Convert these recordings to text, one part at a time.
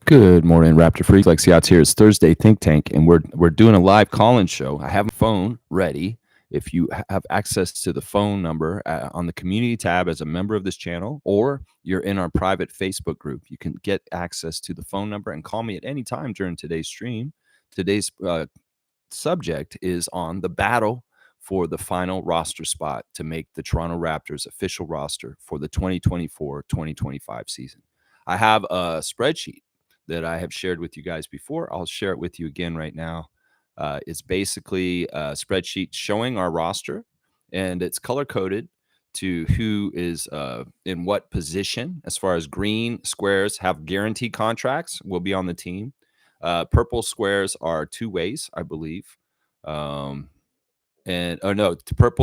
Good morning, Raptor Freaks. Lexi Yachts here. It's Thursday Think Tank, and we're doing a live call-in show. I have my phone ready. If you have access to the phone number on the community tab as a member of this channel, or you're in our private Facebook group, you can get access to the phone number and call me at any time during today's stream. Today's subject is on the battle for the final roster spot to make the Toronto Raptors official roster for the 2024-2025 season. I have a spreadsheet that I have shared with you guys before. I'll share it with you again right now. It's basically a spreadsheet showing our roster, and it's color coded to who is in what position. As far as green squares have guaranteed contracts, will be on the team. Purple squares are two ways, I believe. Purple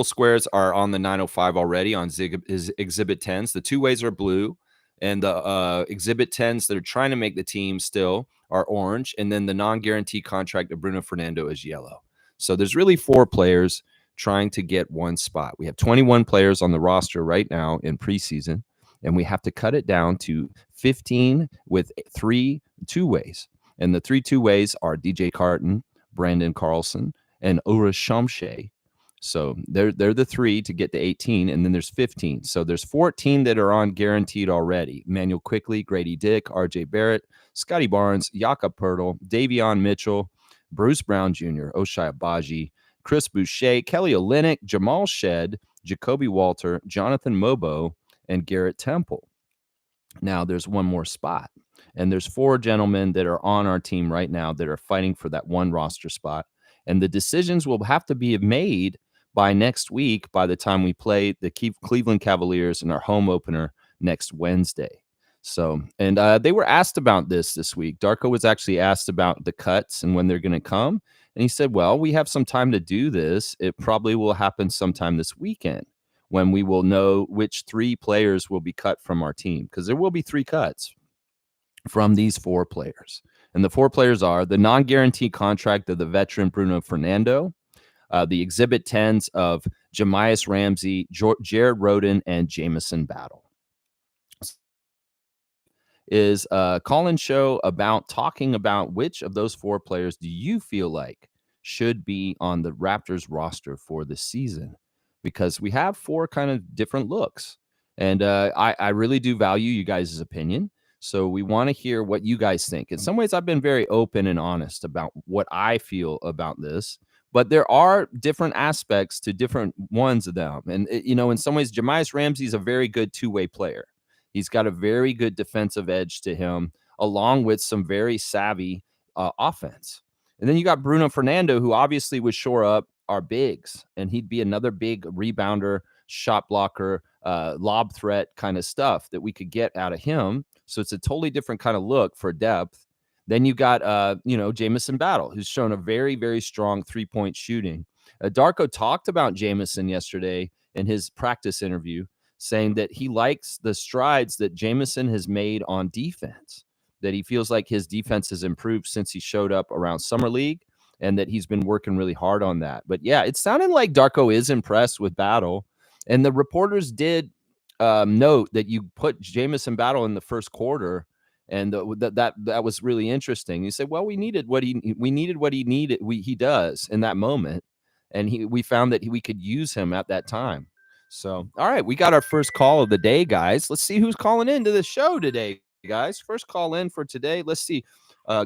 squares are on the 905 already on exhibit 10s. The two ways are blue, and the exhibit 10s that are trying to make the team still are orange, and then the non-guaranteed contract of Bruno Fernando is yellow. So there's really four players trying to get one spot. We have 21 players on the roster right now in preseason, and we have to cut it down to 15 with three two-ways. And the three two-ways are DJ Carton, Brandon Carlson, and Ura Shamshay. So they're the three to get to 18, and then there's 15. So there's 14 that are on guaranteed already. Manuel Quickley, Grady Dick, RJ Barrett, Scotty Barnes, Jakob Pertl, Davion Mitchell, Bruce Brown Jr., Oshai Abaji, Chris Boucher, Kelly Olynyk, Jamal Shed, Jacoby Walter, Jonathan Mobo, and Garrett Temple. Now there's one more spot, and there's four gentlemen that are on our team right now that are fighting for that one roster spot. And the decisions will have to be made by next week, by the time we play the Cleveland Cavaliers in our home opener next Wednesday. So, and they were asked about this week. Darko was actually asked about the cuts and when they're going to come. And he said, well, we have some time to do this. It probably will happen sometime this weekend when we will know which three players will be cut from our team, because there will be three cuts from these four players. And the four players are the non-guaranteed contract of the veteran Bruno Fernando, the exhibit 10s of Jamias Ramsey, Jared Rhoden, and Jamison Battle. Is a call-in show about talking about which of those four players do you feel like should be on the Raptors roster for the season? Because we have four kind of different looks. And I really do value you guys' opinion. So we want to hear what you guys think. In some ways, I've been very open and honest about what I feel about this. But there are different aspects to different ones of them. And, in some ways, Jamias Ramsey is a very good two-way player. He's got a very good defensive edge to him, along with some very savvy offense. And then you got Bruno Fernando, who obviously would shore up our bigs, and he'd be another big rebounder, shot blocker, lob threat kind of stuff that we could get out of him. So it's a totally different kind of look for depth. Then you got, Jamison Battle, who's shown a very, very strong three-point shooting. Darko talked about Jamison yesterday in his practice interview, saying that he likes the strides that Jamison has made on defense, that he feels like his defense has improved since he showed up around Summer League, and that he's been working really hard on that. But yeah, it sounded like Darko is impressed with Battle. And the reporters did note that you put Jamison Battle in the first quarter, and that was really interesting. He said, well, we needed what he needed. He does in that moment. And we found that we could use him at that time. So, all right, we got our first call of the day, guys. Let's see who's calling into the show today, guys. First call in for today. Let's see.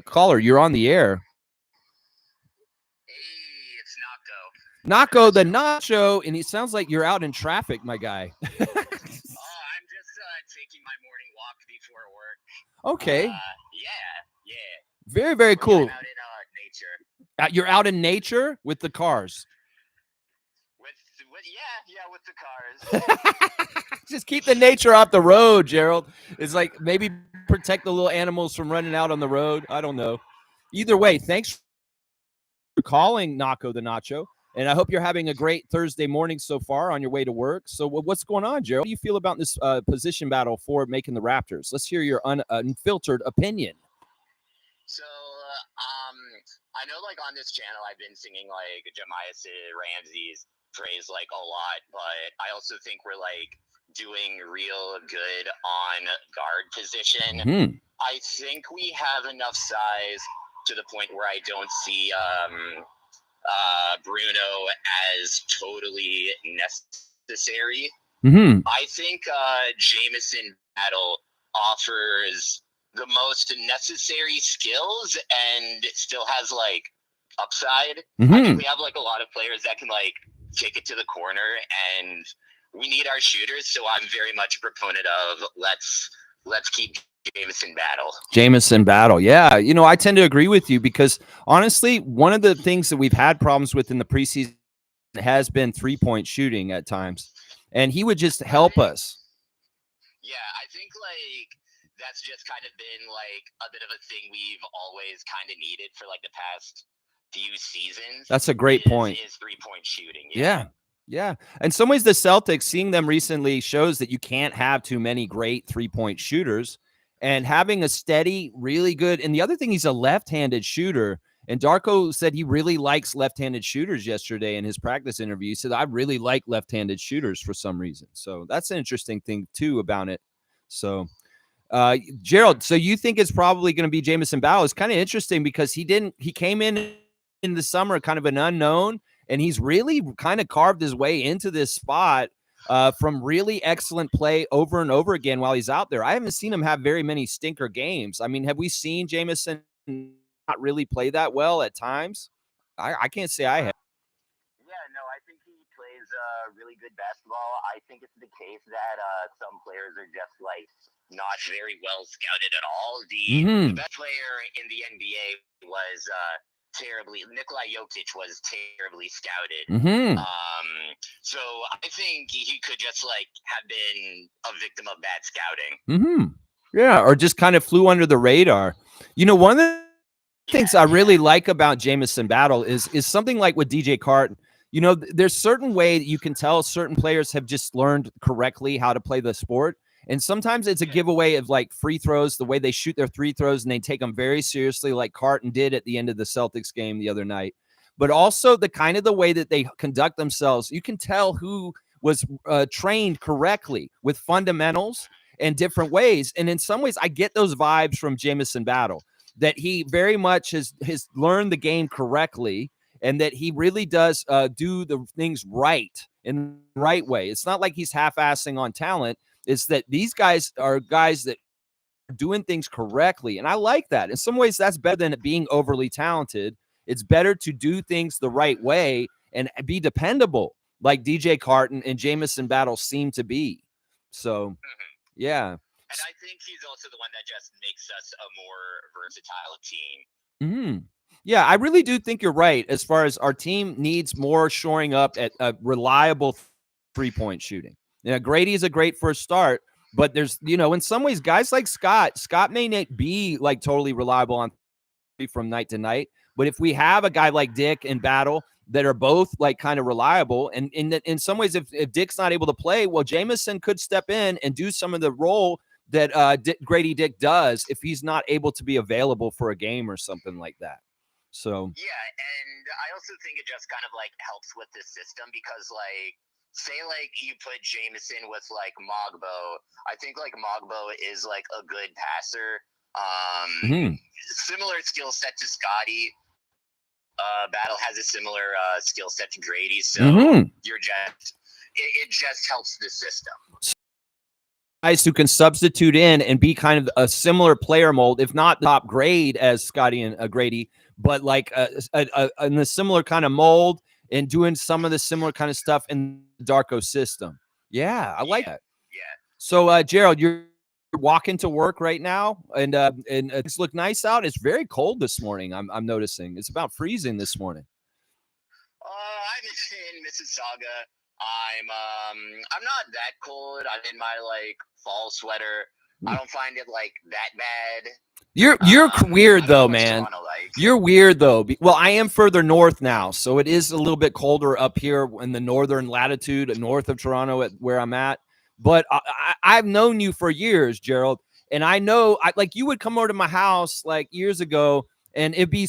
Caller, you're on the air. Hey, it's Nako the Nacho, and he sounds like you're out in traffic, my guy. I'm just taking my morning walk before work. Okay. Yeah. Very, very cool. I'm out in nature. You're out in nature with the cars. With the cars. Just keep the nature off the road, Gerald. It's like maybe protect the little animals from running out on the road. I don't know. Either way, thanks for calling Nako the Nacho. And I hope you're having a great Thursday morning so far on your way to work. So what's going on, Gerald? What do you feel about this position battle for making the Raptors? Let's hear your unfiltered opinion. So, I know, like, on this channel, I've been singing, like, Jamias Ramsey's praise, like, a lot, but I also think we're, like, doing real good on guard position. Hmm. I think we have enough size to the point where I don't see Bruno as totally necessary. Hmm. I think Jameson Battle offers the most necessary skills and still has like upside. I think Hmm. we have like a lot of players that can like kick it to the corner, and we need our shooters. So I'm very much a proponent of let's keep Jameson Battle. Jameson Battle. Yeah. I tend to agree with you because honestly, one of the things that we've had problems with in the preseason has been 3-point shooting at times. And he would just help us. Yeah, I think like that's just kind of been like a bit of a thing we've always kind of needed for like the past few seasons. That's a great point. Is 3-point shooting. Yeah. Yeah. In some ways, the Celtics, seeing them recently shows that you can't have too many great 3-point shooters. And having a steady, really good. And the other thing, he's a left-handed shooter. And Darko said he really likes left-handed shooters yesterday in his practice interview. He said, I really like left-handed shooters for some reason. So that's an interesting thing, too, about it. So, Gerald, so you think it's probably going to be Jameson Battle? It's kind of interesting because he came in the summer kind of an unknown, and he's really kind of carved his way into this spot from really excellent play over and over again while he's out there. I haven't seen him have very many stinker games. I mean, have we seen Jameson not really play that well at times? I can't say I have. Yeah, no, I think he plays really good basketball. I think it's the case that some players are just like not very well scouted at all. The best player in the NBA was Nikola Jokic was terribly scouted. So I think he could just like have been a victim of bad scouting. Yeah, or just kind of flew under the radar. One of the things I really like about Jameson Battle is something like with DJ Carton. There's certain way that you can tell certain players have just learned correctly how to play the sport. And sometimes it's a giveaway of like free throws, the way they shoot their free throws and they take them very seriously, like Carton did at the end of the Celtics game the other night. But also the kind of the way that they conduct themselves. You can tell who was trained correctly with fundamentals and different ways. And in some ways, I get those vibes from Jameson Battle, that he very much has learned the game correctly and that he really does do the things right in the right way. It's not like he's half-assing on talent. It's that these guys are guys that are doing things correctly. And I like that. In some ways, that's better than being overly talented. It's better to do things the right way and be dependable, like DJ Carton and Jameson Battle seem to be. So, yeah. And I think he's also the one that just makes us a more versatile team. Yeah, I really do think you're right as far as our team needs more shoring up at a reliable 3-point shooting. Grady is a great first start, but there's, in some ways, guys like Scott may not be like totally reliable on from night to night. But if we have a guy like Dick and Battle that are both like kind of reliable, and in some ways, if Dick's not able to play, well, Jameson could step in and do some of the role that Grady Dick does if he's not able to be available for a game or something like that. So yeah, and I also think it just kind of like helps with the system because like say like you put Jameson with like Mogbo, I think like Mogbo is like a good passer. Similar skill set to Scotty. Battle has a similar skill set to Grady, so you're just it just helps the system. Guys who can substitute in and be kind of a similar player mold, if not top grade as Scotty and Grady, but like in a similar kind of mold and doing some of the similar kind of stuff in the Darko system. Yeah, I like that. Yeah. So, Gerald, you're walking to work right now, and it's look nice out. It's very cold this morning. I'm noticing it's about freezing this morning. I'm in Mississauga. I'm not that cold. I'm in my like fall sweater. I don't find it like that bad. You're weird though, man. You're weird though. Well, I am further north now, so it is a little bit colder up here in the northern latitude, north of Toronto, at where I'm at. But I've known you for years, Gerald, and I know like you would come over to my house like years ago, and it'd be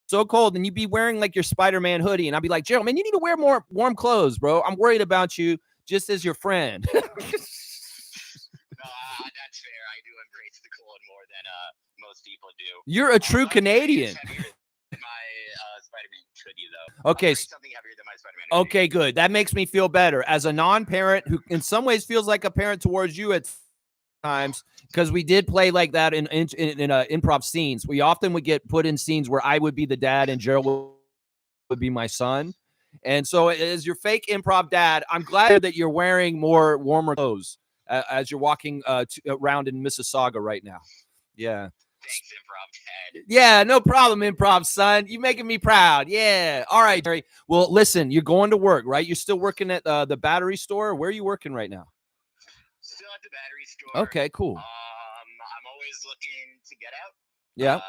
so cold, and you'd be wearing like your Spider-Man hoodie, and I'd be like, Gerald, man, you need to wear more warm clothes, bro. I'm worried about you. just as your friend. No, that's fair. I do embrace the cold more than most people do. You're a true My hoodie is Canadian. heavier than my Spider-Man hoodie, though. Okay. Something heavier than my Spider-Man hoodie. Okay, good. That makes me feel better as a non-parent who, in some ways, feels like a parent towards you at times, because we did play like that in improv scenes. We often would get put in scenes where I would be the dad and Gerald would be my son. And so, as your fake improv dad, I'm glad that you're wearing more warmer clothes as you're walking around in Mississauga right now. Yeah. Thanks, improv dad. Yeah, no problem, improv son. You making me proud. Yeah. All right, Jerry. Well, listen, you're going to work, right? You're still working at the battery store. Where are you working right now? Still at the battery store. Okay, cool. I'm always looking to get out. Yeah. I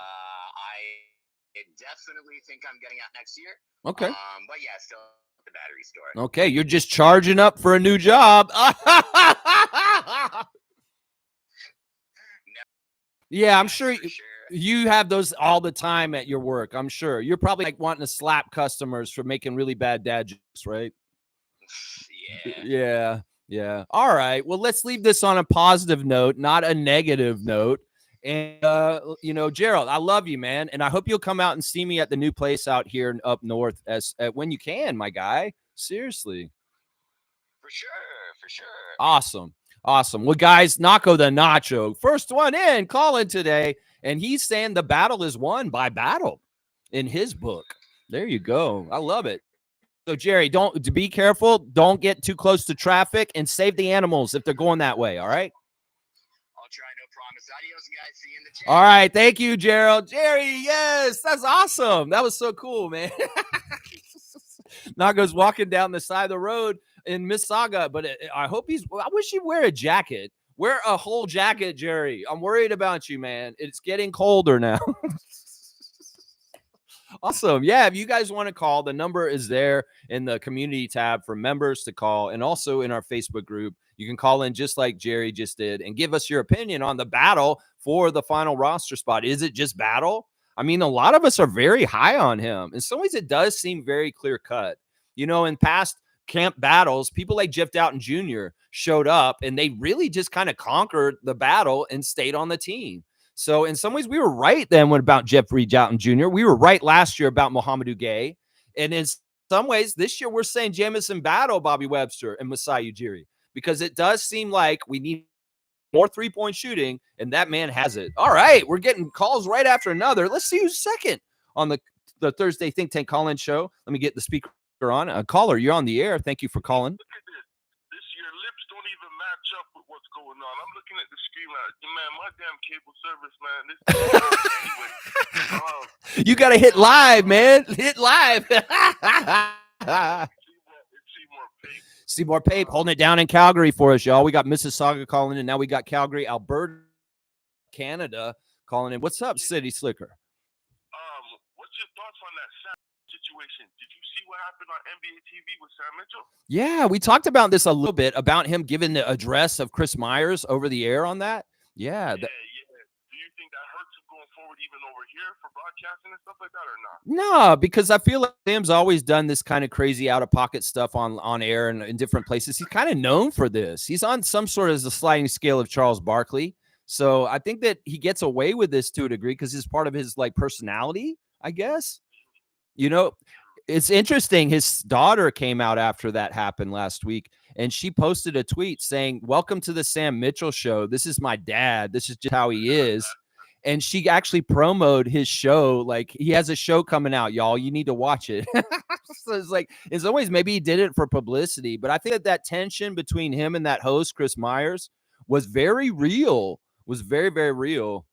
definitely think I'm getting out next year. Okay. But yeah, still at the battery store. Okay, you're just charging up for a new job. Yeah, I'm sure you have those all the time at your work. I'm sure you're probably like wanting to slap customers for making really bad dad jokes, right? Yeah. Yeah. All right. Well, let's leave this on a positive note, not a negative note. And Gerald, I love you, man, and I hope you'll come out and see me at the new place out here up north as when you can, my guy. Seriously. For sure. Awesome. Well, guys, Naco the Nacho, first one in, calling today, and he's saying the battle is won by battle in his book. There you go. I love it. So, Jerry, be careful. Don't get too close to traffic and save the animals if they're going that way. All right. I'll try. No promise. Adios, guys. See you in the chat. All right. Thank you, Gerald. Jerry, yes. That's awesome. That was so cool, man. Nago's walking down the side of the road in Mississauga, but I hope I wish he'd wear a jacket. Wear a whole jacket, Jerry. I'm worried about you, man. It's getting colder now. Awesome. Yeah, if you guys want to call, the number is there in the community tab for members to call, and also in our Facebook group. You can call in just like Jerry just did and give us your opinion on the battle for the final roster spot. Is it just battle? I mean, a lot of us are very high on him. In some ways, it does seem very clear cut. In past camp battles, people like Jeff Doughton Jr. showed up and they really just kind of conquered the battle and stayed on the team. So in some ways, we were right then about Jeffrey Doughton Jr. We were right last year about Mohamedou Gay. And in some ways, this year, we're saying Jamison battle Bobby Webster and Masai Ujiri, because it does seem like we need more three-point shooting, and that man has it. All right, we're getting calls right after another. Let's see who's second on the Thursday Think Tank call-in show. Let me get the speaker on. Caller, you're on the air. Thank you for calling. Look at this. Your lips don't even match up with what's going on. I'm looking at the screen like, man, my damn cable service, man. This You got to hit live, man. Hit live. Seymour Pape holding it down in Calgary for us, y'all. We got Mississauga calling in. Now we got Calgary, Alberta, Canada calling in. What's up, City Slicker? What's your thoughts on that Sam situation? Did you see what happened on NBA TV with Sam Mitchell? Yeah, we talked about this a little bit, about him giving the address of Chris Myers over the air on that. Yeah. Do you think that hurts him going forward even over here for broadcasting and stuff like that or not? No, because I feel like Sam's always done this kind of crazy out-of-pocket stuff on air and in different places. He's kind of known for this. He's on some sort of the sliding scale of Charles Barkley. So I think that he gets away with this to a degree because it's part of his personality, I guess. It's interesting. His daughter came out after that happened last week, and she posted a tweet saying, "Welcome to the Sam Mitchell show. This is my dad. This is just how he is." And she actually promoted his show. Like, he has a show coming out, y'all. You need to watch it. So it's like, in some ways, maybe he did it for publicity, but I think that tension between him and that host, Chris Myers, was very real. Was very, very real.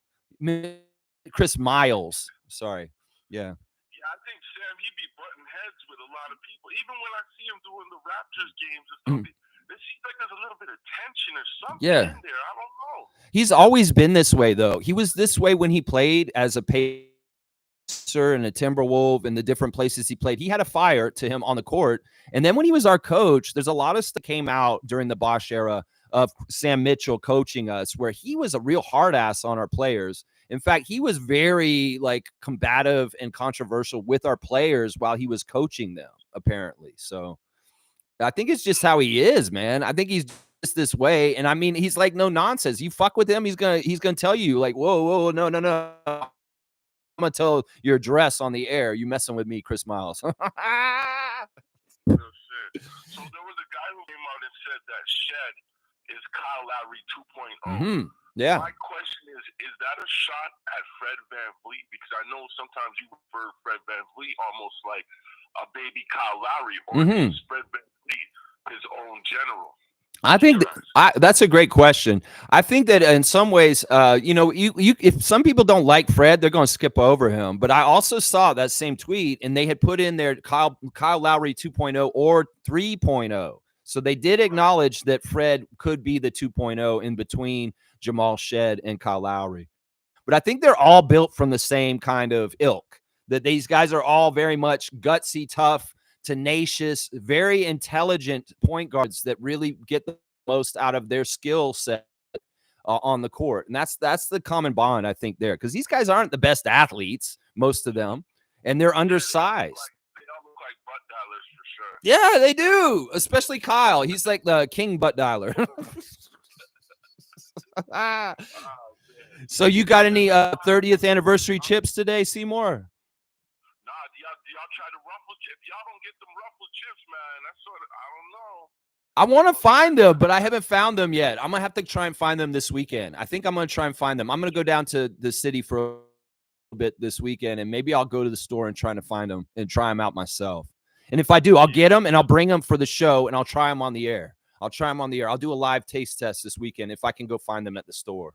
Chris Miles. Sorry. Yeah. I think Sam, he'd be butting heads with a lot of people. Even when I see him doing the Raptors games and stuff, it seems like there's a little bit of tension or something in there. I don't know. He's always been this way, though. He was this way when he played as a Pacer and a Timberwolf and the different places he played. He had a fire to him on the court. And then when he was our coach, there's a lot of stuff that came out during the Bosch era of Sam Mitchell coaching us, where he was a real hard ass on our players. In fact, he was very combative and controversial with our players while he was coaching them, apparently. So I think it's just how he is, man. I think he's just this way. And I mean, he's like no nonsense. You fuck with him, he's gonna tell you like, whoa, no, no, no. I'm gonna tell your address on the air. You messing with me, Chris Miles. Real shit. So there was a guy who came out and said that Shed is Kyle Lowry 2.0. Yeah. My question is that a shot at Fred VanVleet? Because I know sometimes you refer Fred VanVleet almost like a baby Kyle Lowry, or is Fred VanVleet his own general? I think that's a great question. I think that in some ways, if some people don't like Fred, they're going to skip over him. But I also saw that same tweet, and they had put in there Kyle Lowry 2.0 or 3.0. So they did acknowledge that Fred could be the 2.0 in between Jamal Shed and Kyle Lowry. But I think they're all built from the same kind of ilk, that these guys are all very much gutsy, tough, tenacious, very intelligent point guards that really get the most out of their skill set on the court. And that's the common bond, I think, there. Because these guys aren't the best athletes, most of them, and they're undersized. They all look like butt dialers for sure. Yeah, they do. Especially Kyle. He's like the king butt dialer. So you got any 30th anniversary chips today, Seymour? Nah, do y'all try to ruffle chips? Y'all don't get them ruffle chips, man. That's sort of, I don't know. I want to find them, but I haven't found them yet. I'm going to have to try and find them this weekend. I think I'm going to try and find them. I'm going to go down to the city for a little bit this weekend, and maybe I'll go to the store and try to find them and try them out myself. And if I do, I'll get them and I'll bring them for the show, and I'll try them on the air. I'll do a live taste test this weekend if I can go find them at the store.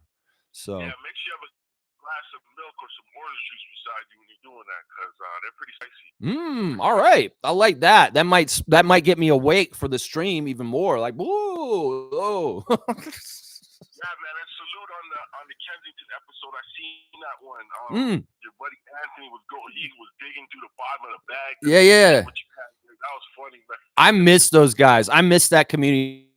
So yeah, make sure you have a glass of milk or some orange juice beside you when you're doing that, because they're pretty spicy. All right, I like that. That might get me awake for the stream even more. Like, whoa. Yeah, man, and salute on the Kensington episode. I seen that one. Your buddy Anthony he was digging through the bottom of the bag. Yeah. That was funny, man. I miss those guys. I miss that community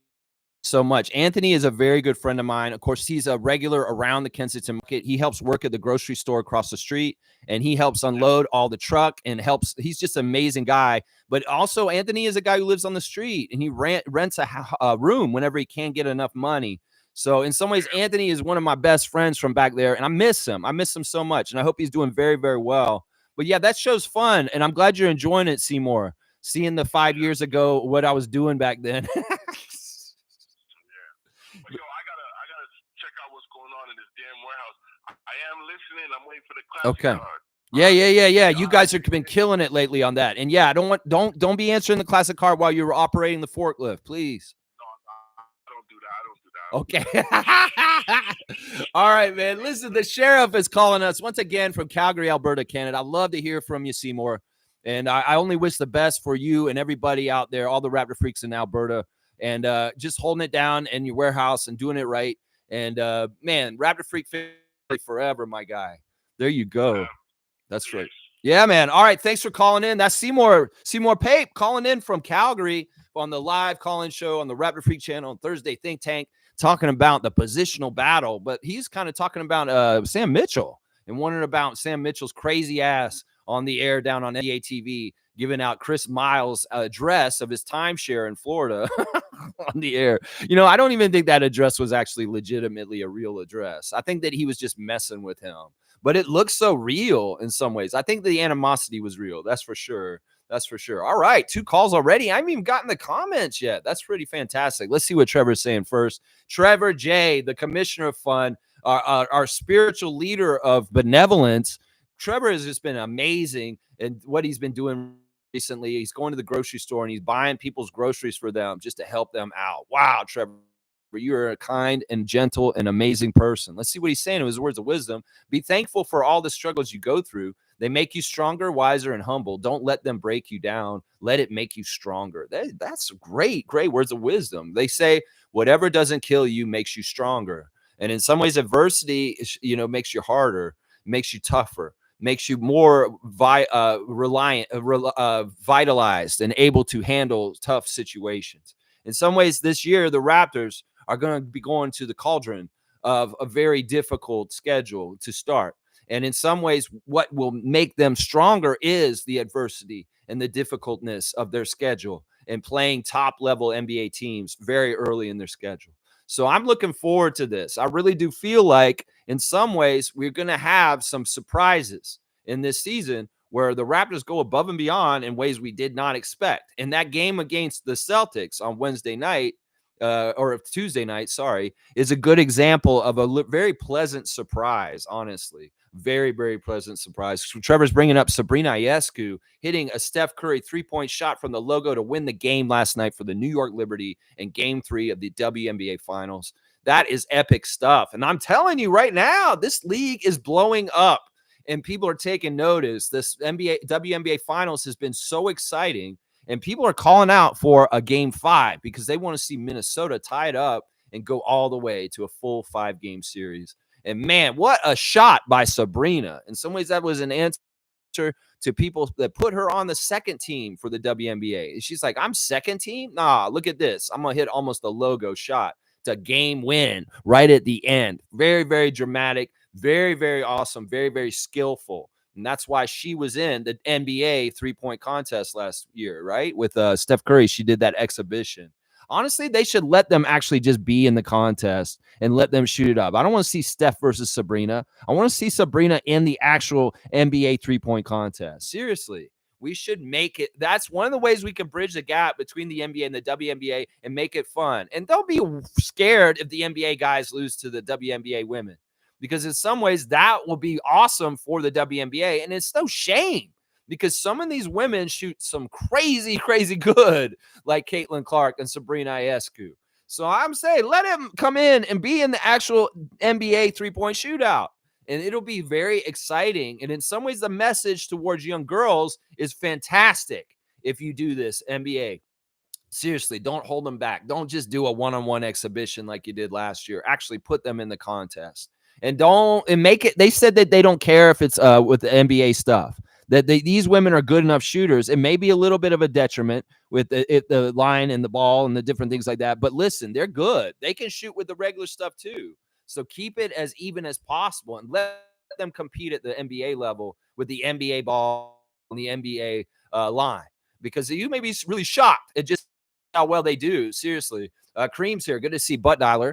so much. Anthony is a very good friend of mine. Of course, he's a regular around the Kensington market. He helps work at the grocery store across the street, and he helps unload all the truck and he's just an amazing guy. But also Anthony is a guy who lives on the street, and he rents a room whenever he can get enough money. So in some ways, Anthony is one of my best friends from back there, and I miss him. I miss him so much, and I hope he's doing very, very well. But yeah, that show's fun, and I'm glad you're enjoying it, Seymour. Seeing the 5 years ago, what I was doing back then. Yo, I gotta check out what's going on in this damn warehouse. I am listening. I'm waiting for the classic card. Yeah. You guys have been killing it lately on that. And yeah, don't be answering the classic card while you're operating the forklift, please. No, I don't do that. Okay. All right, man. Listen, the sheriff is calling us once again from Calgary, Alberta, Canada. I'd love to hear from you, Seymour. And I only wish the best for you and everybody out there, all the Raptor freaks in Alberta. And just holding it down in your warehouse and doing it right. And, man, Raptor Freak forever, my guy. There you go. That's right. Yeah, man. All right, thanks for calling in. That's Seymour Pape calling in from Calgary on the live call-in show on the Raptor Freak channel on Thursday Think Tank, talking about the positional battle. But he's kind of talking about Sam Mitchell and wondering about Sam Mitchell's crazy ass on the air down on NBA TV, giving out Chris Miles' address of his timeshare in Florida on the air. I don't even think that address was actually legitimately a real address. I think that he was just messing with him. But it looks so real in some ways. I think the animosity was real. That's for sure. All right, 2 calls already. I haven't even gotten the comments yet. That's pretty fantastic. Let's see what Trevor's saying first. Trevor J., the commissioner of fun, our spiritual leader of benevolence. Trevor has just been amazing in what he's been doing recently. He's going to the grocery store and he's buying people's groceries for them just to help them out. Wow, Trevor, you're a kind and gentle and amazing person. Let's see what he's saying in his words of wisdom. Be thankful for all the struggles you go through. They make you stronger, wiser, and humble. Don't let them break you down. Let it make you stronger. That's great words of wisdom. They say whatever doesn't kill you makes you stronger. And in some ways, adversity, makes you harder, makes you tougher, makes you more vitalized and able to handle tough situations. In some ways, this year, the Raptors are going to be going to the cauldron of a very difficult schedule to start. And in some ways, what will make them stronger is the adversity and the difficultness of their schedule. and playing top level NBA teams very early in their schedule. So I'm looking forward to this. I really do feel like in some ways we're going to have some surprises in this season where the Raptors go above and beyond in ways we did not expect. And that game against the Celtics on Wednesday night, or Tuesday night, sorry, is a good example of a very pleasant surprise, honestly. Very, very pleasant surprise. So Trevor's bringing up Sabrina Ionescu hitting a Steph Curry three-point shot from the logo to win the game last night for the New York Liberty in Game 3 of the WNBA Finals. That is epic stuff. And I'm telling you right now, this league is blowing up and people are taking notice. This WNBA Finals has been so exciting, and people are calling out for a Game 5 because they want to see Minnesota tie it up and go all the way to a full 5-game series. And man, what a shot by Sabrina. In some ways, that was an answer to people that put her on the second team for the WNBA. And she's like, I'm second team? Nah, look at this. I'm going to hit almost a logo shot to game win right at the end. Very, very dramatic. Very, very awesome. Very, very skillful. And that's why she was in the NBA three-point contest last year, right? With Steph Curry, she did that exhibition. Honestly, they should let them actually just be in the contest and let them shoot it up. I don't want to see Steph versus Sabrina. I want to see Sabrina in the actual NBA three-point contest. Seriously, we should make it. That's one of the ways we can bridge the gap between the NBA and the WNBA and make it fun. And don't be scared if the NBA guys lose to the WNBA women, because in some ways that will be awesome for the WNBA. And it's no shame, because some of these women shoot some crazy, crazy good, like Caitlin Clark and Sabrina Ionescu. So I'm saying let him come in and be in the actual NBA three-point shootout. And it'll be very exciting. And in some ways, the message towards young girls is fantastic if you do this, NBA. Seriously, don't hold them back. Don't just do a one-on-one exhibition like you did last year. Actually put them in the contest. And make it. They said that they don't care if it's with the NBA stuff, that these women are good enough shooters. It may be a little bit of a detriment with the line and the ball and the different things like that. But listen, they're good. They can shoot with the regular stuff too. So keep it as even as possible and let them compete at the NBA level with the NBA ball and the NBA line, because you may be really shocked at just how well they do. Seriously. Cream's here. Good to see Butt Dialer,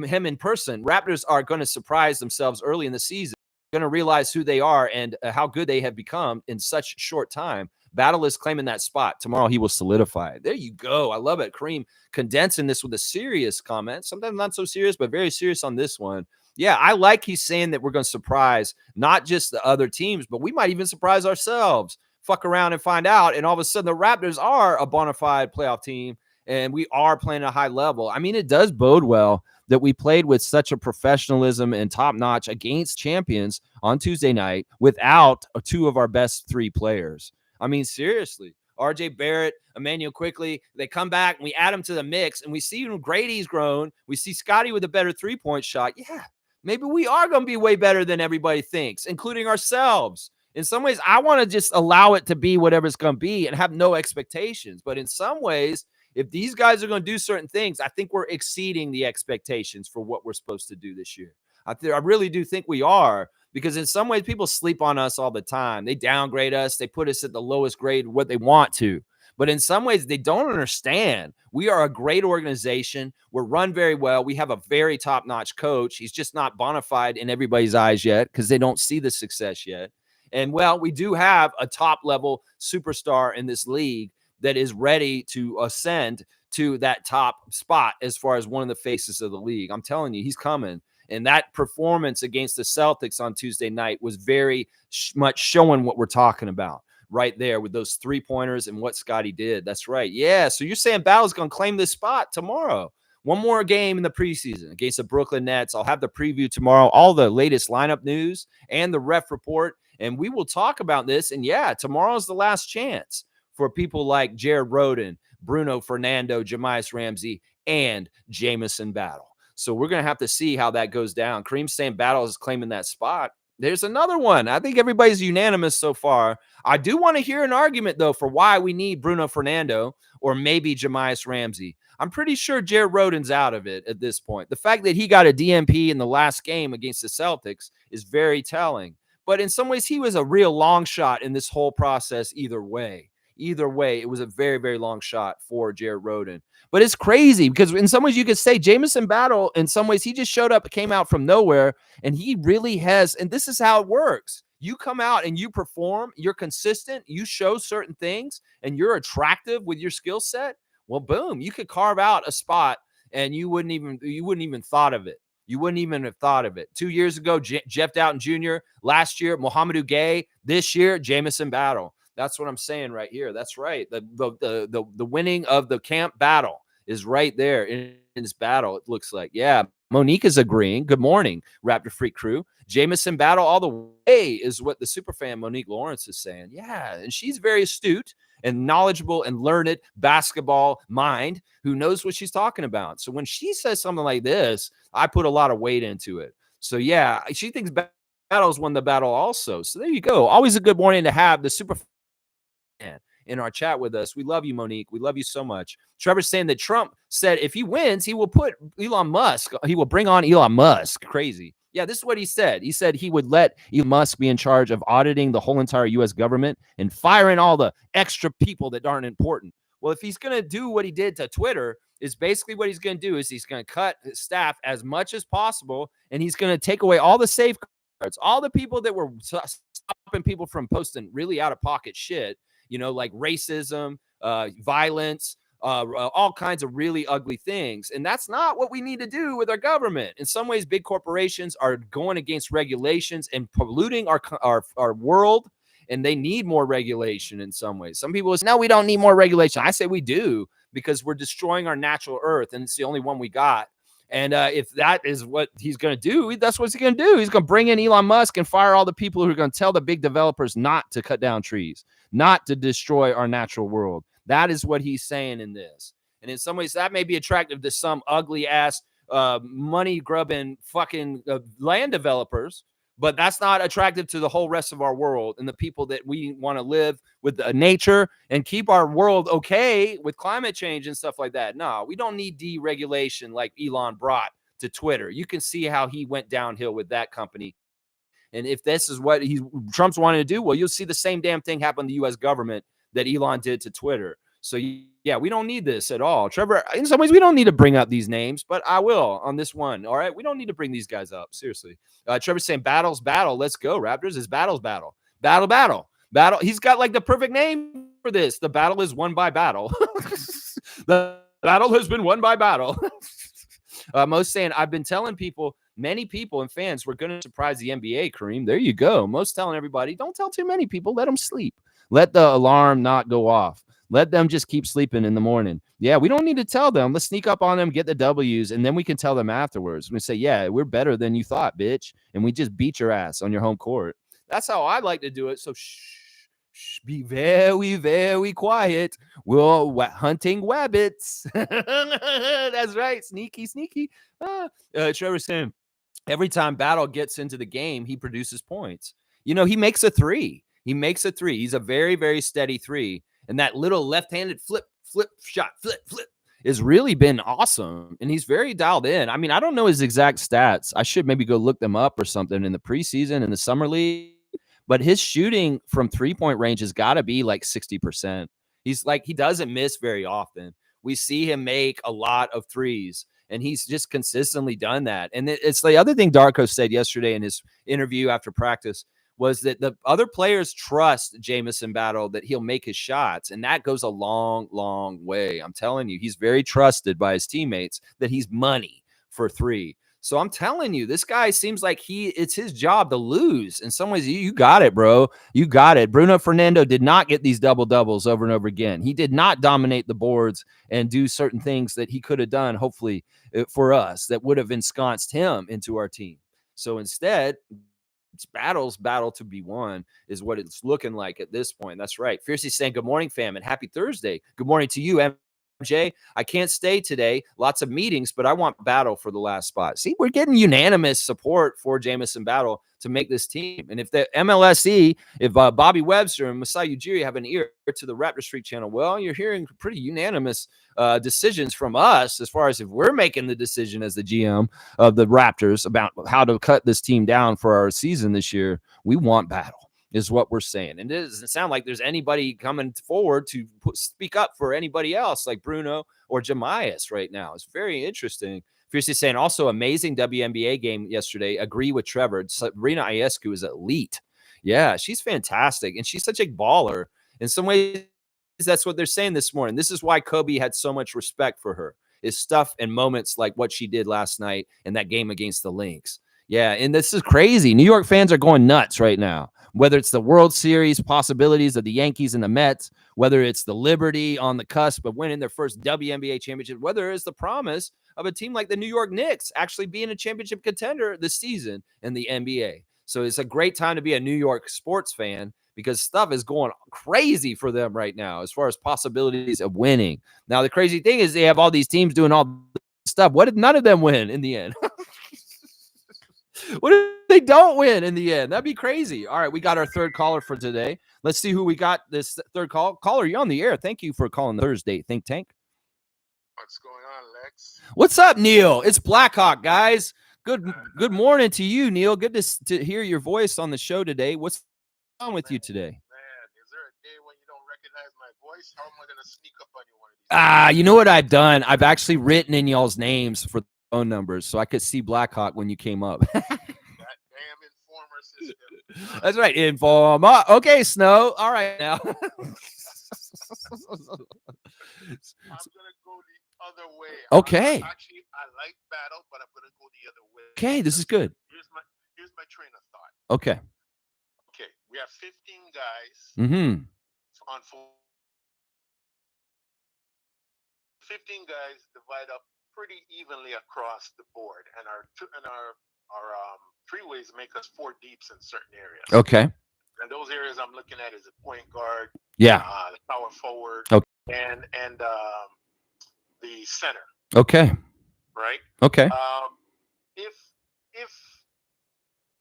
him in person. Raptors are going to surprise themselves early in the season. Going to realize who they are and how good they have become in such short time. Battle is claiming that spot. Tomorrow he will solidify it. There you go. I love it. Cream condensing this with a serious comment. Sometimes not so serious, but very serious on this one. Yeah, I like he's saying that we're going to surprise not just the other teams, but we might even surprise ourselves. Fuck around and find out. And all of a sudden the Raptors are a bona fide playoff team and we are playing at a high level. I mean, it does bode well that we played with such a professionalism and top notch against champions on Tuesday night without two of our best three players. I mean, seriously, RJ Barrett, Emmanuel Quickly, they come back and we add them to the mix and we see Grady's grown. We see Scotty with a better 3-point shot. Yeah, maybe we are going to be way better than everybody thinks, including ourselves. In some ways, I want to just allow it to be whatever it's going to be and have no expectations. But in some ways, if these guys are going to do certain things, I think we're exceeding the expectations for what we're supposed to do this year. I really do think we are, because in some ways, people sleep on us all the time. They downgrade us. They put us at the lowest grade, what they want to. But in some ways, they don't understand. We are a great organization. We're run very well. We have a very top-notch coach. He's just not bona fide in everybody's eyes yet because they don't see the success yet. And, well, we do have a top-level superstar in this league that is ready to ascend to that top spot as far as one of the faces of the league. I'm telling you, he's coming. And that performance against the Celtics on Tuesday night was very much showing what we're talking about right there with those 3-pointers and what Scotty did. That's right. Yeah, so you're saying Battle's going to claim this spot tomorrow. One more game in the preseason against the Brooklyn Nets. I'll have the preview tomorrow, all the latest lineup news and the ref report, and we will talk about this. And, yeah, tomorrow's the last chance for people like Jared Rhoden, Bruno Fernando, Jemias Ramsey, and Jamison Battle. So we're going to have to see how that goes down. Kareem saying Battle is claiming that spot. There's another one. I think everybody's unanimous so far. I do want to hear an argument, though, for why we need Bruno Fernando or maybe Jemias Ramsey. I'm pretty sure Jared Rhoden's out of it at this point. The fact that he got a DMP in the last game against the Celtics is very telling. But in some ways, he was a real long shot in this whole process either way. Either way, it was a very, very long shot for Jared Rhoden. But it's crazy because in some ways you could say Jamison Battle, in some ways, he just showed up, came out from nowhere, and he really has, and this is how it works. You come out and you perform, you're consistent, you show certain things, and you're attractive with your skill set. Well, boom, you could carve out a spot and you wouldn't even thought of it. You wouldn't even have thought of it. 2 years ago, Jeff Doughton Jr. Last year, Mohamedou Gay. This year, Jamison Battle. That's what I'm saying right here. That's right. The winning of the camp battle is right there in this battle. It looks like, yeah. Monique is agreeing. Good morning, Raptor Freak crew. Jamison Battle all the way is what the superfan Monique Lawrence is saying. Yeah, and she's very astute and knowledgeable and learned basketball mind who knows what she's talking about. So when she says something like this, I put a lot of weight into it. So yeah, she thinks Battle's won the battle also. So there you go. Always a good morning to have the super in our chat with us. We love you, Monique. We love you so much. Trevor's saying that Trump said if he wins, he will put Elon Musk. He will bring on Elon Musk. Crazy. Yeah, this is what he said. He said he would let Elon Musk be in charge of auditing the whole entire U.S. government and firing all the extra people that aren't important. Well, if he's going to do what he did to Twitter, is basically what he's going to do is he's going to cut his staff as much as possible, and he's going to take away all the safeguards, all the people that were stopping people from posting really out-of-pocket shit, like racism, violence, all kinds of really ugly things. And that's not what we need to do with our government. In some ways, big corporations are going against regulations and polluting our world, and they need more regulation in some ways. Some people say, no, we don't need more regulation. I say we do, because we're destroying our natural earth, and it's the only one we got. And if that is what he's going to do, that's what he's going to do. He's going to bring in Elon Musk and fire all the people who are going to tell the big developers not to cut down trees, not to destroy our natural world. That is what he's saying in this. And in some ways, that may be attractive to some ugly ass, money grubbing fucking land developers, but that's not attractive to the whole rest of our world and the people that we want to live with nature and keep our world okay with climate change and stuff like that. No, we don't need deregulation like Elon brought to Twitter. You can see how he went downhill with that company. And if this is what Trump's wanting to do, well, you'll see the same damn thing happen to the U.S. government that Elon did to Twitter. So, yeah, we don't need this at all. Trevor, in some ways, we don't need to bring up these names, but I will on this one. All right. We don't need to bring these guys up. Seriously. Trevor's saying battles, battle. Let's go, Raptors. It's battles, battle. Battle, battle. Battle. He's got like the perfect name for this. The battle is won by battle. The battle has been won by battle. Most saying, I've been telling people, many people and fans, we're going to surprise the NBA, Kareem. There you go. Most telling everybody, don't tell too many people. Let them sleep. Let the alarm not go off. Let them just keep sleeping in the morning. Yeah, we don't need to tell them. Let's sneak up on them, get the W's, and then we can tell them afterwards. We say, yeah, we're better than you thought, bitch. And we just beat your ass on your home court. That's how I like to do it. So shh, be very, very quiet. We're hunting wabbits. That's right. Sneaky, sneaky. Trevor saying, every time Battle gets into the game, he produces points. He makes a three. He's a very, very steady three. And that little left-handed flip shot, flip has really been awesome. And he's very dialed in. I mean, I don't know his exact stats. I should maybe go look them up or something in the preseason, in the summer league. But his shooting from three-point range has got to be like 60%. He doesn't miss very often. We see him make a lot of threes, and he's just consistently done that. And it's the other thing Darko said yesterday in his interview after practice was that the other players trust Jamison Battle that he'll make his shots, and that goes a long, long way. I'm telling you, he's very trusted by his teammates that he's money for three. So I'm telling you, this guy seems like it's his job to lose. In some ways, you got it, bro. You got it. Bruno Fernando did not get these double-doubles over and over again. He did not dominate the boards and do certain things that he could have done, hopefully, for us, that would have ensconced him into our team. So instead, it's battle to be won is what it's looking like at this point. That's right. Fiercely saying, good morning, fam, and happy Thursday. Good morning to you, MJ. I can't stay today. Lots of meetings, but I want Battle for the last spot. See, we're getting unanimous support for Jamison Battle to make this team. And if the MLSE, if Bobby Webster and Masai Ujiri have an ear to the Raptor Street channel, well, you're hearing pretty unanimous decisions from us as far as if we're making the decision as the GM of the Raptors about how to cut this team down for our season this year. We want Battle. is what we're saying. And it doesn't sound like there's anybody coming forward to speak up for anybody else like Bruno or Jamias right now. It's very interesting. Fiercely saying also amazing WNBA game yesterday. Agree with Trevor. Sabrina Ionescu is elite. Yeah, she's fantastic. And she's such a baller. In some ways, that's what they're saying this morning. This is why Kobe had so much respect for her, is stuff and moments like what she did last night in that game against the Lynx. Yeah, and this is crazy. New York fans are going nuts right now. Whether it's the World Series possibilities of the Yankees and the Mets, whether it's the Liberty on the cusp of winning their first WNBA championship, whether it's the promise of a team like the New York Knicks actually being a championship contender this season in the NBA. So it's a great time to be a New York sports fan because stuff is going crazy for them right now as far as possibilities of winning. Now, the crazy thing is they have all these teams doing all this stuff. What if none of them win in the end? What if they don't win in the end? That'd be crazy. All right, we got our third caller for today. Let's see who we got this third call. Caller, you're on the air. Thank you for calling the Thursday Think Tank. What's going on, Lex? What's up, Neil? It's Blackhawk, guys. Good morning to you, Neil. Good to hear your voice on the show today. What's on with you today? Man, is there a day when you don't recognize my voice? How am I going to sneak up on you one of these days? You know what I've done? I've actually written in y'all's names for phone numbers so I could see Blackhawk when you came up. That damn informer system. That's right, informer. Okay, Snow. All right now. I'm gonna go the other way. Okay. Actually, I like battle, but I'm gonna go the other way. Okay, this is good. Here's my train of thought. Okay. Okay, we have 15 guys Mm-hmm. on 15 guys divide up pretty evenly across the board, and our freeways make us 4 deeps in certain areas. Okay. And those areas I'm looking at is a point guard, Yeah. the power forward, Okay. and the center. Okay. Right. Okay. If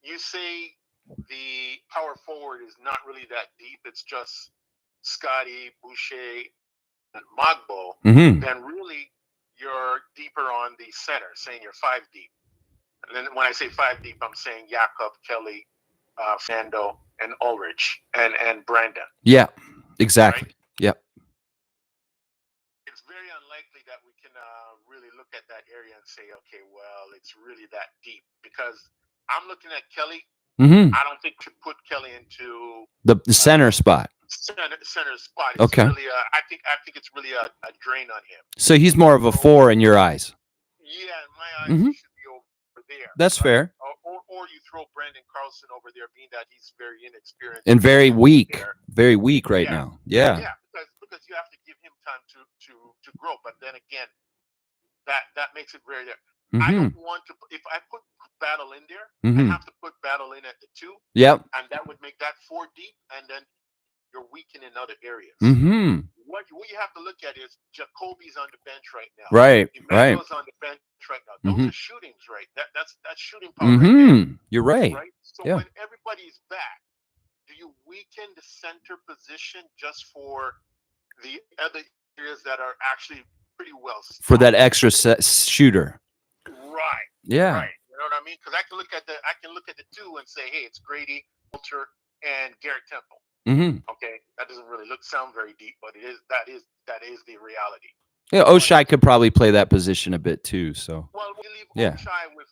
you say the power forward is not really that deep, it's just Scotty, Boucher, and Magbo, Mm-hmm. then really you're deeper on the center, saying you're 5 deep. And then when I say 5 deep, I'm saying Jakob, Kelly, Fernando, and Ulrich, and Brandon. Yeah, exactly. Right? Yep. It's very unlikely that we can really look at that area and say, okay, well, it's really that deep, because I'm looking at Kelly. Mm-hmm. I don't think to put Kelly into The center spot. Center spot. It's Okay. Really, I think it's really a drain on him. So he's more of a 4 in your eyes. Yeah, in my eyes, Mm-hmm. he should be over there. That's fair. Or you throw Brandon Carlson over there, being that he's very inexperienced And very weak. there. Very weak right Yeah. now. Yeah. Yeah, because you have to give him time to grow. But then again, that makes it very. I Mm-hmm. don't want to. If I put Battle in there, Mm-hmm. I have to put Battle in at the 2, Yep. and that would make that 4 deep, and then you're weak in other areas. Mm-hmm. What you have to look at is Jacoby's on the bench right now. Right. Right. Emmanuel's on the bench right now. Those Mhm. are shootings, right? That's shooting power right there. Mm-hmm. You're right. Right? So Yeah. when everybody's back, do you weaken the center position just for the other areas that are actually pretty well For that stocked? extra shooter. Right. Yeah. Right. You know what I mean? Because I can look at the 2 and say, hey, it's Grady, Walter, and Garrett Temple. Mm-hmm. Okay, that doesn't really sound very deep, but that is the reality. Yeah, Oshai could probably play that position a bit too. So Well, we leave Yeah. Oshai with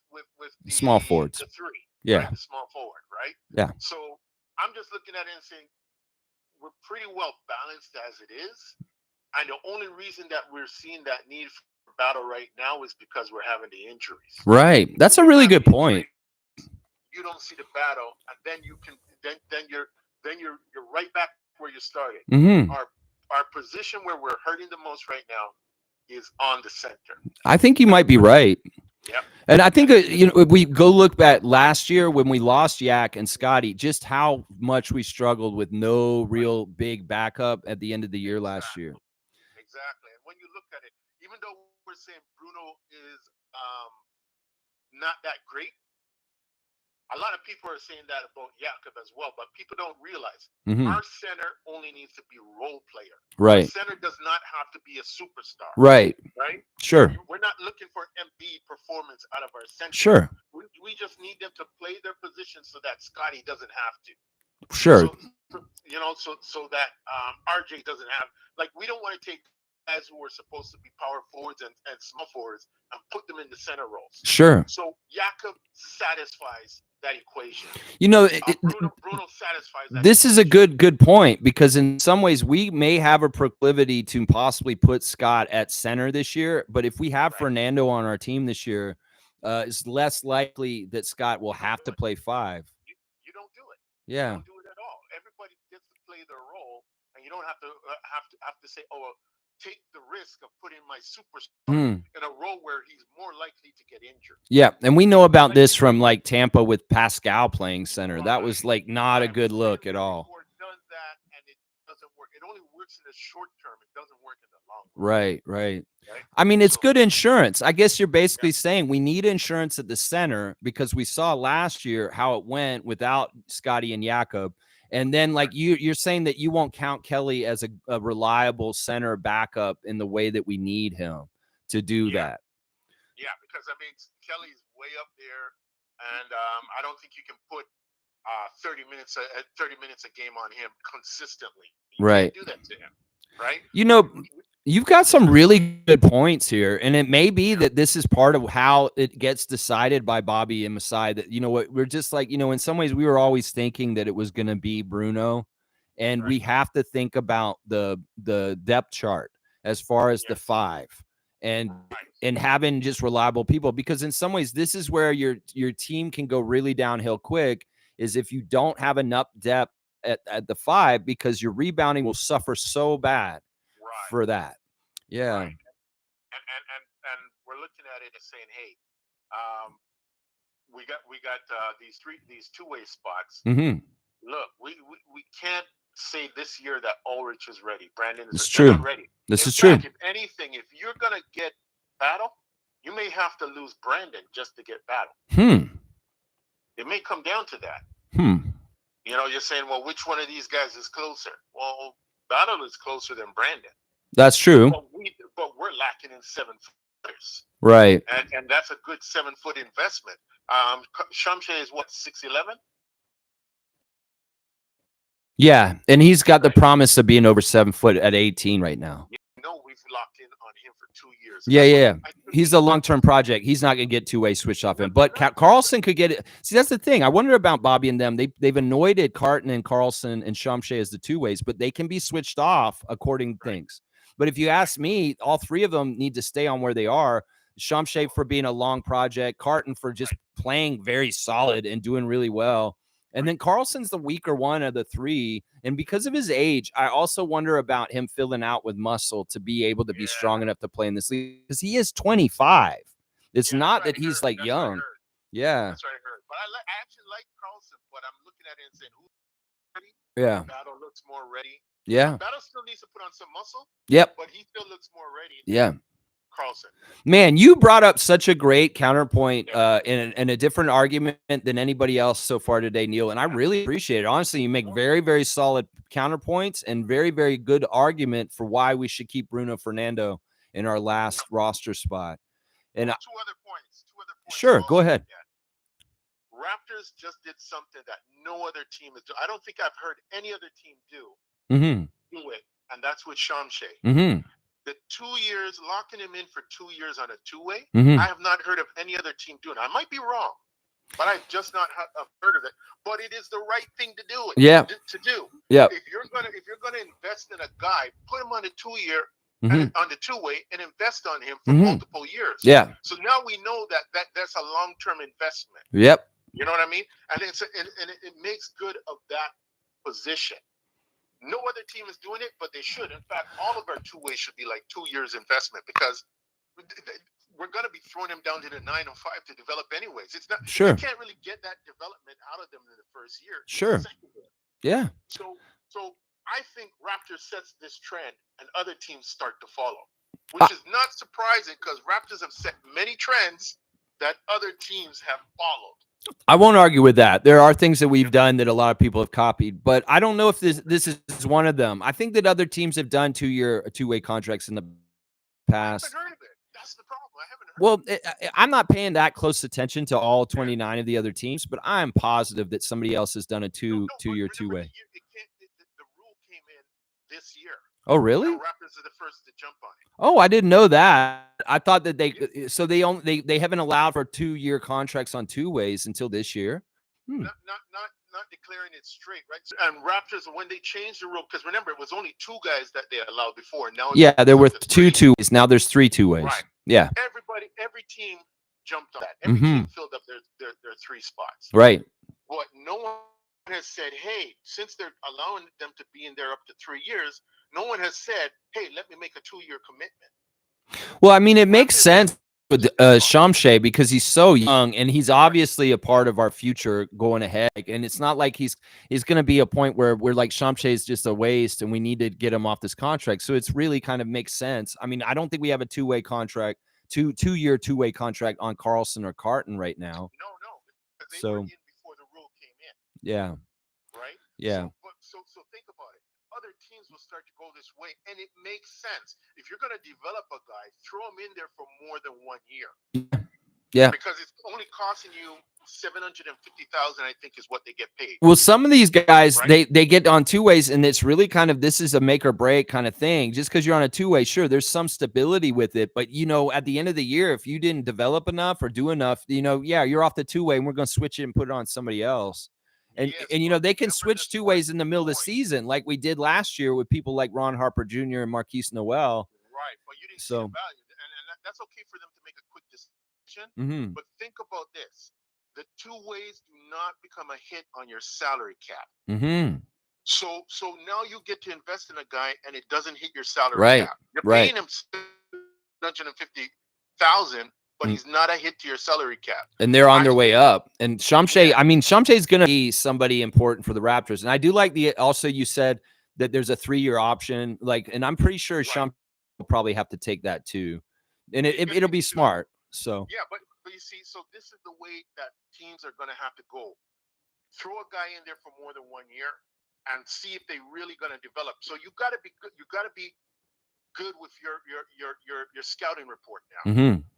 the Small forwards. the 3, Yeah. right? The small forward, right? Yeah. So I'm just looking at it and saying we're pretty well balanced as it is, and the only reason that we're seeing that need for battle right now is because we're having the injuries. Right. That's a really good point. You don't see the battle, and then you can then you're right back where you started. Mm-hmm. Our position where we're hurting the most right now is on the center. I think you might be right. Yep. And I think if we go look back last year when we lost Yak and Scotty, just how much we struggled with no real big backup at the end of the year last year. Exactly. And when you look at it, even though we're saying Bruno is not that great, a lot of people are saying that about Jakob as well, but people don't realize our center only needs to be role player. Right. Our center does not have to be a superstar. Right. Right? Sure. We're not looking for Embiid performance out of our center. Sure. We just need them to play their position so that Scotty doesn't have to. Sure. So that RJ doesn't have, like, we don't want to take guys who are supposed to be power forwards and small forwards and put them in the center roles. Sure. So Jakob satisfies that equation. Bruno satisfies that. This is a good point, because in some ways we may have a proclivity to possibly put Scott at center this year, but if we have Fernando on our team this year, it's less likely that Scott will have to play 5. You don't do it. Yeah. You don't do it at all. Everybody gets to play their role, and you don't have to say, oh, take the risk of putting my superstar in a role where he's more likely to get injured. Yeah, and we know about this from like Tampa with Pascal playing center. That was like not a good look at all. Does that, and it doesn't work. It only works in the short term. It doesn't work in the long Right. run. Right? I mean, it's good insurance. I guess you're basically saying we need insurance at the center, because we saw last year how it went without Scotty and Jakob. And then, like, you're saying that you won't count Kelly as a reliable center backup in the way that we need him to do that. Yeah, because I mean, Kelly's way up there, and I don't think you can put 30 minutes a game on him consistently. You can't do that to him, right? You know, you've got some really good points here, and it may be that this is part of how it gets decided by Bobby and Masai, that, you know what, we're just like, you know, in some ways we were always thinking that it was going to be Bruno, and we have to think about the depth chart as far as the 5 and having just reliable people, because in some ways this is where your team can go really downhill quick, is if you don't have enough depth at the 5, because your rebounding will suffer so bad for that. Yeah. Right. And we're looking at it and saying, hey, we got these two-way spots. Look, we can't say this year that Ulrich is ready. Brandon is not ready. This is true. If anything, if you're gonna get Battle, you may have to lose Brandon just to get Battle. It may come down to that. You know, you're saying, well, which one of these guys is closer? Well, Battle is closer than Brandon. That's true. But we're lacking in 7-footers. Right. And that's a good 7-foot investment. Shamshe is what, 6'11"? Yeah, and he's got the promise of being over 7 foot at 18 right now. We've locked in on him for 2 years. Yeah. He's a long-term project. He's not going to get two-way switched off him. But Carlson could get it. See, that's the thing. I wonder about Bobby and them. They've anointed Carton and Carlson and Shamshe as the two-ways, but they can be switched off according to things. But if you ask me, all 3 of them need to stay on where they are. Shamshe for being a long project, Carton for just playing very solid and doing really well. And then Carlson's the weaker one of the 3. And because of his age, I also wonder about him filling out with muscle to be able to be strong enough to play in this league, because he is 25. It's not that he's like young. Yeah. That's what I heard. But I actually like Carlson, but I'm looking at it and saying, who's ready? Yeah. Battle looks more ready. Yeah. Battle still needs to put on some muscle. Yep. But he still looks more ready. Yeah. Carlson. Man, you brought up such a great counterpoint in a different argument than anybody else so far today, Neil. And I really appreciate it. Honestly, you make very, very solid counterpoints and very, very good argument for why we should keep Bruno Fernando in our last roster spot. And two other points. Sure, go ahead. Raptors just did something that no other team is doing. I don't think I've heard any other team do it, and that's with Shamshe. The 2 years, locking him in for 2 years on a two-way, I have not heard of any other team doing it. I might be wrong, but I've just not heard of it. But it is the right thing to do. To do. Yeah. If you're gonna invest in a guy, put him on a 2 year on the two-way and invest on him for multiple years. Yeah. So now we know that's a long-term investment. Yep. You know what I mean? And it makes good of that position. No other team is doing it, but they should. In fact, all of our two-ways should be like 2 years investment, because we're going to be throwing them down to the 9 and 5 to develop anyways. It's not You can't really get that development out of them in the first year. Sure. Yeah. So I think Raptors sets this trend, and other teams start to follow, which is not surprising, because Raptors have set many trends that other teams have followed. I won't argue with that. There are things that we've done that a lot of people have copied, but I don't know if this is one of them. I think that other teams have done two-way contracts in the past. I haven't heard of it. That's the problem. I haven't Well, I'm not paying that close attention to all 29 of the other teams, but I'm positive that somebody else has done a two-year two-way. The rule came in this year. Oh, really? Now Raptors are the first to jump on it. Oh, I didn't know that. I thought that they haven't allowed for 2-year contracts on two-ways until this year. Not declaring it straight, right? And Raptors, when they changed the rule, because remember, it was only 2 guys that they allowed before. Now, there were 2 two-ways. Now there's 3 two-ways. Right. Yeah. Every team jumped on that. Every team filled up their 3 spots. Right. But no one has said, hey, since they're allowing them to be in there up to 3 years, no one has said, hey, let me make a 2-year commitment. Well, I mean, it makes sense with Shamshay because he's so young and he's obviously a part of our future going ahead. And it's not like he's going to be a point where we're like Shamshay is just a waste and we need to get him off this contract. So it's really kind of makes sense. I mean, I don't think we have a two-way contract, two-year two-way contract on Carlson or Carton right now. No, because they were in before the rule came in. Yeah. Right? Yeah. So think about it. Other teams will start to go this way, and it makes sense. If you're going to develop a guy, throw him in there for more than 1 year. Yeah. Because it's only costing you $750,000, I think, is what they get paid. Well, some of these guys, right? they get on two-ways, and it's really kind of this is a make or break kind of thing. Just because you're on a two-way, sure, there's some stability with it, but at the end of the year, if you didn't develop enough or do enough, you're off the two-way, and we're going to switch it and put it on somebody else. And they can switch two-ways in the middle of the season, like we did last year with people like Ron Harper Jr. and Marquise Noel. Right, but you didn't see the value, and that's okay for them to make a quick decision. But think about this: the 2 ways do not become a hit on your salary cap. So now you get to invest in a guy, and it doesn't hit your salary cap. You're paying him $750,000. But he's not a hit to your salary cap. And they're on their way up. And Shamshay, I mean, Shamshay's going to be somebody important for the Raptors. And I do like also you said that there's a 3-year option. And I'm pretty sure Shamshay will probably have to take that too. And it'll be smart. So yeah, but you see, so this is the way that teams are going to have to go. Throw a guy in there for more than 1 year and see if they're really going to develop. So you got to be good. You got to be good with your scouting report now.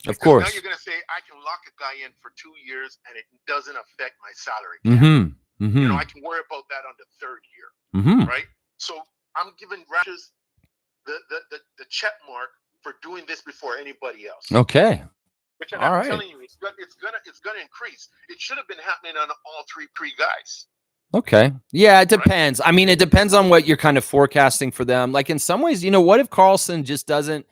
Of course. Now you're going to say, I can lock a guy in for 2 years and it doesn't affect my salary cap. I can worry about that on the 3rd year. Right? So I'm giving Raptors the check mark for doing this before anybody else. Okay. Which I'm telling you, it's gonna increase. It should have been happening on all three guys. Okay. Yeah, it depends. I mean, it depends on what you're kind of forecasting for them. Like in some ways, what if Carlson just doesn't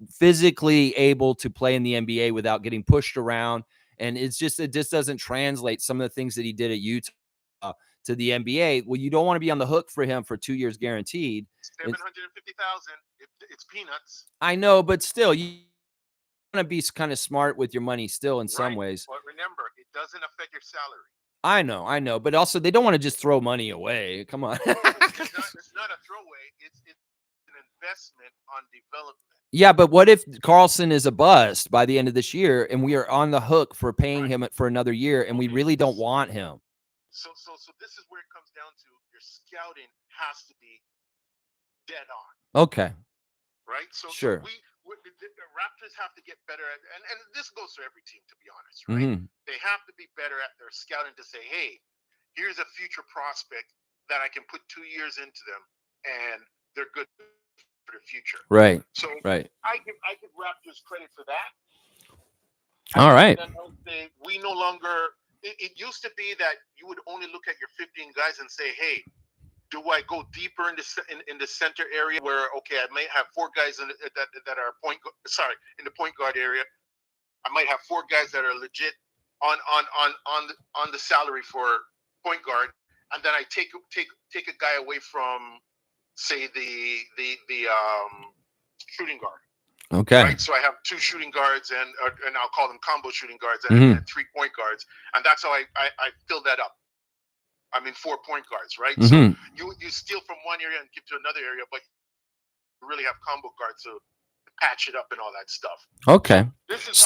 physically able to play in the NBA without getting pushed around? And it just doesn't translate some of the things that he did at Utah to the NBA. Well, you don't want to be on the hook for him for 2 years guaranteed. $750,000. It's peanuts. I know, but still, you want to be kind of smart with your money still in some ways. But remember, it doesn't affect your salary. I know, but also they don't want to just throw money away. Come on. It's not a throwaway. It's an investment on development. Yeah, but what if Carlson is a bust by the end of this year and we are on the hook for paying him for another year and we really don't want him? So this is where it comes down to your scouting has to be dead on. Okay. Right? So sure. The Raptors have to get better at, and this goes to every team, to be honest, right? They have to be better at their scouting to say, hey, here's a future prospect that I can put 2 years into them, and they're good for the future. Right. So right. I give Raptors credit for that. All right. We no longer. It used to be that you would only look at your 15 guys and say, hey, do I go deeper in the center area where I might have 4 guys that are in the point guard area. I might have 4 guys that are legit on the salary for point guard, and then I take a guy away from, say, the shooting guard. Okay. Right. So I have 2 shooting guards and I'll call them combo shooting guards and 3 point guards, and that's how I fill that up. 4 point guards, right? So you steal from one area and give to another area, but you really have combo guards to patch it up and all that stuff. Okay. This is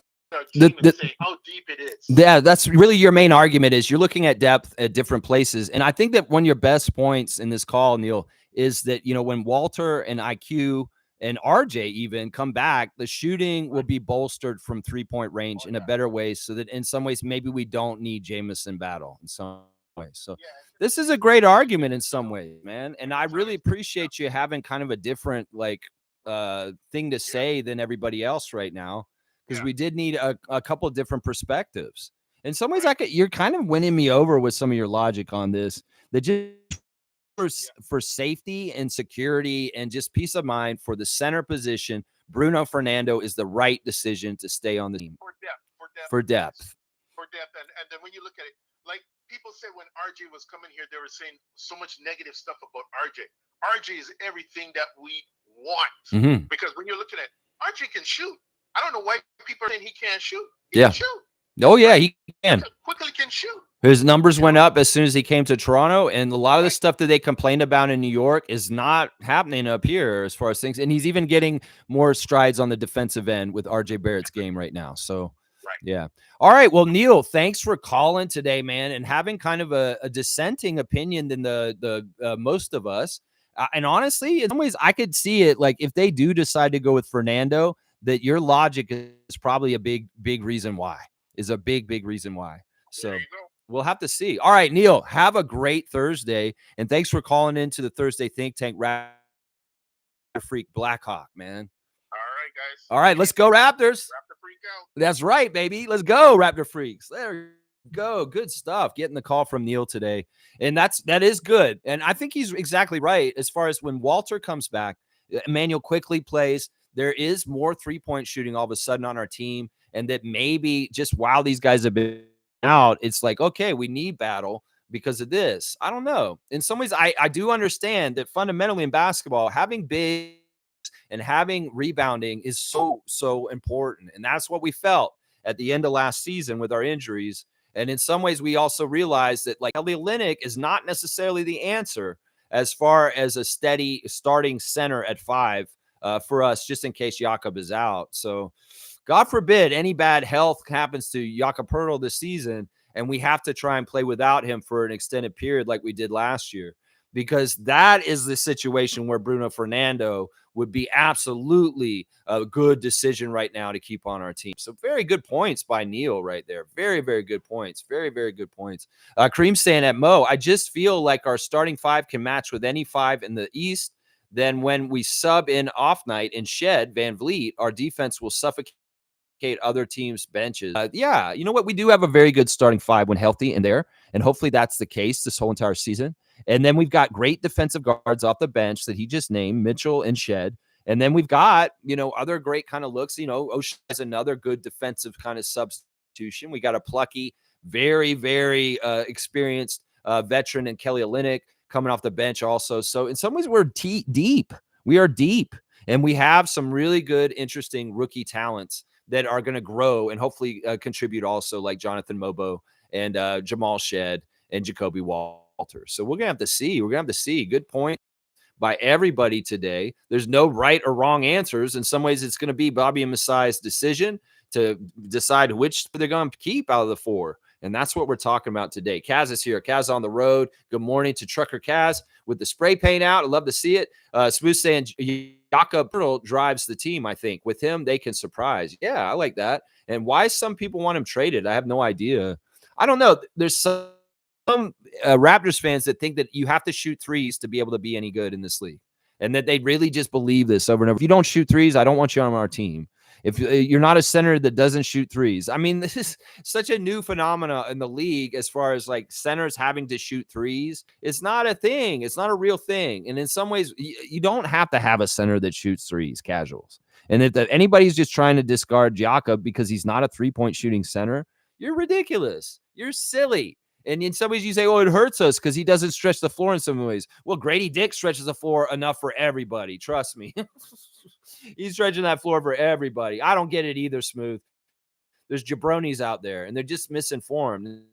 say how deep it is. Yeah, that's really your main argument is you're looking at depth at different places. And I think that one of your best points in this call, Neil, is that, when Walter and IQ and RJ even come back, the shooting will be bolstered from 3-point range in a better way, so that in some ways maybe we don't need Jamison Battle in some way. So this is a great argument in some ways, man. And I really appreciate you having kind of a different thing to say than everybody else right now, because we did need a couple of different perspectives. In some ways, you're kind of winning me over with some of your logic on this. That just for safety and security and just peace of mind for the center position, Bruno Fernando is the right decision to stay on the team. For depth. And then when you look at it, like people said when RJ was coming here, they were saying so much negative stuff about RJ. RJ is everything that we want. Because when you're looking at RJ can shoot. I don't know why people are saying he can't shoot. He can shoot. Oh, yeah, he can. Quickly can shoot. His numbers went up as soon as he came to Toronto, and a lot of the stuff that they complained about in New York is not happening up here as far as things. And he's even getting more strides on the defensive end with RJ Barrett's game right now. So, yeah. All right. Well, Neil, thanks for calling today, man, and having kind of a dissenting opinion than the most of us. And honestly, in some ways, I could see it. Like if they do decide to go with Fernando, that your logic is probably a big reason why. Is a big reason why. So we'll have to see. All right, Neil, have a great Thursday. And thanks for calling into the Thursday Think Tank Raptor Freak Blackhawk, man. All right, guys. All right, let's go Raptors. Raptor Freak out. That's right, baby. Let's go, Raptor Freaks. There you go. Good stuff. Getting the call from Neil today. And that is good. And I think he's exactly right as far as when Walter comes back, Emmanuel quickly plays. There is more 3-point shooting all of a sudden on our team. And that maybe just while these guys have been out, it's like, okay, we need Battle because of this. I don't know. In some ways, I do understand that fundamentally in basketball, having bigs and having rebounding is so important. And that's what we felt at the end of last season with our injuries. And in some ways, we also realized that like Kelly Olynyk is not necessarily the answer as far as a steady starting center at 5 for us, just in case Jakob is out. So God forbid any bad health happens to Jakob Poeltl this season, and we have to try and play without him for an extended period like we did last year, because that is the situation where Bruno Fernando would be absolutely a good decision right now to keep on our team. So very good points by Neil right there. Very good points. Very good points. Kareem saying at Mo, I just feel like our starting 5 can match with any 5 in the East. Then when we sub in off night and shed Van Vliet, our defense will suffocate other teams' benches. Yeah, you know what? We do have a very good starting 5 when healthy in there, and hopefully that's the case this whole entire season. And then we've got great defensive guards off the bench that he just named, Mitchell and Shed. And then we've got, other great kind of looks. O'Shea is another good defensive kind of substitution. We got a plucky, very experienced veteran in Kelly Olynyk coming off the bench also. So in some ways, we're deep. We are deep. And we have some really good, interesting rookie talents that are going to grow and hopefully contribute also, like Jonathan Mobo and Jamal Shed and Jacoby Walter. So we're going to have to see. We're going to have to see. Good point by everybody today. There's no right or wrong answers. In some ways, it's going to be Bobby and Masai's decision to decide which they're going to keep out of the 4. And that's what we're talking about today. Kaz is here. Kaz on the road. Good morning to Trucker Kaz with the spray paint out. I love to see it. Smooth saying Jakob Poeltl drives the team, I think. With him, they can surprise. Yeah, I like that. And why some people want him traded, I have no idea. I don't know. There's some Raptors fans that think that you have to shoot threes to be able to be any good in this league. And that they really just believe this over and over. If you don't shoot threes, I don't want you on our team. If you're not a center that doesn't shoot threes. I mean, this is such a new phenomena in the league as far as like centers having to shoot threes. It's not a thing. It's not a real thing. And in some ways, you don't have to have a center that shoots threes, casuals. And if anybody's just trying to discard Jakob because he's not a 3-point shooting center, you're ridiculous. You're silly. And in some ways you say, oh, it hurts us because he doesn't stretch the floor in some ways. Well, Grady Dick stretches the floor enough for everybody. Trust me. He's stretching that floor for everybody. I don't get it either, Smooth. There's jabronis out there, and they're just misinformed. In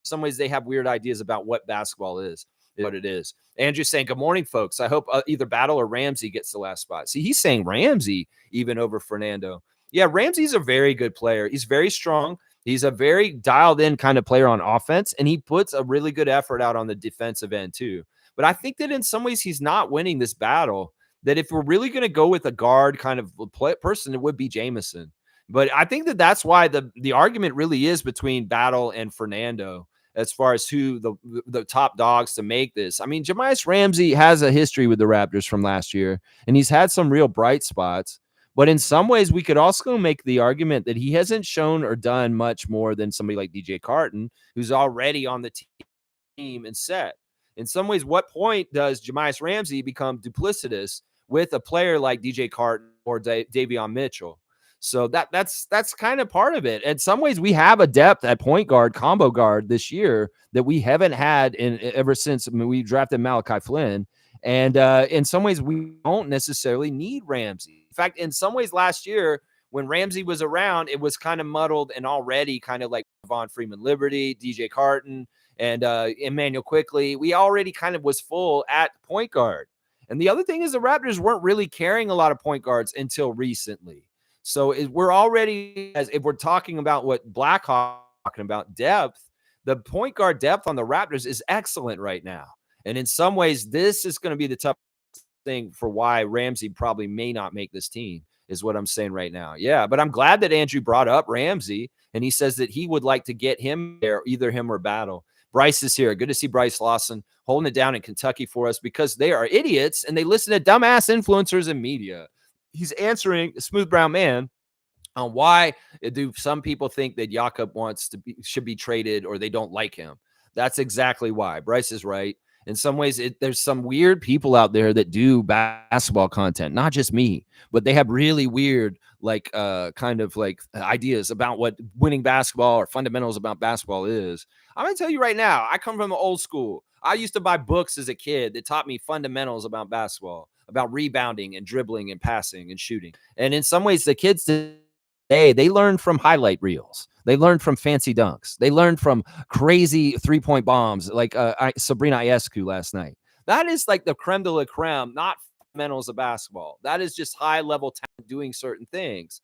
some ways they have weird ideas about what basketball is what it is. Andrew saying, good morning, folks. I hope either Battle or Ramsey gets the last spot. See, he's saying Ramsey even over Fernando. Yeah, Ramsey's a very good player. He's very strong. He's a very dialed in kind of player on offense, and he puts a really good effort out on the defensive end too. But I think that in some ways he's not winning this battle that if we're really going to go with a guard kind of person, it would be Jameson. But I think that that's why the argument really is between Battle and Fernando as far as who the top dogs to make this. I mean, Jahmi'us Ramsey has a history with the Raptors from last year, and he's had some real bright spots. But in some ways, we could also make the argument that he hasn't shown or done much more than somebody like DJ Carton, who's already on the team and set. In some ways, what point does Jahmi'us Ramsey become duplicitous with a player like DJ Carton or Davion Mitchell? So that's kind of part of it. In some ways, we have a depth at point guard, combo guard this year that we haven't had ever since we drafted Malachi Flynn. And in some ways, we don't necessarily need Ramsey. In fact, in some ways, last year when Ramsey was around, it was kind of muddled and already kind of like Von Freeman Liberty, DJ Carton, and Emmanuel Quickly. We already kind of was full at point guard. And the other thing is the Raptors weren't really carrying a lot of point guards until recently. So we're already, as if we're talking about what Blackhawk talking about depth, the point guard depth on the Raptors is excellent right now. And in some ways, this is going to be the tough thing for why Ramsey probably may not make this team, is what I'm saying right now. Yeah, but I'm glad that Andrew brought up Ramsey, and he says that he would like to get him there, either him or Battle. Bryce is here. Good to see Bryce Lawson holding it down in Kentucky for us because they are idiots and they listen to dumbass influencers and media. He's answering Smooth Brown Man on why do some people think that Jakob should be traded or they don't like him. That's exactly why. Bryce is right. In some ways, there's some weird people out there that do basketball content, not just me, but they have really weird, like, kind of like ideas about what winning basketball or fundamentals about basketball is. I'm going to tell you right now, I come from the old school. I used to buy books as a kid that taught me fundamentals about basketball, about rebounding and dribbling and passing and shooting. And in some ways, the kids today, they learn from highlight reels. They learned from fancy dunks. They learned from crazy three-point bombs like Sabrina Ionescu last night. That is like the creme de la creme, not fundamentals of basketball. That is just high-level talent doing certain things.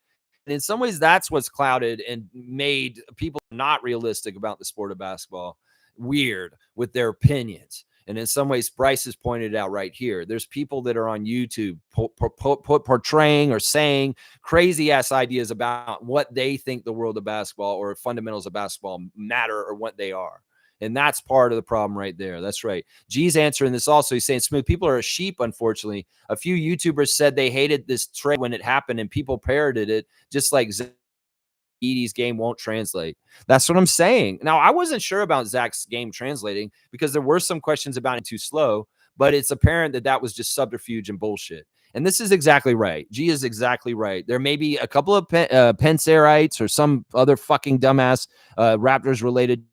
And in some ways, that's what's clouded and made people not realistic about the sport of basketball, weird with their opinions. And in some ways, Bryce has pointed out right here, there's people that are on YouTube portraying or saying crazy ass ideas about what they think the world of basketball or fundamentals of basketball matter or what they are. And that's part of the problem right there. That's right. G's answering this also. He's saying, Smooth, people are a sheep, unfortunately. A few YouTubers said they hated this trade when it happened and people parroted it, just like Edie's game won't translate. That's what I'm saying. Now, I wasn't sure about Zach's game translating because there were some questions about it too slow, but it's apparent that that was just subterfuge and bullshit. And this is exactly right. G is exactly right. There may be a couple of Penserites or some other fucking dumbass Raptors related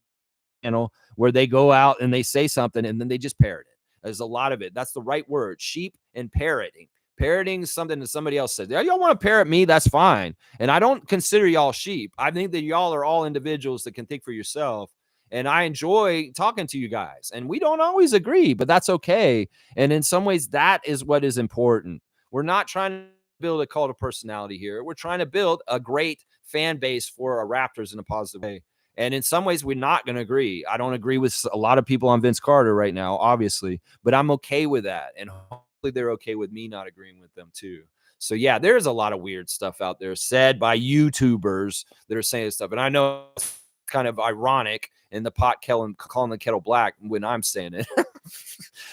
channel where they go out and they say something and then they just parrot it. There's a lot of it. That's the right word, sheep and parroting. Parroting something that somebody else said. Y'all want to parrot me? That's fine. And I don't consider y'all sheep. I think that y'all are all individuals that can think for yourself. And I enjoy talking to you guys. And we don't always agree, but that's okay. And in some ways, that is what is important. We're not trying to build a cult of personality here. We're trying to build a great fan base for our Raptors in a positive way. And in some ways, we're not going to agree. I don't agree with a lot of people on Vince Carter right now, obviously, but I'm okay with that. And hopefully they're okay with me not agreeing with them too. So yeah, there's a lot of weird stuff out there said by YouTubers that are saying this stuff. And I know it's kind of ironic in the pot calling the kettle black when I'm saying it.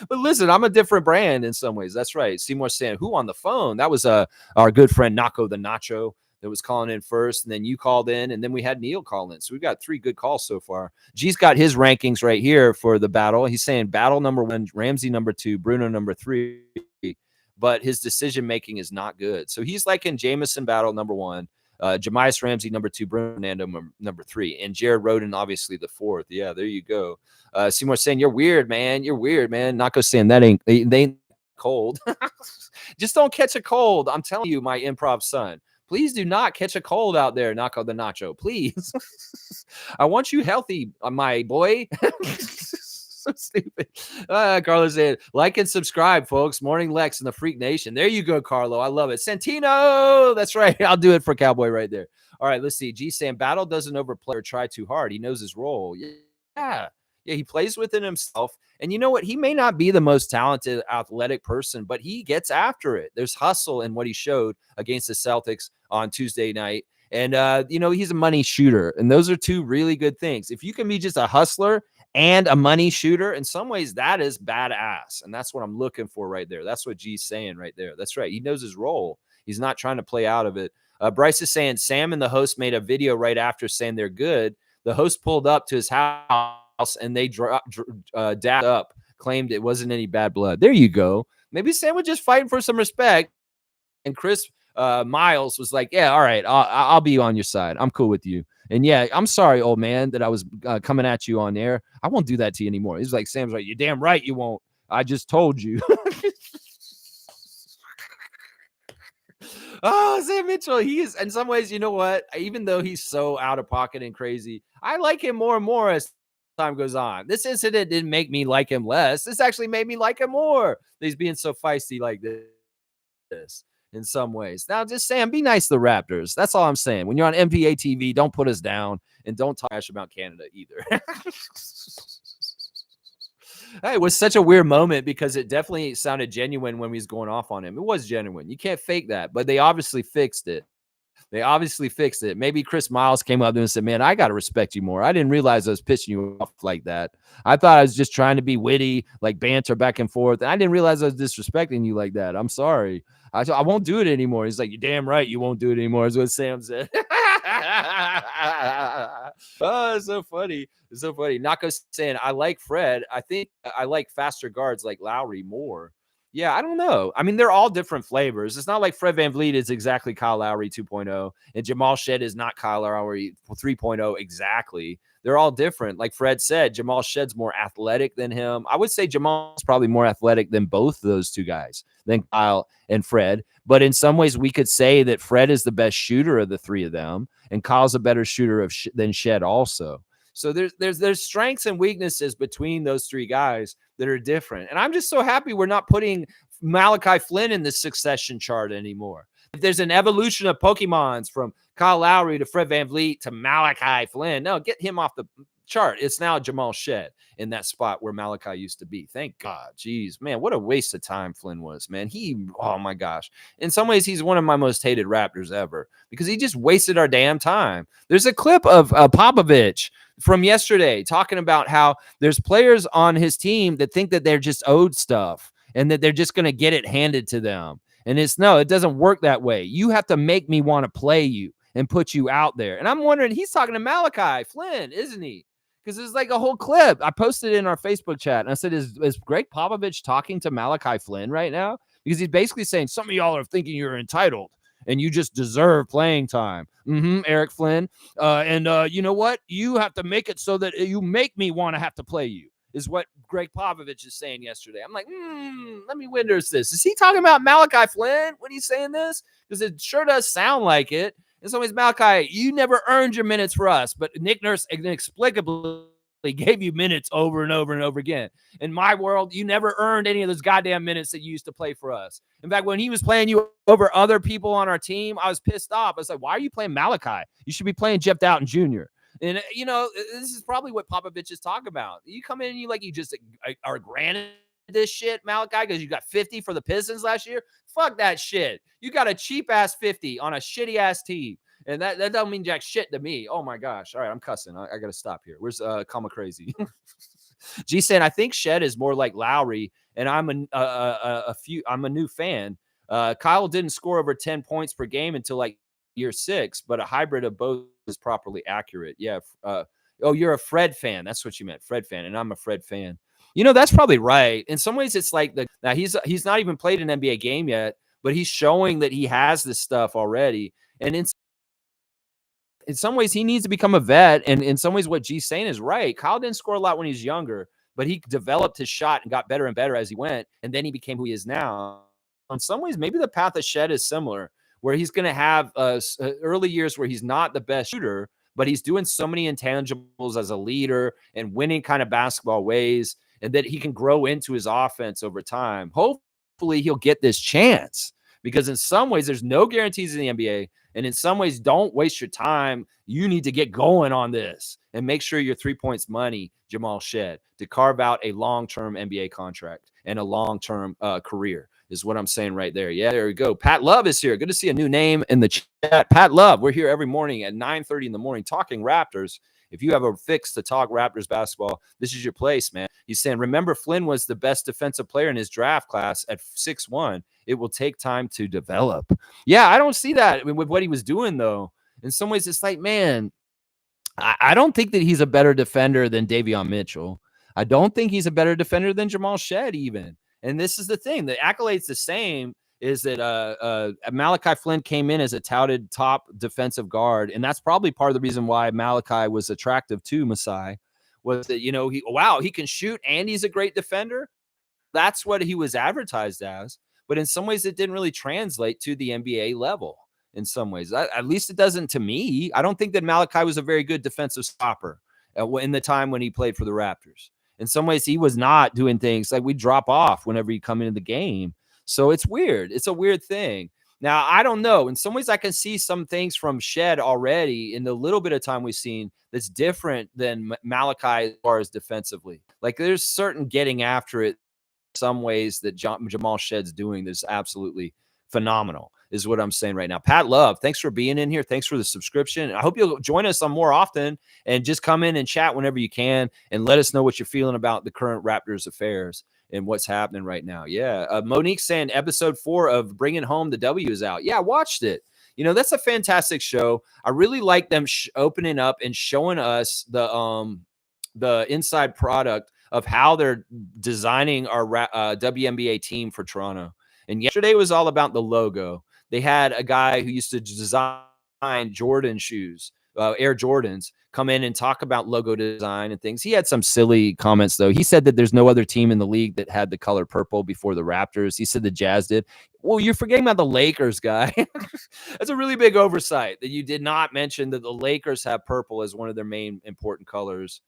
But listen, I'm a different brand in some ways. That's right. Seymour saying, who on the phone? That was our good friend Naco the Nacho that was calling in first, and then you called in, and then we had Neil call in. So we've got 3 good calls so far. G's got his rankings right here for the battle. He's saying battle number 1, Ramsey number 2, Bruno number 3, but his decision-making is not good. So he's like in Jameson battle number 1, Jahmi'us Ramsey number 2, Bruno Fernando number 3, and Jared Rhoden obviously the 4th. Yeah, there you go. Seymour saying, you're weird, man. You're weird, man. Nako saying they ain't cold. Just don't catch a cold. I'm telling you, my improv son. Please do not catch a cold out there, Naco the Nacho. Please. I want you healthy, my boy. So stupid. Carlo said, like and subscribe, folks. Morning Lex and the Freak Nation. There you go, Carlo. I love it. Santino. That's right. I'll do it for Cowboy right there. All right, let's see. G saying, battle doesn't overplay or try too hard. He knows his role. Yeah. Yeah, he plays within himself. And you know what? He may not be the most talented athletic person, but he gets after it. There's hustle in what he showed against the Celtics on Tuesday night. And, he's a money shooter. And those are two really good things. If you can be just a hustler and a money shooter, in some ways, that is badass. And that's what I'm looking for right there. That's what G's saying right there. That's right. He knows his role. He's not trying to play out of it. Bryce is saying Sam and the host made a video right after saying they're good. The host pulled up to his house and they dapped up, claimed it wasn't any bad blood. There you go. Maybe Sam was just fighting for some respect. And Chris Miles was like, yeah, all right, I'll be on your side. I'm cool with you. And yeah, I'm sorry, old man, that I was coming at you on air. I won't do that to you anymore. He's like, Sam's right. You're damn right you won't. I just told you. Oh, Sam Mitchell, he is in some ways, you know what? Even though he's so out of pocket and crazy, I like him more and more as time goes on. This incident didn't make me like him less. This actually made me like him more. He's being so feisty like this in some ways. Now, just Sam, be nice to the Raptors. That's all I'm saying. When you're on NBA TV, don't put us down and don't talk about Canada either. Hey, it was such a weird moment because it definitely sounded genuine when he was going off on him. It was genuine. You can't fake that, but they obviously fixed it. Maybe Chris Miles came up there and said, man, I got to respect you more. I didn't realize I was pitching you off like that. I thought I was just trying to be witty, like banter back and forth. And I didn't realize I was disrespecting you like that. I'm sorry. I won't do it anymore. He's like, you're damn right. You won't do it anymore. Is what Sam said. Oh, it's so funny. It's so funny. Naka's saying, I like Fred. I think I like faster guards like Lowry more. Yeah, I don't know. I mean, they're all different flavors. It's not like Fred VanVleet is exactly Kyle Lowry 2.0, and Jamal Shed is not Kyle Lowry 3.0 exactly. They're all different. Like Fred said, Jamal Shed's more athletic than him. I would say Jamal's probably more athletic than both those two guys, than Kyle and Fred. But in some ways, we could say that Fred is the best shooter of the three of them, and Kyle's a better shooter than Shed also. So there's strengths and weaknesses between those three guys that are different. And I'm just so happy we're not putting Malachi Flynn in the succession chart anymore. If there's an evolution of Pokemons from Kyle Lowry to Fred VanVleet to Malachi Flynn, no, get him off the chart. It's now Jamal Shed in that spot where Malachi used to be. Thank God. Jeez, man, what a waste of time Flynn was, man. Oh my gosh. In some ways, he's one of my most hated Raptors ever because he just wasted our damn time. There's a clip of Popovich from yesterday talking about how there's players on his team that think that they're just owed stuff and that they're just going to get it handed to them. And it doesn't work that way. You have to make me want to play you and put you out there. And I'm wondering, he's talking to Malachi Flynn, isn't he? Because there's like a whole clip. I posted it in our Facebook chat and I said, is Greg Popovich talking to Malachi Flynn right now? Because he's basically saying some of y'all are thinking you're entitled and you just deserve playing time. Eric Flynn. You know what? You have to make it so that you make me want to have to play you, is what Greg Popovich is saying yesterday. I'm like, let me wonder this. Is he talking about Malachi Flynn when he's saying this? Because it sure does sound like it. In some ways, Malachi, you never earned your minutes for us, but Nick Nurse inexplicably gave you minutes over and over and over again. In my world, you never earned any of those goddamn minutes that you used to play for us. In fact, when he was playing you over other people on our team, I was pissed off. I was like, why are you playing Malachi? You should be playing Jeff Doughton Jr. And, this is probably what Popovich is talking about. You come in and you just are granted this shit, Malachi, because you got 50 for the Pistons last year. Fuck that shit. You got a cheap-ass 50 on a shitty-ass team. And that don't mean jack shit to me. Oh, my gosh. All right, I'm cussing. I got to stop here. Where's Comma Crazy? G saying, I think Shed is more like Lowry, and I'm a new fan. Kyle didn't score over 10 points per game until like year 6, but a hybrid of both is properly accurate. Yeah. You're a Fred fan. That's what you meant, Fred fan, and I'm a Fred fan. That's probably right. In some ways, it's like now he's not even played an NBA game yet, but he's showing that he has this stuff already. And in some ways, he needs to become a vet. And in some ways, what G's saying is right. Kyle didn't score a lot when he was younger, but he developed his shot and got better and better as he went. And then he became who he is now. In some ways, maybe the path of Shed is similar, where he's going to have early years where he's not the best shooter, but he's doing so many intangibles as a leader and winning kind of basketball ways, and that he can grow into his offense over time. Hopefully he'll get this chance because in some ways there's no guarantees in the NBA. And in some ways, don't waste your time. You need to get going on this and make sure your 3 points money, Jamal Shed, to carve out a long-term NBA contract and a long-term career is what I'm saying right there. Yeah, there we go. Pat Love is here. Good to see a new name in the chat. Pat Love, we're here every morning at 9:30 in the morning talking Raptors. If you have a fix to talk Raptors basketball, this is your place, man. He's saying, remember, Flynn was the best defensive player in his draft class at 6'1". It will take time to develop. Yeah, I don't see that with what he was doing, though. In some ways, it's like, man, I don't think that he's a better defender than Davion Mitchell. I don't think he's a better defender than Jamal Shed even. And this is the thing. The accolade's the same, is that Malachi Flynn came in as a touted top defensive guard. And that's probably part of the reason why Malachi was attractive to Masai, was that, you know, he can shoot and he's a great defender. That's what he was advertised as. But in some ways, it didn't really translate to the NBA level. In some ways, at least it doesn't to me. I don't think that Malachi was a very good defensive stopper in the time when he played for the Raptors. In some ways, he was not doing things like we drop off whenever you come into the game. So it's weird. It's a weird thing. Now, I don't know. In some ways, I can see some things from Shed already in the little bit of time we've seen that's different than Malachi as far as defensively. Like there's certain getting after it some ways that Jamal Shed's doing that's absolutely phenomenal is what I'm saying right now. Pat Love, thanks for being in here. Thanks for the subscription. I hope you'll join us on more often and just come in and chat whenever you can and let us know what you're feeling about the current Raptors affairs and what's happening right now. Yeah. Monique saying episode 4 of Bringing Home the W is out. Yeah, I watched it. You know, that's a fantastic show. I really like them opening up and showing us the inside product of how they're designing our WNBA team for Toronto. And yesterday was all about the logo. They had a guy who used to design Jordan shoes, Air Jordans, come in and talk about logo design and things. He had some silly comments, though. He said that there's no other team in the league that had the color purple before the Raptors. He said the Jazz did. Well, you're forgetting about the Lakers, guy. That's a really big oversight that you did not mention that the Lakers have purple as one of their main important colors.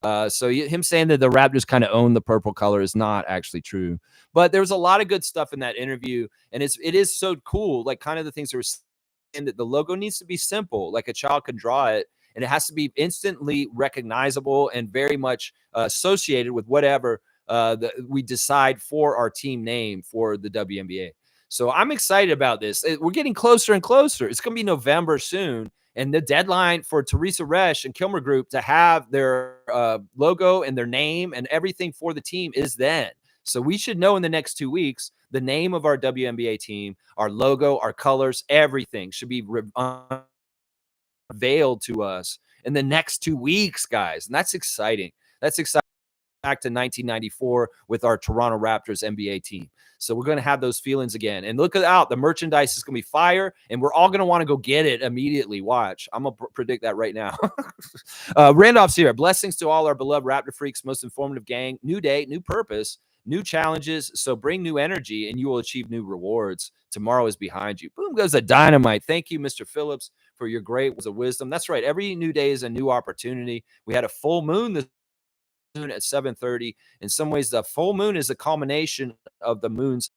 So him saying that the Raptors kind of own the purple color is not actually true. But there was a lot of good stuff in that interview, and it is so cool. Like kind of the things that were saying that the logo needs to be simple, like a child can draw it, and it has to be instantly recognizable and very much associated with whatever we decide for our team name for the WNBA. So I'm excited about this. We're getting closer and closer. It's going to be November soon. And the deadline for Teresa Resch and Kilmer Group to have their logo and their name and everything for the team is then. So we should know in the next 2 weeks the name of our WNBA team, our logo, our colors, everything should be unveiled to us in the next 2 weeks, guys. And that's exciting. That's exciting. Back to 1994 with our Toronto Raptors NBA team. So we're going to have those feelings again. And look out, the merchandise is going to be fire, and we're all going to want to go get it immediately. Watch. I'm going to predict that right now. Randolph's here. Blessings to all our beloved Raptor freaks, most informative gang. New day, new purpose, new challenges. So bring new energy, and you will achieve new rewards. Tomorrow is behind you. Boom goes the dynamite. Thank you, Mr. Phillips, for your great words of wisdom. That's right. Every new day is a new opportunity. We had a full moon this at 7:30. In some ways, the full moon is a culmination of the moons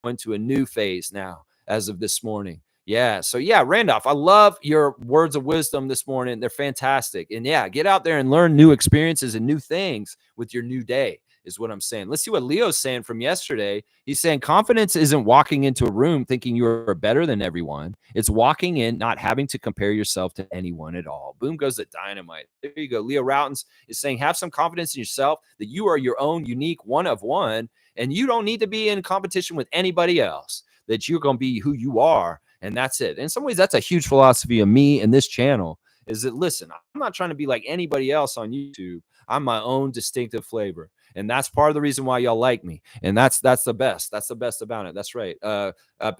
into a new phase now as of this morning. Yeah. So yeah, Randolph, I love your words of wisdom this morning. They're fantastic. And yeah, get out there and learn new experiences and new things with your new day is what I'm saying. Let's see what Leo's saying from yesterday. He's saying confidence isn't walking into a room thinking you're better than everyone. It's walking in, not having to compare yourself to anyone at all. Boom goes the dynamite. There you go. Leo Routens is saying have some confidence in yourself that you are your own unique one of one, and you don't need to be in competition with anybody else, that you're going to be who you are. And that's it. In some ways, that's a huge philosophy of me and this channel is that, listen, I'm not trying to be like anybody else on YouTube. I'm my own distinctive flavor. And that's part of the reason why y'all like me. And that's the best. That's the best about it. That's right.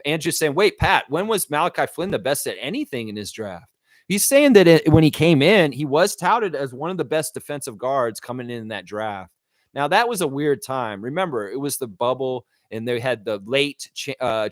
Andrew's saying, wait, Pat, when was Malachi Flynn the best at anything in his draft? He's saying that when he came in, he was touted as one of the best defensive guards coming in that draft. Now, that was a weird time. Remember, it was the bubble, and they had the late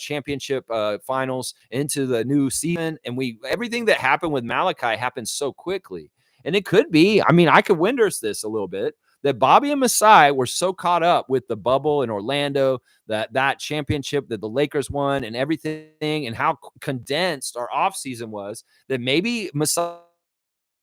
championship finals into the new season. And everything that happened with Malachi happened so quickly. And it could be, I mean, I could winders this a little bit, that Bobby and Masai were so caught up with the bubble in Orlando, that championship that the Lakers won and everything, and how condensed our offseason was, that maybe Masai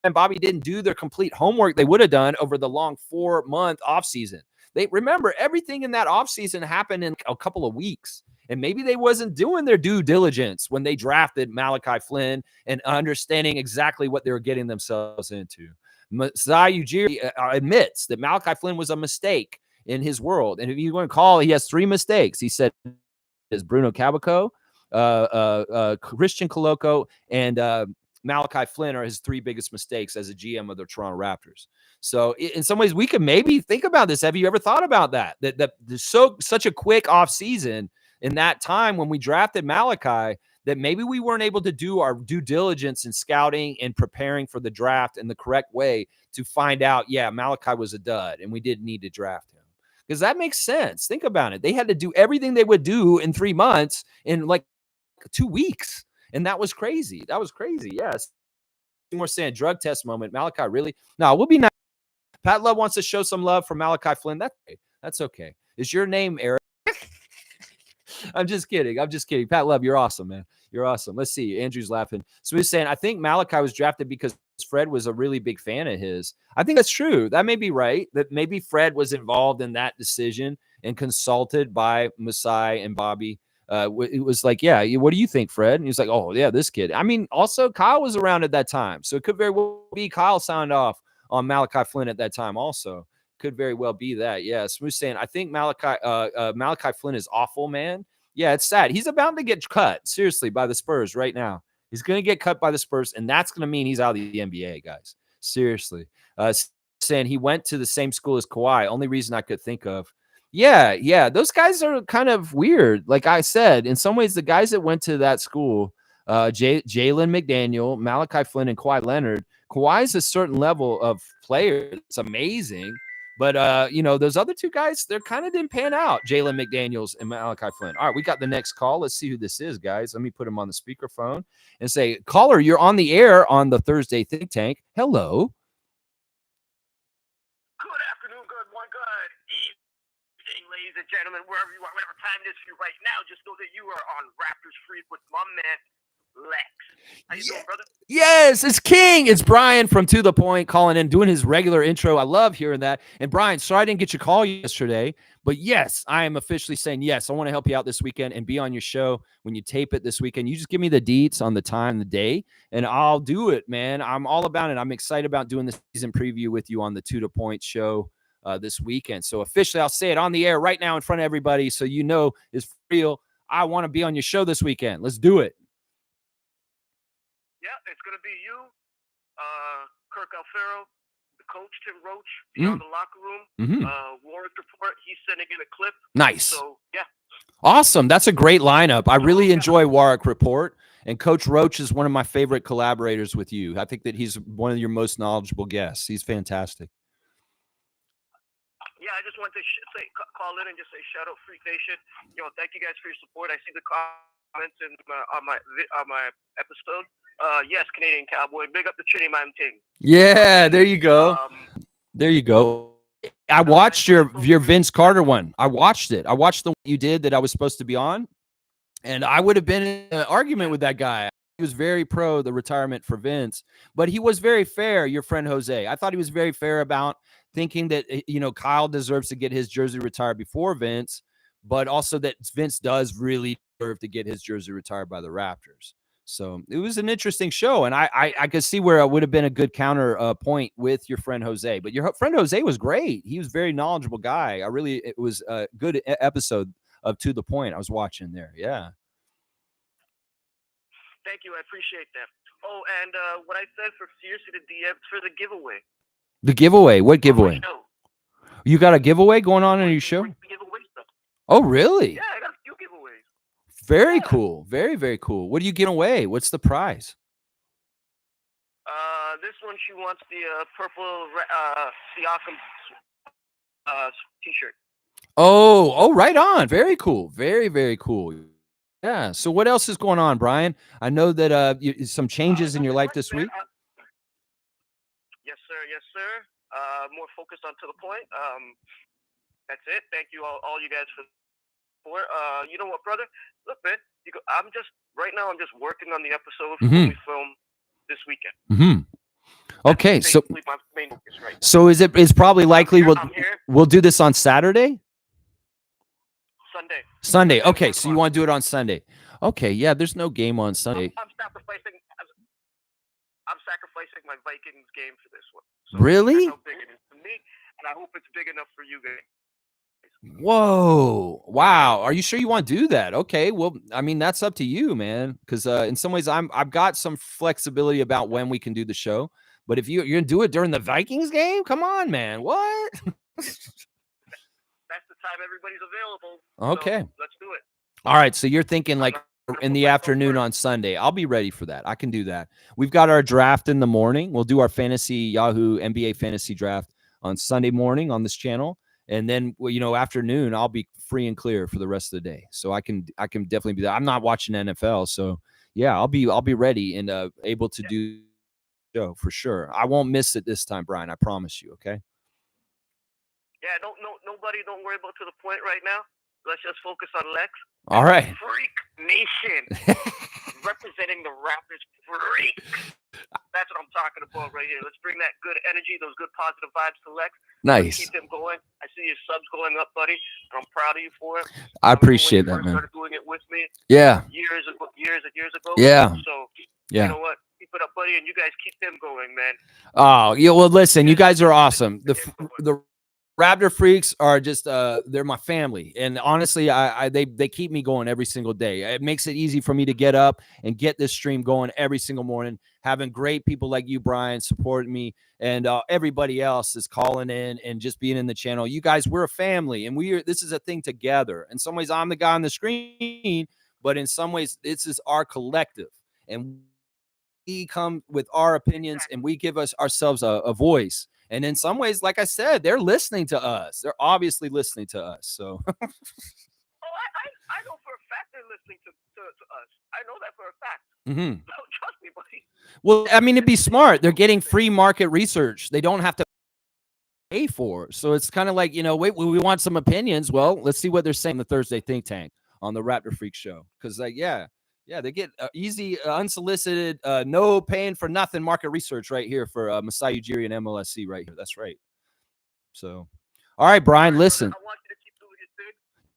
and Bobby didn't do their complete homework they would have done over the long 4-month offseason. They remember everything in that offseason happened in a couple of weeks. And maybe they wasn't doing their due diligence when they drafted Malachi Flynn and understanding exactly what they were getting themselves into. Masai Ujiri admits that Malachi Flynn was a mistake in his world. And if you want to call, he has 3 mistakes. He said is Bruno Caboclo, Christian Coloco, and Malachi Flynn are his 3 biggest mistakes as a GM of the Toronto Raptors. So in some ways, we could maybe think about this. Have you ever thought about that? That there's such a quick off season in that time when we drafted Malachi, that maybe we weren't able to do our due diligence in scouting and preparing for the draft in the correct way to find out, yeah, Malachi was a dud and we didn't need to draft him. Because that makes sense. Think about it. They had to do everything they would do in 3 months in like 2 weeks. And that was crazy. That was crazy. Yes. More saying drug test moment. Malachi, really? No, we'll be nice. Pat Love wants to show some love for Malachi Flynn. That's okay. Is your name Eric? I'm just kidding. Pat Love, you're awesome, man. You're awesome. Let's see. Andrew's laughing. Smooth saying, I think Malachi was drafted because Fred was a really big fan of his. I think that's true. That may be right. That maybe Fred was involved in that decision and consulted by Masai and Bobby. It was like, yeah, what do you think, Fred? And he was like, oh, yeah, this kid. I mean, also Kyle was around at that time. So it could very well be Kyle signed off on Malachi Flynn at that time also. Could very well be that. Yeah. Smooth saying, I think Malachi Flynn is awful, man. Yeah, it's sad. He's about to get cut, seriously, by the Spurs right now. He's going to get cut by the Spurs, and that's going to mean he's out of the NBA, guys. Seriously. Saying he went to the same school as Kawhi. Only reason I could think of. Yeah. Those guys are kind of weird. Like I said, in some ways, the guys that went to that school, Jalen McDaniel, Malachi Flynn, and Kawhi Leonard, Kawhi's a certain level of player. It's amazing. But, those other 2 guys, they're kind of didn't pan out, Jalen McDaniels and Malachi Flynn. All right, we got the next call. Let's see who this is, guys. Let me put him on the speakerphone and say, caller, you're on the air on the Thursday Think Tank. Hello. Good afternoon, good morning, good evening, ladies and gentlemen, wherever you are, whatever time it is for you right now, just know that you are on Raptors Free with my man, Lex. How you doing, brother? Yes, it's King. It's Brian from To The Point calling in, doing his regular intro. I love hearing that. And Brian, sorry I didn't get your call yesterday, but yes, I am officially saying yes. I want to help you out this weekend and be on your show when you tape it this weekend. You just give me the deets on the time, the day, and I'll do it, man. I'm all about it. I'm excited about doing the season preview with you on the To The Point show this weekend. So officially, I'll say it on the air right now in front of everybody so you know it's real. I want to be on your show this weekend. Let's do it. Yeah, it's going to be you, Kirk Alfaro, the coach, Tim Roach, beyond the locker room, Warwick Report. He's sending in a clip. Nice. So, yeah. Awesome. That's a great lineup. I really enjoy Warwick Report. And Coach Roach is one of my favorite collaborators with you. I think that he's one of your most knowledgeable guests. He's fantastic. Yeah, I just wanted to call in and just say shout out Freak Nation. Thank you guys for your support. I see the comments on my episode. Yes, Canadian Cowboy. Big up the Trinity Man Ting. Yeah, there you go. There you go. I watched your Vince Carter one. I watched it. I watched the one you did that I was supposed to be on, and I would have been in an argument with that guy. He was very pro the retirement for Vince, but he was very fair, your friend Jose. I thought he was very fair about thinking that, Kyle deserves to get his jersey retired before Vince, but also that Vince does really deserve to get his jersey retired by the Raptors. So it was an interesting show, and I could see where it would have been a good counter point with your friend Jose. But your friend Jose was great. He was a very knowledgeable guy. It was a good episode of To The Point I was watching there. Yeah. Thank you. I appreciate that. Oh, and what I said for seriously the DM for the giveaway. The giveaway? What giveaway? You got a giveaway going on your show? Oh, really? Yeah, I got a few giveaways. Very cool. Very, very cool. What are you giving away? What's the prize? This one, she wants the purple Siakam t-shirt. Oh, right on. Very cool. Very, very cool. Yeah. So what else is going on, Brian? I know that some changes in your life this week. Yes, sir. Yes, sir. more focused on to the point. That's it. Thank you all you guys for support. You know what, brother? Look, man, I'm just working on the episode when we film this weekend. Okay, so my main focus right now. so is probably likely we'll do this on Saturday? Sunday. Okay, so you want to do it on Sunday. Okay, yeah, there's no game on Sunday. I'm sacrificing my Vikings game for this one. So really? That's how big it is to me, and I hope it's big enough for you guys. Whoa. Wow. Are you sure you want to do that? Okay. Well, I mean, that's up to you, man. Because in some ways I've got some flexibility about when we can do the show. But if you're gonna do it during the Vikings game, come on, man. What? That's the time everybody's available. Okay. So let's do it. All right. So you're thinking like in the afternoon on Sunday. I'll be ready for that. I can do that. We've got our draft in the morning. We'll do our Yahoo NBA fantasy draft on Sunday morning on this channel. And then, afternoon, I'll be free and clear for the rest of the day. So I can definitely be there. I'm not watching NFL. So yeah, I'll be ready and able to do the show for sure. I won't miss it this time, Brian. I promise you. Okay. Yeah, nobody don't worry about to the point right now. Let's just focus on Lex. All right. Freak Nation. Representing the Raptors freak. That's what I'm talking about right here. Let's bring that good energy, those good positive vibes to Lex. Nice. Keep him going. I see your subs going up, buddy. I'm proud of you for it. I appreciate that, man. Started doing it with me. Yeah. Years and years ago. Yeah. So yeah. You know what? Keep it up, buddy, and you guys keep them going, man. Oh, yeah. Well, listen, you guys are awesome. The Raptor freaks are just they're my family, and honestly, they keep me going every single day. It makes it easy for me to get up and get this stream going every single morning. Having great people like you, Brian, supporting me, and everybody else is calling in and just being in the channel. You guys, we're a family, and this is a thing together. In some ways, I'm the guy on the screen, but in some ways, this is our collective, and we come with our opinions, and we give ourselves a voice. And in some ways, like I said, they're listening to us. They're obviously listening to us. So, I know for a fact they're listening to us. I know that for a fact. Mm-hmm. Don't trust me, buddy. Well, I mean, it'd be smart. They're getting free market research. They don't have to pay for. So it's kind of like, wait, we want some opinions. Well, let's see what they're saying in the Thursday Think Tank on the Raptor Freak Show. Because, yeah, they get easy, unsolicited, no paying for nothing market research right here for Masai Ujiri and MLSC right here. That's right. So, all right, Brian, listen. I want you to keep doing your thing.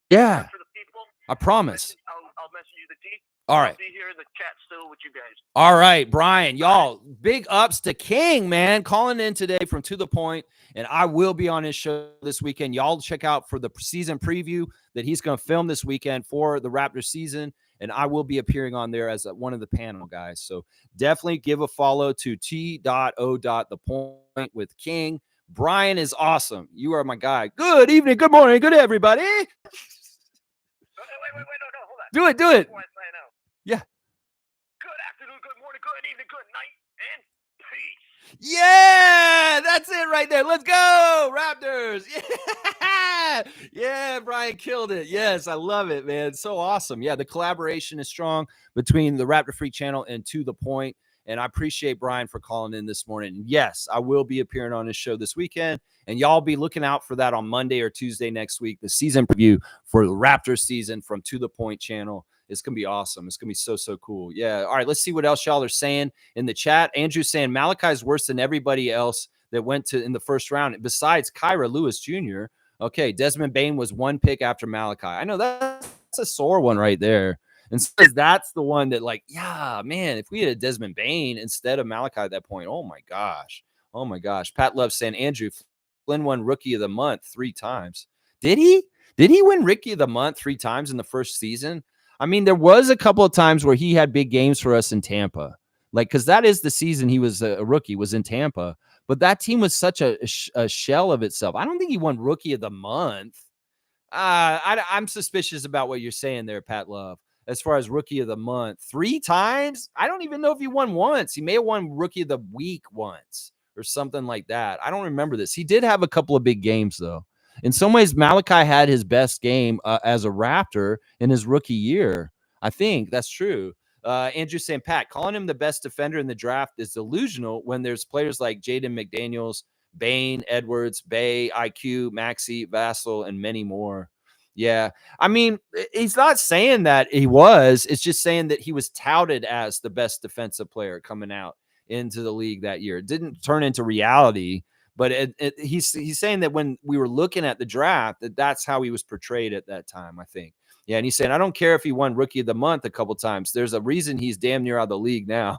Yeah, for the people. I promise. I'll message you the D. All right. I'll be here in the chat still with you guys. All right, Brian, y'all, big ups to King, man, calling in today from To The Point, and I will be on his show this weekend. Y'all check out for the season preview that he's going to film this weekend for the Raptors season. And I will be appearing on there as one of the panel guys. So definitely give a follow to T.O. Point with King. Brian is awesome. You are my guy. Good evening, good morning, good everybody. Wait, no, hold on. Do it. Yeah. Good afternoon, good morning, good evening, good night, and peace. Yeah, that's it right there. Let's go, Raptors. Yeah. Yeah, Brian killed it. Yes, I love it, man. So awesome. Yeah, the collaboration is strong between the Raptor Freak channel and To The Point. And I appreciate Brian for calling in this morning. Yes, I will be appearing on his show this weekend. And y'all be looking out for that on Monday or Tuesday next week. The season preview for the Raptors season from To The Point channel. It's going to be awesome. It's going to be so cool. Yeah. All right. Let's see what else y'all are saying in the chat. Andrew's saying Malachi is worse than everybody else that went to in the first round besides Kyra Lewis Jr. Okay. Desmond Bain was one pick after Malachi. I know that's a sore one right there. And so that's the one that yeah, man, if we had a Desmond Bain instead of Malachi at that point, oh my gosh. Pat Love saying Andrew Flynn won Rookie of the Month 3 times. Did he? Did he win Rookie of the Month 3 times in the first season? I mean, there was a couple of times where he had big games for us in Tampa, because that is the season he was a rookie, was in Tampa. But that team was such a shell of itself. I don't think he won Rookie of the Month. I'm suspicious about what you're saying there, Pat Love. As far as Rookie of the Month, 3 times? I don't even know if he won once. He may have won Rookie of the Week once or something like that. I don't remember this. He did have a couple of big games, though. In some ways, Malachi had his best game as a Raptor in his rookie year. I think that's true. Andrew saying, Pat, calling him the best defender in the draft is delusional when there's players like Jaden McDaniels, Bain, Edwards, Bay, IQ, Maxey, Vassell, and many more. Yeah. I mean, he's not saying that he was. It's just saying that he was touted as the best defensive player coming out into the league that year. It didn't turn into reality, but he's saying that when we were looking at the draft, that's how he was portrayed at that time, I think. Yeah, and he's saying, I don't care if he won Rookie of the Month a couple times. There's a reason he's damn near out of the league now.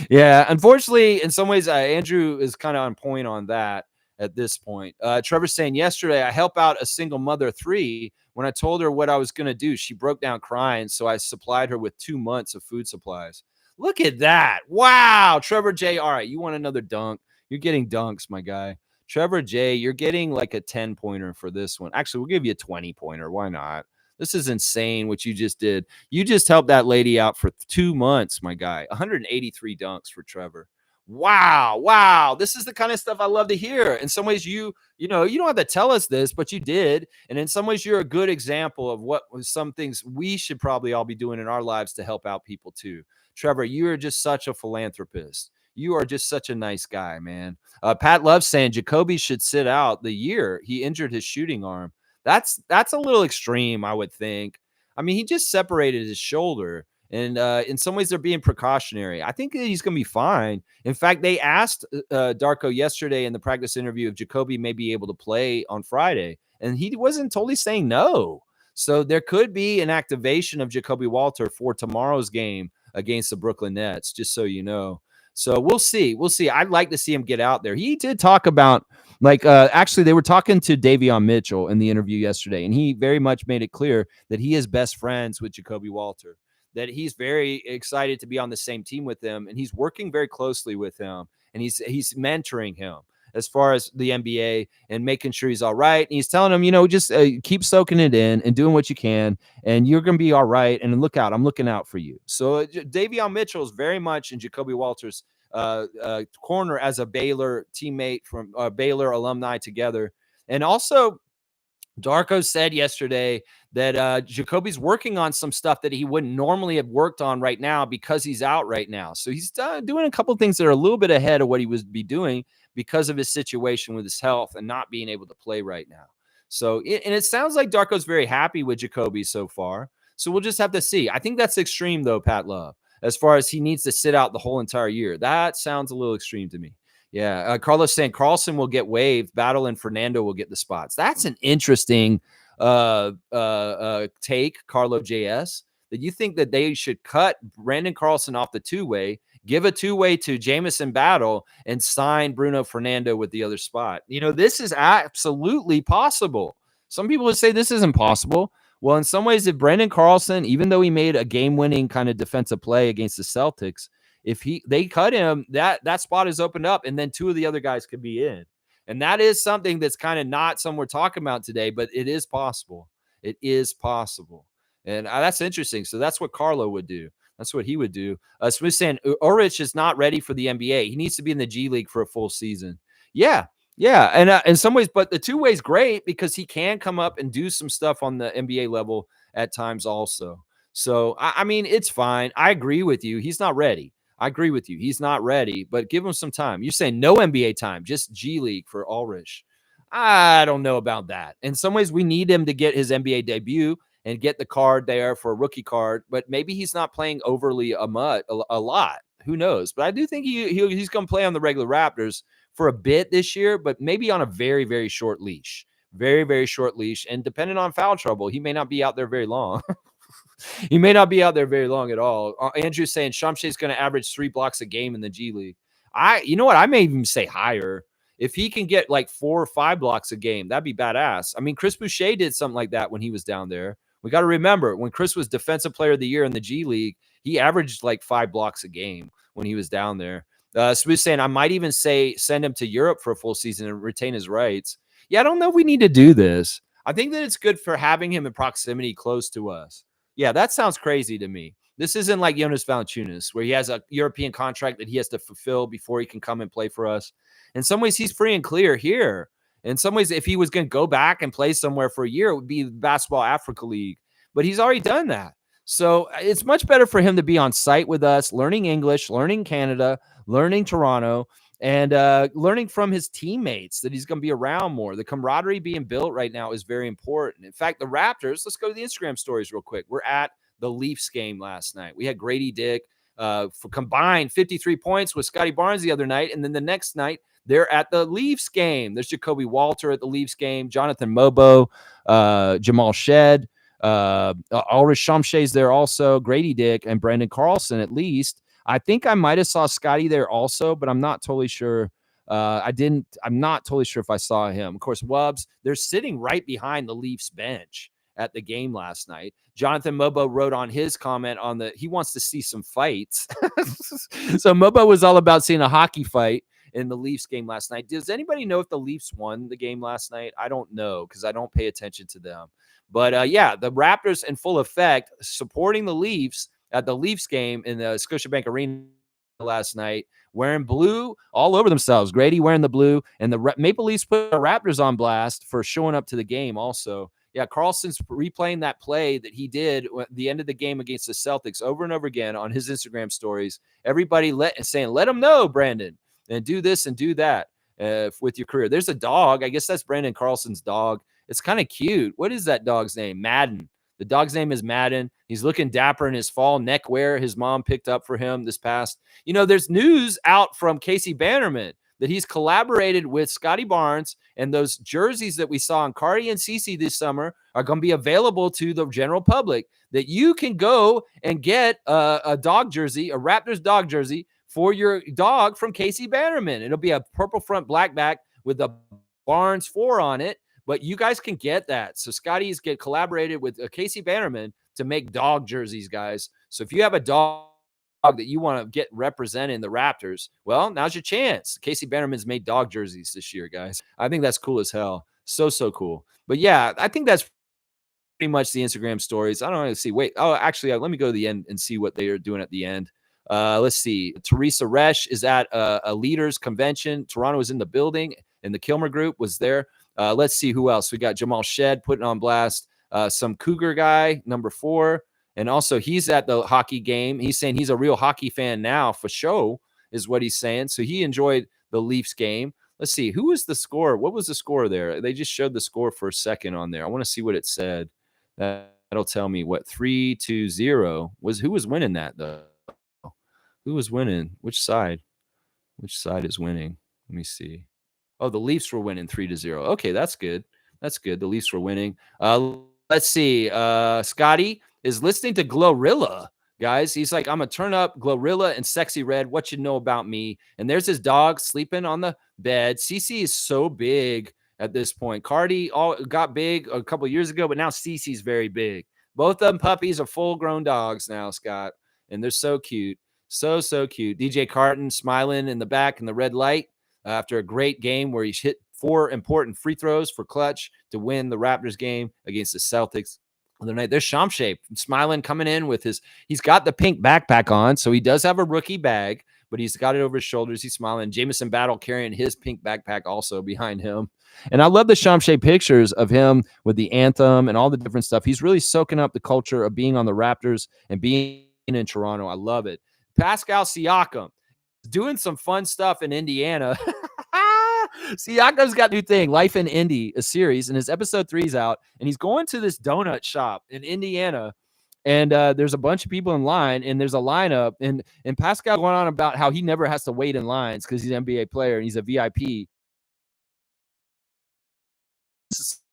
Yeah, unfortunately, in some ways, Andrew is kind of on point on that at this point. Trevor's saying, yesterday, I help out a single mother of 3. When I told her what I was going to do, she broke down crying, so I supplied her with 2 months of food supplies. Look at that. Wow. Trevor J. All right, you want another dunk? You're getting dunks, my guy. Trevor J., you're getting like a 10-pointer for this one. Actually, we'll give you a 20-pointer. Why not? This is insane what you just did. You just helped that lady out for 2 months, my guy. 183 dunks for Trevor. Wow. Wow. This is the kind of stuff I love to hear. In some ways, you don't have to tell us this, but you did. And in some ways, you're a good example of what some things we should probably all be doing in our lives to help out people too. Trevor, you are just such a philanthropist. You are just such a nice guy, man. Pat Love saying Jacoby should sit out the year. He injured his shooting arm. That's a little extreme, I would think. I mean, he just separated his shoulder. And in some ways, they're being precautionary. I think he's going to be fine. In fact, they asked Darko yesterday in the practice interview if Jacoby may be able to play on Friday. And he wasn't totally saying no. So there could be an activation of Jacoby Walter for tomorrow's game against the Brooklyn Nets, just so you know. So we'll see. We'll see. I'd like to see him get out there. He did talk about, actually, they were talking to Davion Mitchell in the interview yesterday, and he very much made it clear that he is best friends with Jacoby Walter, that he's very excited to be on the same team with him, and he's working very closely with him, and he's mentoring him as far as the NBA and making sure he's all right. And he's telling him, just keep soaking it in and doing what you can, and you're going to be all right. And look out, I'm looking out for you. So Davion Mitchell is very much in Jacoby Walters' corner as a Baylor teammate from Baylor alumni together. And also, Darko said yesterday that Jacoby's working on some stuff that he wouldn't normally have worked on right now because he's out right now. So he's doing a couple things that are a little bit ahead of what he would be doing because of his situation with his health and not being able to play right now. So, and it sounds like Darko's very happy with Jacoby so far. So we'll just have to see. I think that's extreme, though, Pat Love, as far as he needs to sit out the whole entire year. That sounds a little extreme to me. Yeah. Carlos saying Carlson will get waived. Battle and Fernando will get the spots. That's an interesting take, Carlo JS, that you think that they should cut Brandon Carlson off the 2-way, give a 2-way to Jamison Battle, and sign Bruno Fernando with the other spot. This is absolutely possible. Some people would say this isn't possible. Well, in some ways, if Brandon Carlson, even though he made a game-winning kind of defensive play against the Celtics, if they cut him, that spot is opened up, and then 2 of the other guys could be in. And that is something that's kind of not something we're talking about today, but it is possible. It is possible. And that's interesting. So that's what Carlo would do. That's what he would do. Smith saying Ulrich is not ready for the NBA. He needs to be in the G League for a full season. Yeah. Yeah. And in some ways, but the 2-way is great because he can come up and do some stuff on the NBA level at times also. So, I mean, it's fine. I agree with you. He's not ready. I agree with you. He's not ready, but give him some time. You're saying no NBA time, just G League for Ulrich. I don't know about that. In some ways, we need him to get his NBA debut and get the card there for a rookie card, but maybe he's not playing overly a lot. Who knows? But I do think he's going to play on the regular Raptors for a bit this year, but maybe on a very, very short leash. Very, very short leash. And depending on foul trouble, he may not be out there very long. He may not be out there very long at all. Andrew's saying Shamshe's going to average 3 blocks a game in the G League. You know what? I may even say higher. If he can get like 4 or 5 blocks a game, that'd be badass. I mean, Chris Boucher did something like that when he was down there. We got to remember when Chris was Defensive Player of the Year in the G League, he averaged like 5 blocks a game when he was down there. Smooth saying I might even say send him to Europe for a full season and retain his rights. Yeah, I don't know if we need to do this. I think that it's good for having him in proximity close to us. Yeah, that sounds crazy to me. This isn't like Jonas Valanciunas, where he has a European contract that he has to fulfill before he can come and play for us. In some ways, he's free and clear here. In some ways, if he was going to go back and play somewhere for a year, it would be the Basketball Africa League. But he's already done that. So it's much better for him to be on site with us, learning English, learning Canada, learning Toronto, and learning from his teammates that he's going to be around more. The camaraderie being built right now is very important. In fact, the Raptors, let's go to the Instagram stories real quick. We're at the Leafs game last night. We had Grady Dick for combined 53 points with Scotty Barnes the other night, and then the next night, they're at the Leafs game. There's Jacoby Walter at the Leafs game, Jonathan Mobo, Jamal Shed, Ulrich Shamshay's there also, Grady Dick, and Brandon Carlson at least. I think I might have saw Scotty there also, but I'm not totally sure. I'm not totally sure if I saw him. Of course, Wubbs, they're sitting right behind the Leafs bench at the game last night. Jonathan Mobo wrote on his comment he wants to see some fights. So Mobo was all about seeing a hockey fight in the Leafs game last night. Does anybody know if the Leafs won the game last night? I don't know because I don't pay attention to them. But yeah, the Raptors in full effect supporting the Leafs at the Leafs game in the Scotiabank Arena last night, wearing blue all over themselves. Grady wearing the blue, and the Maple Leafs put the Raptors on blast for showing up to the game also. Yeah, Carlson's replaying that play that he did at the end of the game against the Celtics over and over again on his Instagram stories. Everybody saying, let him know, Brandon, and do this and do that with your career. There's a dog. I guess that's Brandon Carlson's dog. It's kind of cute. What is that dog's name? Madden. The dog's name is Madden. He's looking dapper in his fall neckwear his mom picked up for him this past. There's news out from Casey Bannerman that he's collaborated with Scotty Barnes, and those jerseys that we saw on Cardi and Cece this summer are going to be available to the general public, that you can go and get a dog jersey, a Raptors dog jersey for your dog from Casey Bannerman. It'll be a purple front, black back with a Barnes 4 on it. But you guys can get that. So Scotty's collaborated with Casey Bannerman to make dog jerseys, guys. So if you have a dog that you want to get representing the Raptors, well, now's your chance. Casey Bannerman's made dog jerseys this year, guys. I think that's cool as hell. So cool. But yeah, I think that's pretty much the Instagram stories. I don't know. See. Wait. Oh, actually, let me go to the end and see what they are doing at the end. Let's see. Teresa Resch is at a leaders convention. Toronto is in the building, and the Kilmer group was there. Let's see who else. We got Jamal Shed putting on blast. Some Cougar guy, number 4. And also he's at the hockey game. He's saying he's a real hockey fan now for show is what he's saying. So he enjoyed the Leafs game. Let's see. Who was the score? What was the score there? They just showed the score for a second on there. I want to see what it said. That'll tell me what 3-0 was. Who was winning that though? Who was winning? Which side? Which side is winning? Let me see. Oh, the Leafs were winning 3-0. Okay, that's good. That's good. The Leafs were winning. Let's see. Scotty is listening to Glorilla, guys. He's like, I'm going to turn up Glorilla and Sexy Red. What you know about me? And there's his dog sleeping on the bed. Cece is so big at this point. Cardi got big a couple years ago, but now Cece's very big. Both of them puppies are full-grown dogs now, Scott, and they're so cute. So cute. DJ Carton smiling in the back in the red light after a great game where he hit 4 important free throws for clutch to win the Raptors game against the Celtics the other night. There's Shamshay smiling, coming in with he's got the pink backpack on, so he does have a rookie bag, but he's got it over his shoulders. He's smiling. Jamison Battle carrying his pink backpack also behind him. And I love the Shamshay pictures of him with the anthem and all the different stuff. He's really soaking up the culture of being on the Raptors and being in Toronto. I love it. Pascal Siakam doing some fun stuff in Indiana. Siakam's got a new thing, Life in Indy, a series, and his episode 3's out, and he's going to this donut shop in Indiana, and there's a bunch of people in line, and there's a lineup, and Pascal going on about how he never has to wait in lines because he's an NBA player and he's a VIP.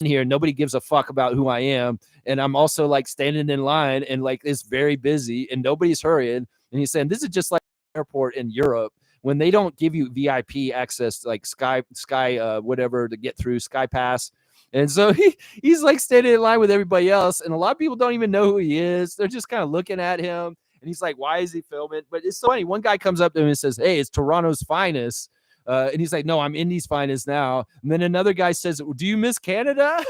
Here, nobody gives a fuck about who I am, and I'm also like standing in line, and like it's very busy, and nobody's hurrying, and he's saying this is just like an airport in Europe when they don't give you VIP access, like Sky, whatever to get through Sky Pass. And so he's like standing in line with everybody else. And a lot of people don't even know who he is. They're just kind of looking at him. And he's like, why is he filming? But it's so funny. One guy comes up to him and says, hey, it's Toronto's finest. And he's like, no, I'm Indy's finest now. And then another guy says, do you miss Canada?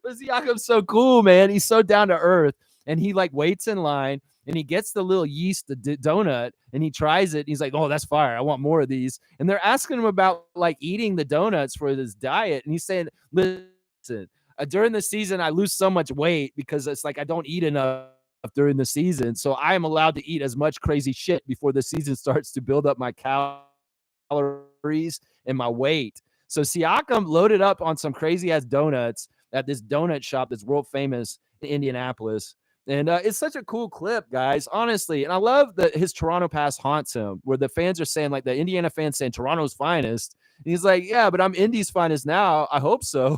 But Siakam's so cool, man. He's so down to earth. And he like waits in line. And he gets the little yeast donut and he tries it. And he's like, oh, that's fire. I want more of these. And they're asking him about like eating the donuts for this diet. And he's saying, listen, during the season, I lose so much weight because it's like I don't eat enough during the season. So I am allowed to eat as much crazy shit before the season starts to build up my calories. calories and my weight. So Siakam loaded up on some crazy ass donuts at this donut shop that's world famous in Indianapolis. And it's such a cool clip, guys, honestly. And I love that his Toronto past haunts him, where the fans are saying, like the Indiana fans saying Toronto's finest. And he's like, yeah, but I'm Indy's finest now. I hope so.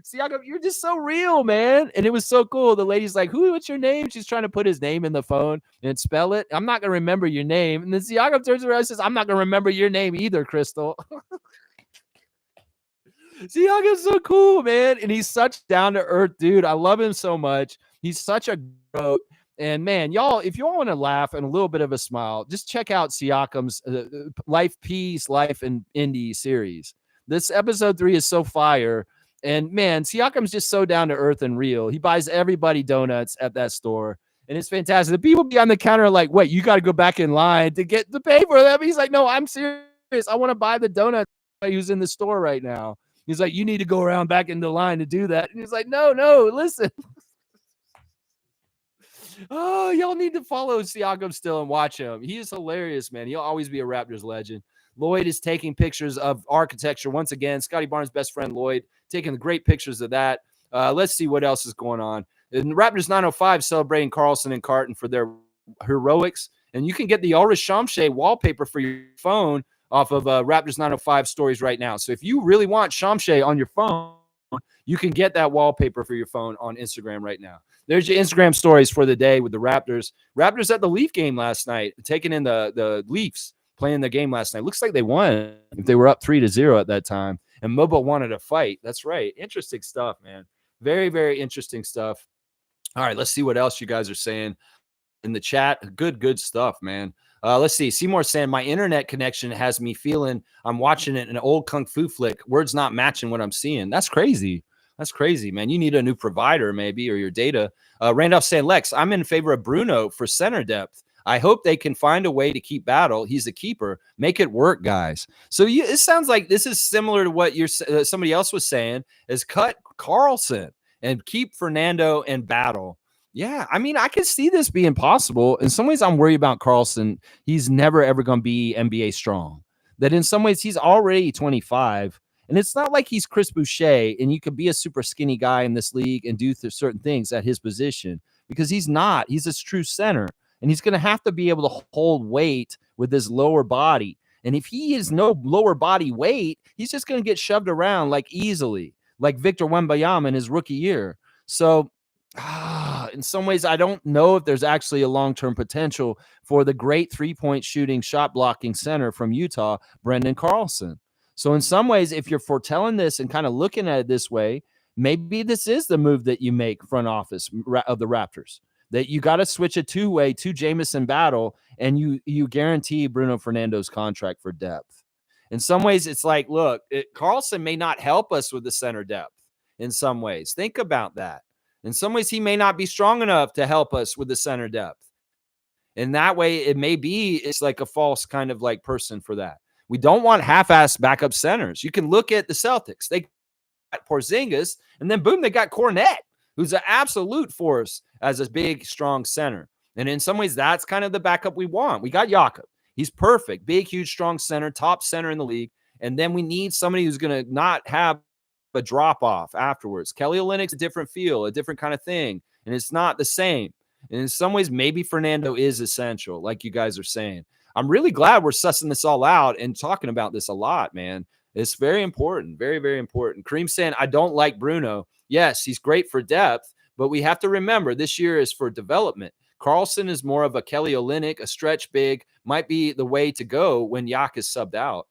Siakam, you're just so real, man. And it was so cool. The lady's like, what's your name? She's trying to put his name in the phone and spell it. I'm not going to remember your name. And then Siakam turns around and says, I'm not going to remember your name either, Crystal. Siakam's so cool, man. And he's such down to earth dude. I love him so much. He's such a goat. And man, y'all, if you all want to laugh and a little bit of a smile, just check out Siakam's Life, Peace, Life, and Indie series. This episode 3 is so fire. And man, Siakam's just so down to earth and real. He buys everybody donuts at that store. And it's fantastic. The people behind the counter are like, wait, you got to go back in line to get to pay for them. He's like, no, I'm serious. I want to buy the donut who's in the store right now. He's like, you need to go around back in the line to do that. And he's like, no, listen. Oh, y'all need to follow Siakam still and watch him. He is hilarious, man. He'll always be a Raptors legend. Lloyd is taking pictures of architecture once again. Scotty Barnes' best friend, Lloyd, taking great pictures of that. Let's see what else is going on. And Raptors 905 celebrating Carlson and Carton for their heroics. And you can get the Ulrich Shamshay wallpaper for your phone off of Raptors 905 stories right now. So if you really want Shamshay on your phone, you can get that wallpaper for your phone on Instagram right now. There's your Instagram stories for the day with the Raptors. Raptors at the Leaf game last night, taking in the Leafs, playing the game last night. Looks like they won if they were up 3-0 at that time. And Mobo wanted a fight. That's right. Interesting stuff, man. Very, very interesting stuff. All right, let's see what else you guys are saying in the chat. Good stuff, man. Let's see. Seymour saying, my internet connection has me feeling I'm watching it in an old kung fu flick. Words not matching what I'm seeing. That's crazy. That's crazy, man. You need a new provider maybe, or your data. Randolph saying, Lex, I'm in favor of Bruno for center depth. I hope they can find a way to keep Battle. He's a keeper. Make it work, guys. So it sounds like this is similar to what somebody else was saying, is cut Carlson and keep Fernando and Battle. Yeah, I mean, I can see this being possible. In some ways, I'm worried about Carlson. He's never, ever going to be NBA strong. That in some ways, he's already 25. And it's not like he's Chris Boucher and you could be a super skinny guy in this league and do certain things at his position, because he's not. He's a true center. And he's going to have to be able to hold weight with his lower body. And if he has no lower body weight, he's just going to get shoved around like easily, like Victor Wembanyama in his rookie year. So in some ways, I don't know if there's actually a long-term potential for the great three-point shooting, shot blocking center from Utah, Brendan Carlson. So in some ways, if you're foretelling this and kind of looking at it this way, maybe this is the move that you make front office of the Raptors, that you got to switch a two-way to Jamison Battle, and you guarantee Bruno Fernando's contract for depth. In some ways, it's like, look, Carlson may not help us with the center depth in some ways. Think about that. In some ways, he may not be strong enough to help us with the center depth. And that way, it's like a false kind of like person for that. We don't want half-assed backup centers. You can look at the Celtics. They got Porzingis, and then boom, they got Cornette, who's an absolute force as a big, strong center. And in some ways, that's kind of the backup we want. We got Jakob. He's perfect. Big, huge, strong center, top center in the league. And then we need somebody who's going to not have a drop-off afterwards. Kelly Olynyk's a different feel, a different kind of thing. And it's not the same. And in some ways, maybe Fernando is essential, like you guys are saying. I'm really glad we're sussing this all out and talking about this a lot, man. It's very important. Very, very important. Kareem saying, I don't like Bruno. Yes, he's great for depth, but we have to remember this year is for development. Carlson is more of a Kelly Olynyk, a stretch big, might be the way to go when Yak is subbed out.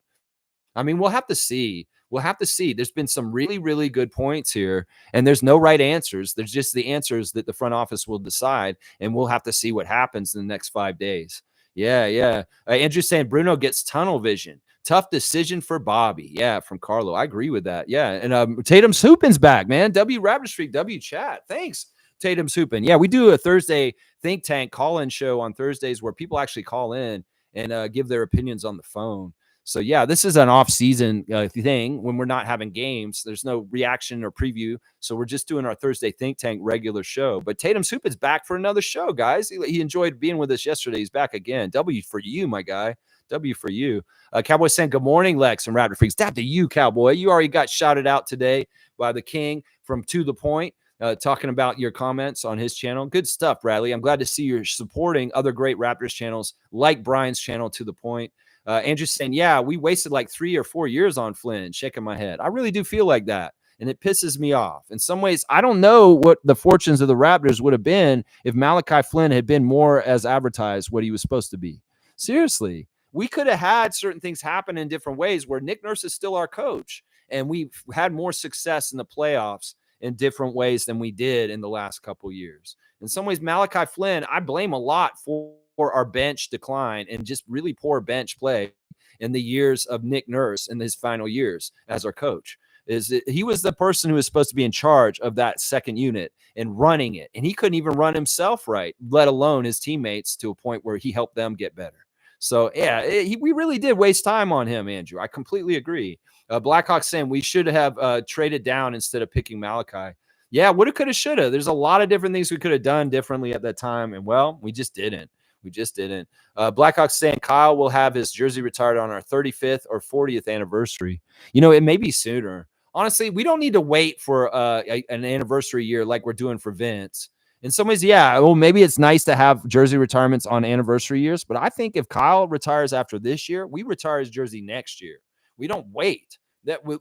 I mean, we'll have to see. We'll have to see. There's been some really, really good points here, and there's no right answers. There's just the answers that the front office will decide, and we'll have to see what happens in the next 5 days. Yeah. Andrew's saying Bruno gets tunnel vision. Tough decision for Bobby. Yeah, from Carlo. I agree with that. Yeah, and Tatum's hooping's back, man. W Raptor Streak, W Chat. Thanks, Tatum's hooping. Yeah, we do a Thursday think tank call-in show on Thursdays where people actually call in and give their opinions on the phone. So, yeah, this is an off-season thing when we're not having games. There's no reaction or preview, so we're just doing our Thursday Think Tank regular show. But Tatum Soup is back for another show, guys. He enjoyed being with us yesterday. He's back again. W for you, my guy. W for you. Cowboy saying, good morning, Lex and Raptor Freaks. Dap to you, Cowboy. You already got shouted out today by the king from To The Point, talking about your comments on his channel. Good stuff, Bradley. I'm glad to see you're supporting other great Raptors channels like Brian's channel, To The Point. Andrew's saying, yeah, we wasted like 3 or 4 years on Flynn, shaking my head. I really do feel like that. And it pisses me off. In some ways, I don't know what the fortunes of the Raptors would have been if Malachi Flynn had been more as advertised what he was supposed to be. Seriously, we could have had certain things happen in different ways where Nick Nurse is still our coach. And we've had more success in the playoffs in different ways than we did in the last couple of years. In some ways, Malachi Flynn, I blame a lot for our bench decline and just really poor bench play in the years of Nick Nurse in his final years as our coach. He was the person who was supposed to be in charge of that second unit and running it. And he couldn't even run himself right, let alone his teammates, to a point where he helped them get better. So, yeah, we really did waste time on him, Andrew. I completely agree. Blackhawk saying we should have traded down instead of picking Malachi. Yeah, woulda, coulda, shoulda. There's a lot of different things we could have done differently at that time. And, well, we just didn't. We just didn't. Blackhawk saying Kyle will have his jersey retired on our 35th or 40th anniversary. It may be sooner. Honestly, we don't need to wait for an anniversary year like we're doing for Vince. In some ways, yeah, well, maybe it's nice to have jersey retirements on anniversary years, but I think if Kyle retires after this year, we retire his jersey next year. We don't wait.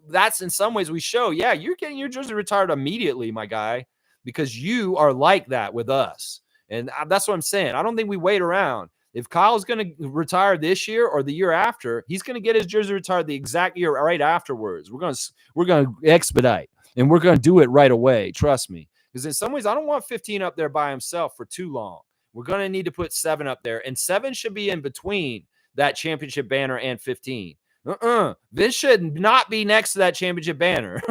That's in some ways we show, yeah, you're getting your jersey retired immediately, my guy, because you are like that with us. And that's what I'm saying. I don't think we wait around. If Kyle's going to retire this year or the year after, he's going to get his jersey retired the exact year right afterwards. We're going to expedite, and we're going to do it right away. Trust me. Because in some ways, I don't want 15 up there by himself for too long. We're going to need to put 7 up there, and 7 should be in between that championship banner and 15. This should not be next to that championship banner.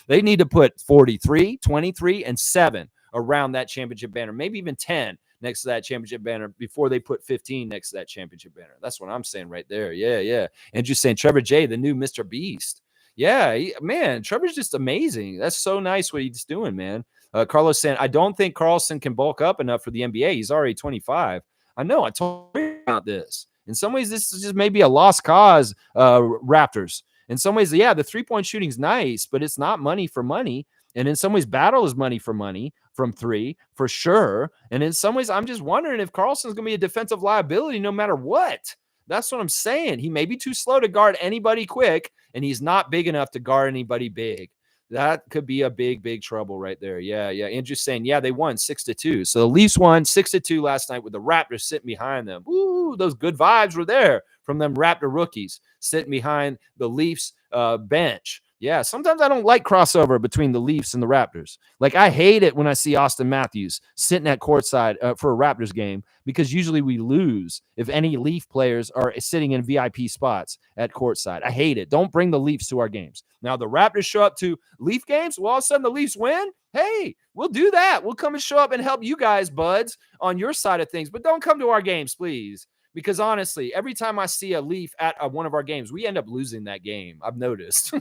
They need to put 43, 23, and 7 around that championship banner, maybe even 10 next to that championship banner before they put 15 next to that championship banner. That's what I'm saying right there. Yeah. And just saying Trevor J, the new Mr. Beast. Yeah, man, Trevor's just amazing. That's so nice what he's doing, man. Carlos saying, I don't think Carlson can bulk up enough for the NBA. He's already 25. I know. I told you about this. In some ways, this is just maybe a lost cause, Raptors. In some ways, yeah, the three-point shooting's nice, but it's not money for money. And in some ways, Battle is money from 3 for sure. And in some ways, I'm just wondering if Carlson's going to be a defensive liability no matter what. That's what I'm saying. He may be too slow to guard anybody quick, and he's not big enough to guard anybody big. That could be a big, big trouble right there. Yeah. Andrew's saying, yeah, they won 6-2. So the Leafs won 6-2 last night with the Raptors sitting behind them. Ooh, those good vibes were there from them Raptor rookies sitting behind the Leafs bench. Yeah, sometimes I don't like crossover between the Leafs and the Raptors. Like, I hate it when I see Austin Matthews sitting at courtside for a Raptors game, because usually we lose if any Leaf players are sitting in VIP spots at courtside. I hate it. Don't bring the Leafs to our games. Now, the Raptors show up to Leaf games, well, all of a sudden the Leafs win. Hey, we'll do that. We'll come and show up and help you guys, buds, on your side of things. But don't come to our games, please. Because honestly, every time I see a Leaf at one of our games, we end up losing that game. I've noticed.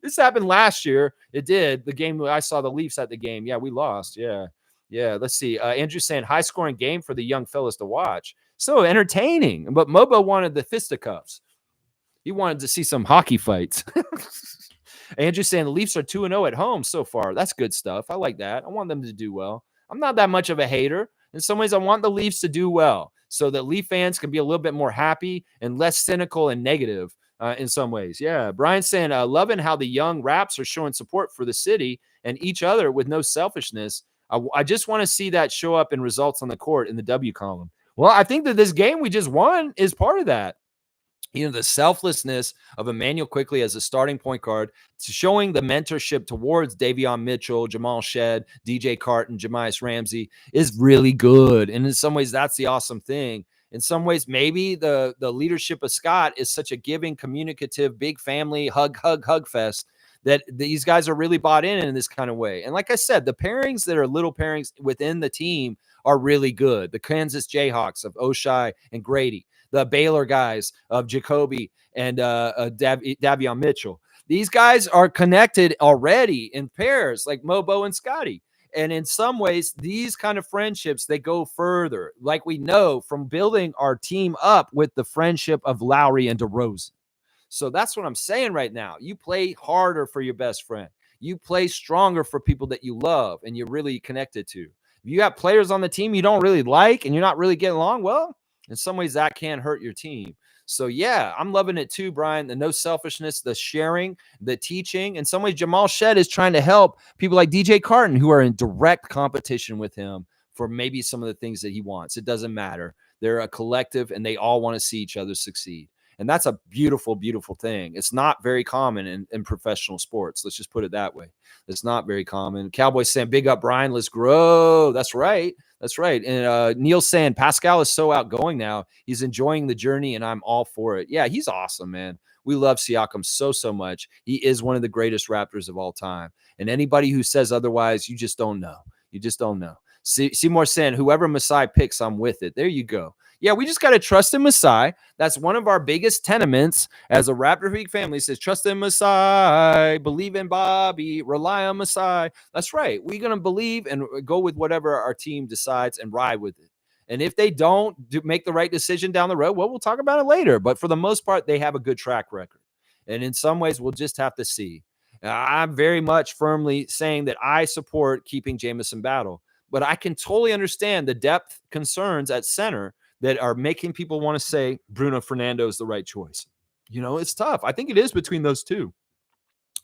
This happened last year. It did. The game I saw the Leafs at the game. Yeah, we lost. Yeah. Let's see. Andrew saying high scoring game for the young fellas to watch. So entertaining. But Mobo wanted the fisticuffs. He wanted to see some hockey fights. Andrew saying the Leafs are 2-0 at home so far. That's good stuff. I like that. I want them to do well. I'm not that much of a hater. In some ways, I want the Leafs to do well so that Leaf fans can be a little bit more happy and less cynical and negative. In some ways. Yeah. Brian's saying, loving how the young Raps are showing support for the city and each other with no selfishness. I just want to see that show up in results on the court in the W column. Well, I think that this game we just won is part of that. The selflessness of Emmanuel Quickley as a starting point guard, to showing the mentorship towards Davion Mitchell, Jamal Shedd, DJ Carton, Jemias Ramsey is really good. And in some ways, that's the awesome thing. In some ways, maybe the leadership of Scott is such a giving, communicative, big family, hug fest that these guys are really bought in this kind of way. And like I said, the pairings that are little pairings within the team are really good. The Kansas Jayhawks of Oshai and Grady, the Baylor guys of Jacoby and Davion Mitchell. These guys are connected already in pairs like Mobo and Scotty. And in some ways, these kind of friendships, they go further. Like we know from building our team up with the friendship of Lowry and DeRozan. So that's what I'm saying right now. You play harder for your best friend. You play stronger for people that you love and you're really connected to. If you have players on the team you don't really like and you're not really getting along, well, in some ways that can hurt your team. So yeah, I'm loving it too, Brian. The no selfishness, the sharing, the teaching. In some ways, Jamal Shed is trying to help people like DJ Carton who are in direct competition with him for maybe some of the things that he wants. It doesn't matter. They're a collective and they all want to see each other succeed. And that's a beautiful, beautiful thing. It's not very common in professional sports. Let's just put it that way. It's not very common. Cowboys saying, big up, Brian. Let's grow. That's right. That's right. And Neil saying, Pascal is so outgoing now. He's enjoying the journey, and I'm all for it. Yeah, he's awesome, man. We love Siakam so, so much. He is one of the greatest Raptors of all time. And anybody who says otherwise, you just don't know. You just don't know. Seymour saying, whoever Masai picks, I'm with it. There you go. Yeah, we just got to trust in Masai. That's one of our biggest tenements as a Raptor Freak family. Says, trust in Masai, believe in Bobby, rely on Masai. That's right. We're going to believe and go with whatever our team decides and ride with it. And if they don't make the right decision down the road, well, we'll talk about it later. But for the most part, they have a good track record. And in some ways, we'll just have to see. I'm very much firmly saying that I support keeping Jamison Battle. But I can totally understand the depth concerns at center that are making people want to say Bruno Fernando is the right choice. You know, it's tough. I think it is between those two.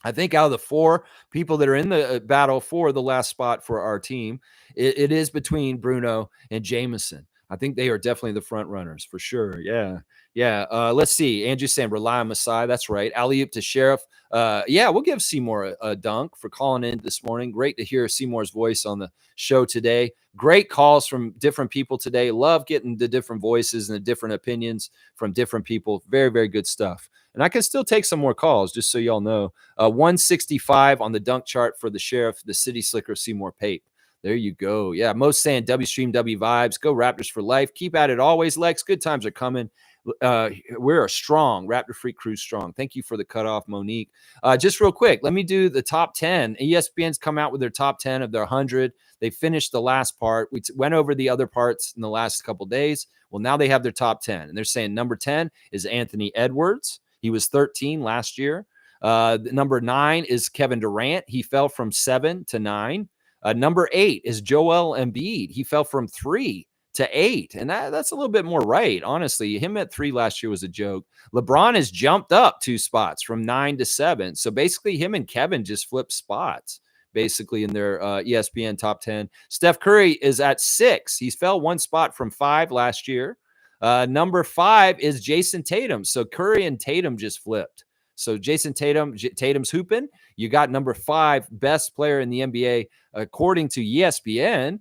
I think out of the four people that are in the battle for the last spot for our team, it is between Bruno and Jamison. I think they are definitely the front runners for sure. Yeah. Yeah. Let's see. Andrew saying rely on Masai. That's right. Alley-oop to Sheriff. Yeah, we'll give Seymour a dunk for calling in this morning. Great to hear Seymour's voice on the show today. Great calls from different people today. Love getting the different voices and the different opinions from different people. Very, very good stuff. And I can still take some more calls, just so y'all know. 165 on the dunk chart for the Sheriff, the City Slicker, Seymour Pape. There you go. Yeah, most saying W Stream, W Vibes. Go Raptors for life. Keep at it always, Lex. Good times are coming. We're a strong Raptor Freak crew strong. Thank you for the cutoff, Monique. Just real quick, let me do the top 10. ESPN's come out with their top 10 of their 100. They finished the last part. We went over the other parts in the last couple days. Well, now they have their top 10. And they're saying number 10 is Anthony Edwards. He was 13 last year. Number 9 is Kevin Durant. He fell from 7 to 9. Number 8 is Joel Embiid. He fell from 3 to 8. And that's a little bit more right, honestly. Him at 3 last year was a joke. LeBron has jumped up 2 spots from 9 to 7. So basically him and Kevin just flipped spots, basically in their ESPN top 10. Steph Curry is at 6. He fell 1 spot from 5 last year. Number 5 is Jason Tatum. So Curry and Tatum just flipped. So Jason Tatum's hooping. You got number 5 best player in the NBA according to ESPN.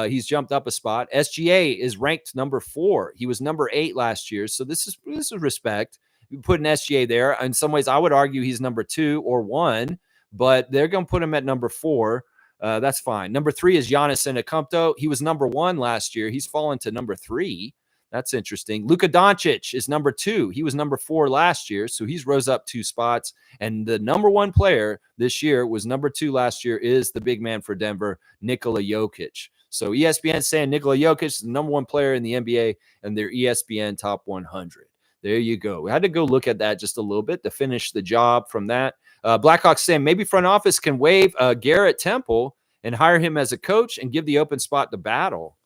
He's jumped up a spot. SGA is ranked number 4. He was number 8 last year. So this is respect. You put an SGA there. In some ways, I would argue he's number 2 or 1, but they're going to put him at number 4. That's fine. Number 3 is Giannis Antetokounmpo. He was number 1 last year. He's fallen to number 3. That's interesting. Luka Doncic is number 2. He was number 4 last year, so he's rose up 2 spots. And the number 1 player this year was number 2 last year is the big man for Denver, Nikola Jokic. So ESPN saying Nikola Jokic is the number 1 player in the NBA and their ESPN top 100. There you go. We had to go look at that just a little bit to finish the job from that. Blackhawks saying maybe front office can waive Garrett Temple and hire him as a coach and give the open spot to Battle.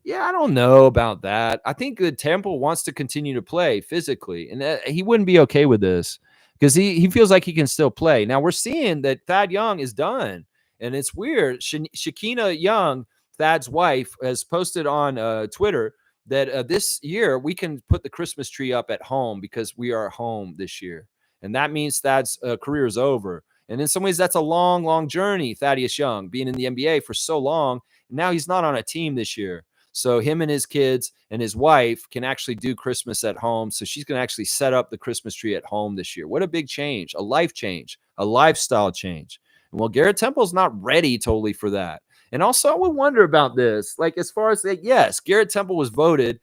Yeah, I don't know about that. I think the Temple wants to continue to play physically, and he wouldn't be okay with this because he feels like he can still play. Now, we're seeing that Thad Young is done, and it's weird. Shakina Young, Thad's wife, has posted on Twitter that this year we can put the Christmas tree up at home because we are home this year, and that means Thad's career is over. And in some ways, that's a long, long journey, Thaddeus Young, being in the NBA for so long. Now he's not on a team this year. So him and his kids and his wife can actually do Christmas at home. So she's going to actually set up the Christmas tree at home this year. What a big change, a life change, a lifestyle change. And well, Garrett Temple's not ready totally for that. And also I would wonder about this, like as far as that, yes, Garrett Temple was voted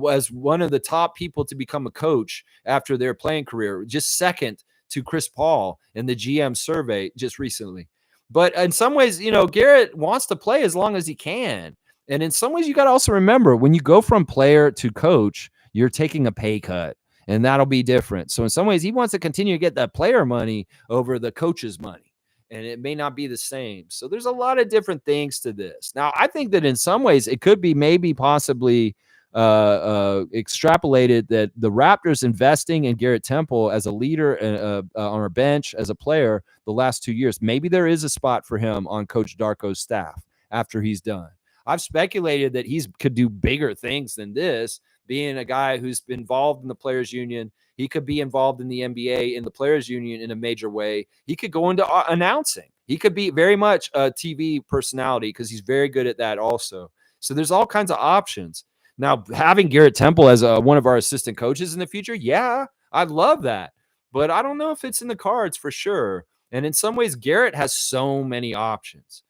as one of the top people to become a coach after their playing career, just second to Chris Paul in the GM survey just recently. But in some ways, Garrett wants to play as long as he can. And in some ways, you got to also remember when you go from player to coach, you're taking a pay cut, and that'll be different. So in some ways, he wants to continue to get that player money over the coach's money, and it may not be the same. So there's a lot of different things to this. Now, I think that in some ways, it could be maybe possibly extrapolated that the Raptors investing in Garrett Temple as a leader on our bench as a player the last 2 years, maybe there is a spot for him on Coach Darko's staff after he's done. I've speculated that he could do bigger things than this, being a guy who's been involved in the Players Union. He could be involved in the NBA in the Players Union in a major way. He could go into announcing. He could be very much a TV personality because he's very good at that also. So there's all kinds of options. Now, having Garrett Temple as one of our assistant coaches in the future, yeah, I'd love that. But I don't know if it's in the cards for sure. And in some ways, Garrett has so many options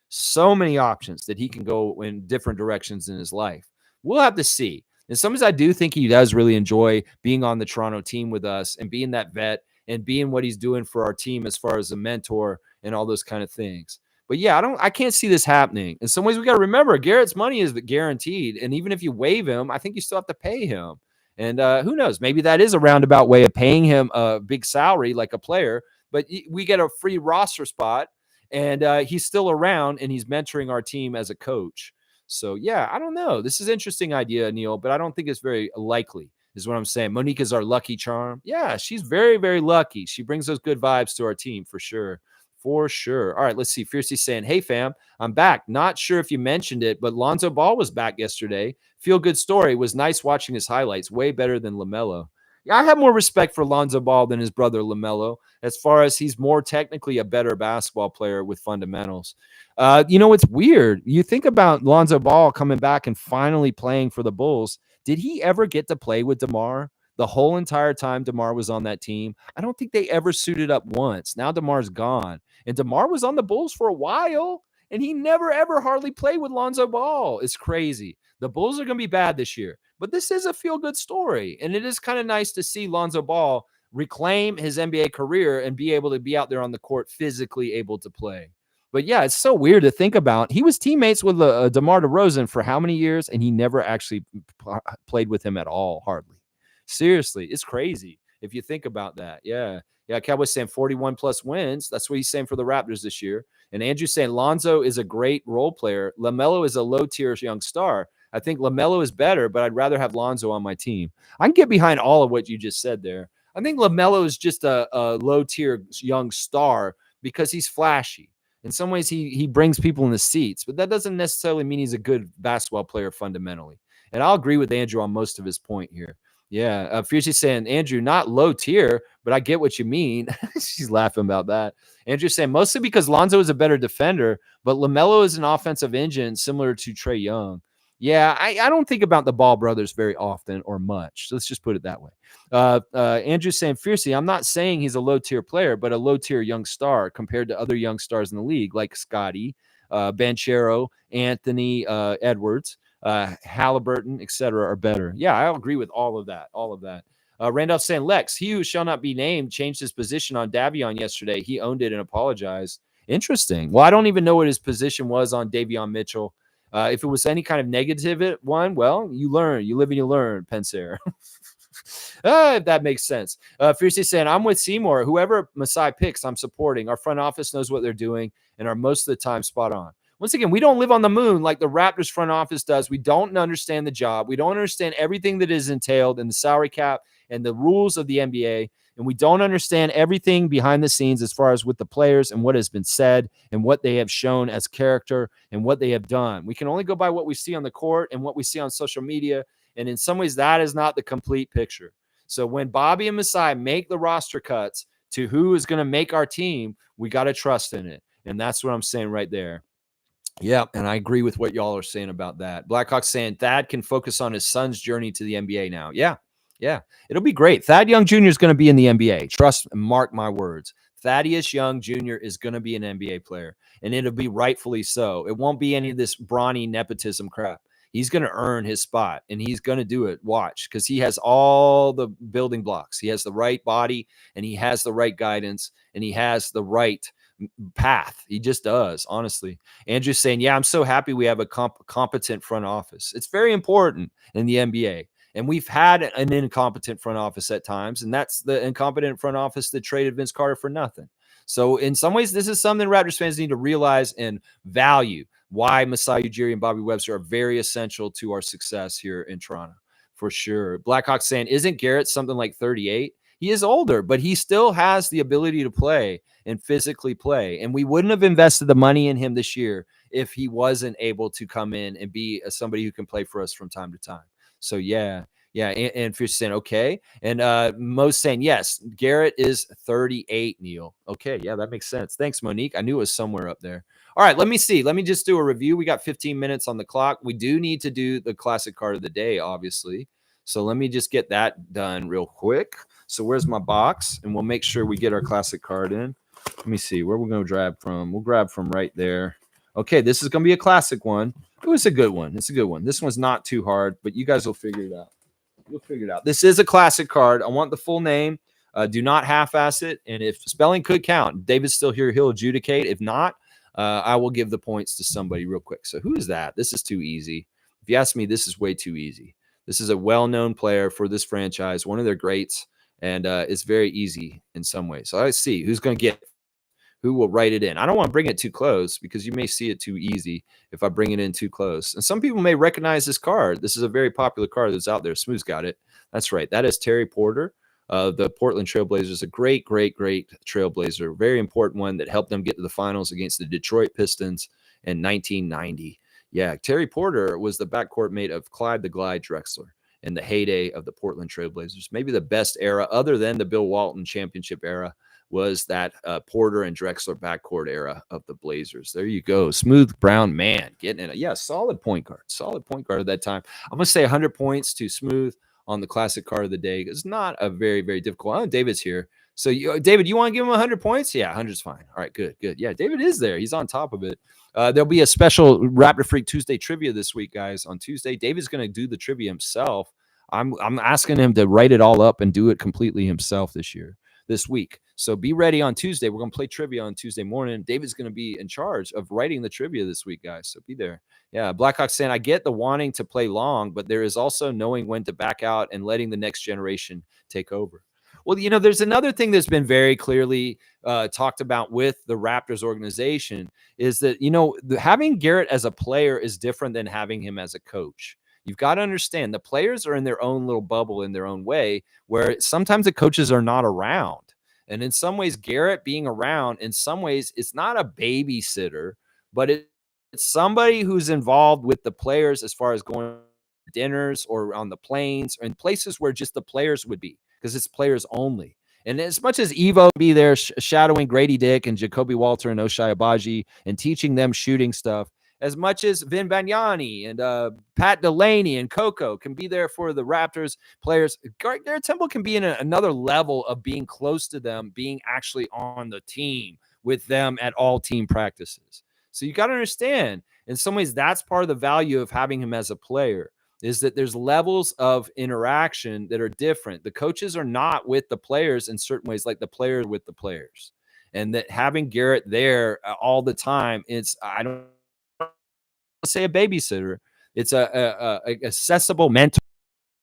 that he can go in different directions in his life. We'll have to see. And sometimes I do think he does really enjoy being on the Toronto team with us and being that vet and being what he's doing for our team as far as a mentor and all those kind of things. But yeah, I can't see this happening. In some ways, we got to remember Garrett's money is guaranteed. And even if you waive him, I think you still have to pay him. And who knows? Maybe that is a roundabout way of paying him a big salary like a player, but we get a free roster spot and he's still around and he's mentoring our team as a coach. So yeah, I don't know. This is an interesting idea, Neil, but I don't think it's very likely is what I'm saying. Monique is our lucky charm. Yeah, she's very, very lucky. She brings those good vibes to our team for sure. For sure. All right, let's see. Fiercey saying, hey, fam, I'm back. Not sure if you mentioned it, but Lonzo Ball was back yesterday. Feel good story. It was nice watching his highlights. Way better than LaMelo. Yeah, I have more respect for Lonzo Ball than his brother LaMelo, as far as he's more technically a better basketball player with fundamentals. It's weird. You think about Lonzo Ball coming back and finally playing for the Bulls. Did he ever get to play with DeMar? The whole entire time DeMar was on that team, I don't think they ever suited up once. Now DeMar's gone. And DeMar was on the Bulls for a while, and he never, ever hardly played with Lonzo Ball. It's crazy. The Bulls are going to be bad this year. But this is a feel-good story, and it is kind of nice to see Lonzo Ball reclaim his NBA career and be able to be out there on the court physically able to play. But yeah, it's so weird to think about. He was teammates with DeMar DeRozan for how many years, and he never actually played with him at all, hardly. Seriously, it's crazy if you think about that. Yeah. Yeah, Cowboys saying 41 plus wins. That's what he's saying for the Raptors this year. And Andrew's saying Lonzo is a great role player. LaMelo is a low-tier young star. I think LaMelo is better, but I'd rather have Lonzo on my team. I can get behind all of what you just said there. I think LaMelo is just a low-tier young star because he's flashy. In some ways, he brings people in the seats, but that doesn't necessarily mean he's a good basketball player fundamentally. And I'll agree with Andrew on most of his point here. Yeah, Fiercey saying, Andrew, not low tier, but I get what you mean. She's laughing about that. Andrew saying, mostly because Lonzo is a better defender, but LaMelo is an offensive engine similar to Trae Young. Yeah, I don't think about the Ball brothers very often or much. So let's just put it that way. Andrew saying, Fiercey, I'm not saying he's a low-tier player, but a low-tier young star compared to other young stars in the league, like Scotty, Banchero, Anthony Edwards. Halliburton, etc., are better. Yeah, I'll agree with all of that. Randolph saying, Lex, he who shall not be named changed his position on Davion yesterday. He owned it and apologized. Interesting. Well, I don't even know what his position was on Davion Mitchell. If it was any kind of negative one, well, you learn. You live and you learn, Pensair. If that makes sense. Fiercely saying, I'm with Seymour. Whoever Masai picks, I'm supporting. Our front office knows what they're doing and are most of the time spot on. Once again, we don't live on the moon like the Raptors front office does. We don't understand the job. We don't understand everything that is entailed in the salary cap and the rules of the NBA. And we don't understand everything behind the scenes as far as with the players and what has been said and what they have shown as character and what they have done. We can only go by what we see on the court and what we see on social media. And in some ways, that is not the complete picture. So when Bobby and Masai make the roster cuts to who is going to make our team, we got to trust in it. And that's what I'm saying right there. Yeah, and I agree with what y'all are saying about that. Blackhawks saying Thad can focus on his son's journey to the NBA now. Yeah, it'll be great. Thad Young Jr. is going to be in the NBA. Trust, mark my words. Thaddeus Young Jr. is going to be an NBA player, and it'll be rightfully so. It won't be any of this brawny nepotism crap. He's going to earn his spot, and he's going to do it. Watch, because he has all the building blocks. He has the right body, and he has the right guidance, and he has the right path. He just does, honestly. Andrew's saying, yeah, I'm so happy we have a competent front office. It's very important in the NBA. And we've had an incompetent front office at times, and that's the incompetent front office that traded Vince Carter for nothing. So in some ways, this is something Raptors fans need to realize and value, why Masai Ujiri and Bobby Webster are very essential to our success here in Toronto, for sure. Blackhawks saying, isn't Garrett something like 38? He is older, but he still has the ability to play and physically play. And we wouldn't have invested the money in him this year if he wasn't able to come in and be somebody who can play for us from time to time. So, yeah. And Fish saying, okay. And Mo's saying, yes, Garrett is 38, Neil. Okay, yeah, that makes sense. Thanks, Monique. I knew it was somewhere up there. All right, let me see. Let me just do a review. We got 15 minutes on the clock. We do need to do the classic card of the day, obviously. So let me just get that done real quick. So where's my box? And we'll make sure we get our classic card in. Let me see where we're going to grab from. We'll grab from right there. Okay, this is going to be a classic one. Oh, it's a good one. It's a good one. This one's not too hard, but you guys will figure it out. You'll figure it out. This is a classic card. I want the full name. Do not half-ass it. And if spelling could count, David's still here. He'll adjudicate. If not, I will give the points to somebody real quick. So who is that? This is too easy. If you ask me, this is way too easy. This is a well-known player for this franchise, one of their greats, and it's very easy in some ways. So let's see who's going to get, who will write it in. I don't want to bring it too close because you may see it too easy if I bring it in too close. And some people may recognize this card. This is a very popular card that's out there. Smooth's got it. That's right. That is Terry Porter, the Portland Trailblazers, a great Trailblazer, very important one that helped them get to the finals against the Detroit Pistons in 1990. Yeah, Terry Porter was the backcourt mate of Clyde the Glide Drexler in the heyday of the Portland Trailblazers. Maybe the best era, other than the Bill Walton championship era, was that Porter and Drexler backcourt era of the Blazers. There you go. Smooth Brown man getting it. Yeah, solid point guard. Solid point guard at that time. I'm going to say 100 points to Smooth on the classic card of the day. It's not a very, very difficult. Oh, David's here. So, David, you want to give him 100 points? Yeah, 100's fine. All right, good. Yeah, David is there. He's on top of it. There'll be a special Raptor Freak Tuesday trivia this week, guys. On Tuesday, David's going to do the trivia himself. I'm asking him to write it all up and do it completely himself this week. So be ready on Tuesday. We're going to play trivia on Tuesday morning. David's going to be in charge of writing the trivia this week, guys. So be there. Yeah, Blackhawks saying, I get the wanting to play long, but there is also knowing when to back out and letting the next generation take over. Well, there's another thing that's been very clearly talked about with the Raptors organization is that, having Garrett as a player is different than having him as a coach. You've got to understand the players are in their own little bubble in their own way, where sometimes the coaches are not around. And in some ways, Garrett being around, in some ways, it's not a babysitter, but it's somebody who's involved with the players as far as going to dinners or on the planes or in places where just the players would be, because it's players only. And as much as Evo be there shadowing Grady Dick and Jacoby Walter and Oshai Abaji and teaching them shooting stuff, as much as Vin Bagnani and Pat Delaney and Coco can be there for the Raptors players, Garrett Temple can be in another level of being close to them, being actually on the team with them at all team practices. So you got to understand, in some ways, that's part of the value of having him as a player, is that there's levels of interaction that are different. The coaches are not with the players in certain ways, like the players with the players. And that having Garrett there all the time, I don't say a babysitter. It's a accessible mentor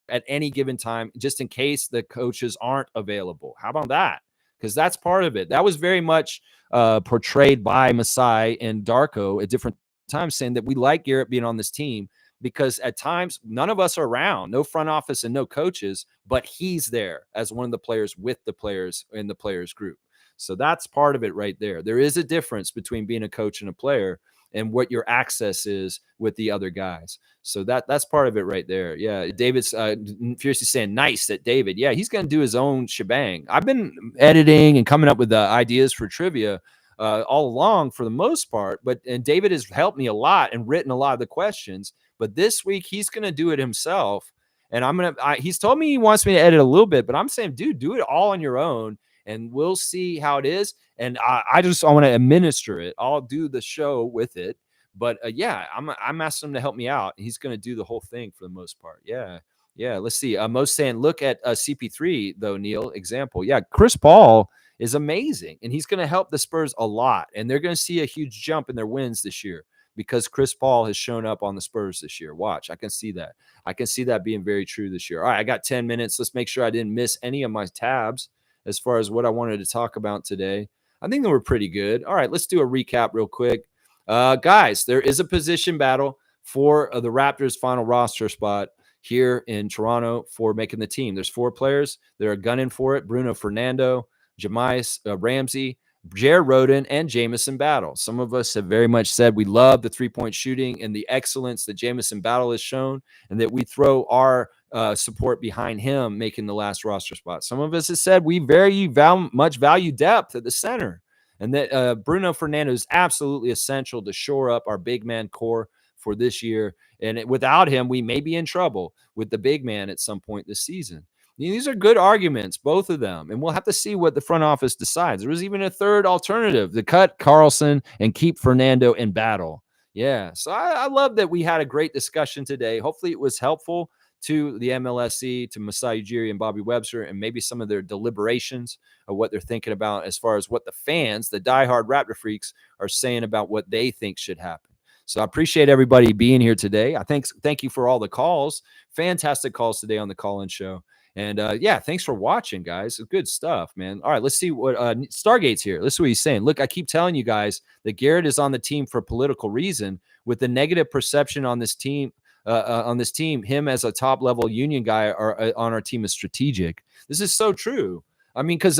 at any given time, just in case the coaches aren't available. How about that? Because that's part of it. That was very much portrayed by Masai and Darko at different times, saying that we like Garrett being on this team because at times none of us are around, no front office and no coaches, but he's there as one of the players with the players in the players group. So that's part of it right there. There is a difference between being a coach and a player and what your access is with the other guys. So that's part of it right there. Yeah, David's fiercely saying, nice that David. Yeah, he's going to do his own shebang. I've been editing and coming up with the ideas for trivia all along for the most part, and David has helped me a lot and written a lot of the questions. But this week he's going to do it himself, and he's told me he wants me to edit a little bit, but I'm saying, dude, do it all on your own. And we'll see how it is. And I want to administer it. I'll do the show with it. But yeah, I'm asking him to help me out. He's going to do the whole thing for the most part. Yeah. Yeah, let's see. Most saying, look at CP3 though, Neil. Example. Yeah, Chris Paul is amazing, and he's going to help the Spurs a lot, and they're going to see a huge jump in their wins this year because Chris Paul has shown up on the Spurs this year. Watch, I can see that. I can see that being very true this year. All right, I got 10 minutes. Let's make sure I didn't miss any of my tabs as far as what I wanted to talk about today. I think they were pretty good. All right, let's do a recap real quick. Guys, there is a position battle for the Raptors' final roster spot here in Toronto for making the team. There's 4 players that are gunning for it: Bruno Fernando, Jamias Ramsey, Jared Rhoden, and Jamison Battle. Some of us have very much said we love the three-point shooting and the excellence that Jamison Battle has shown, and that we throw our support behind him making the last roster spot. Some of us have said we very much value depth at the center, and that Bruno Fernando is absolutely essential to shore up our big man core for this year. And without him, we may be in trouble with the big man at some point this season. These are good arguments, both of them. And we'll have to see what the front office decides. There was even a third alternative to cut Carlson and keep Fernando in Battle. Yeah. So I love that we had a great discussion today. Hopefully it was helpful to the MLSE, to Masai Ujiri and Bobby Webster, and maybe some of their deliberations of what they're thinking about as far as what the fans, the diehard Raptor freaks, are saying about what they think should happen. So I appreciate everybody being here today. Thank you for all the calls. Fantastic calls today on the call-in show. And yeah, thanks for watching, guys. Good stuff, man. All right, let's see what Stargate's here. Let's see what he's saying. Look, I keep telling you guys that Garrett is on the team for a political reason. With the negative perception on this team, him as a top-level union guy on our team is strategic. This is so true. I mean, because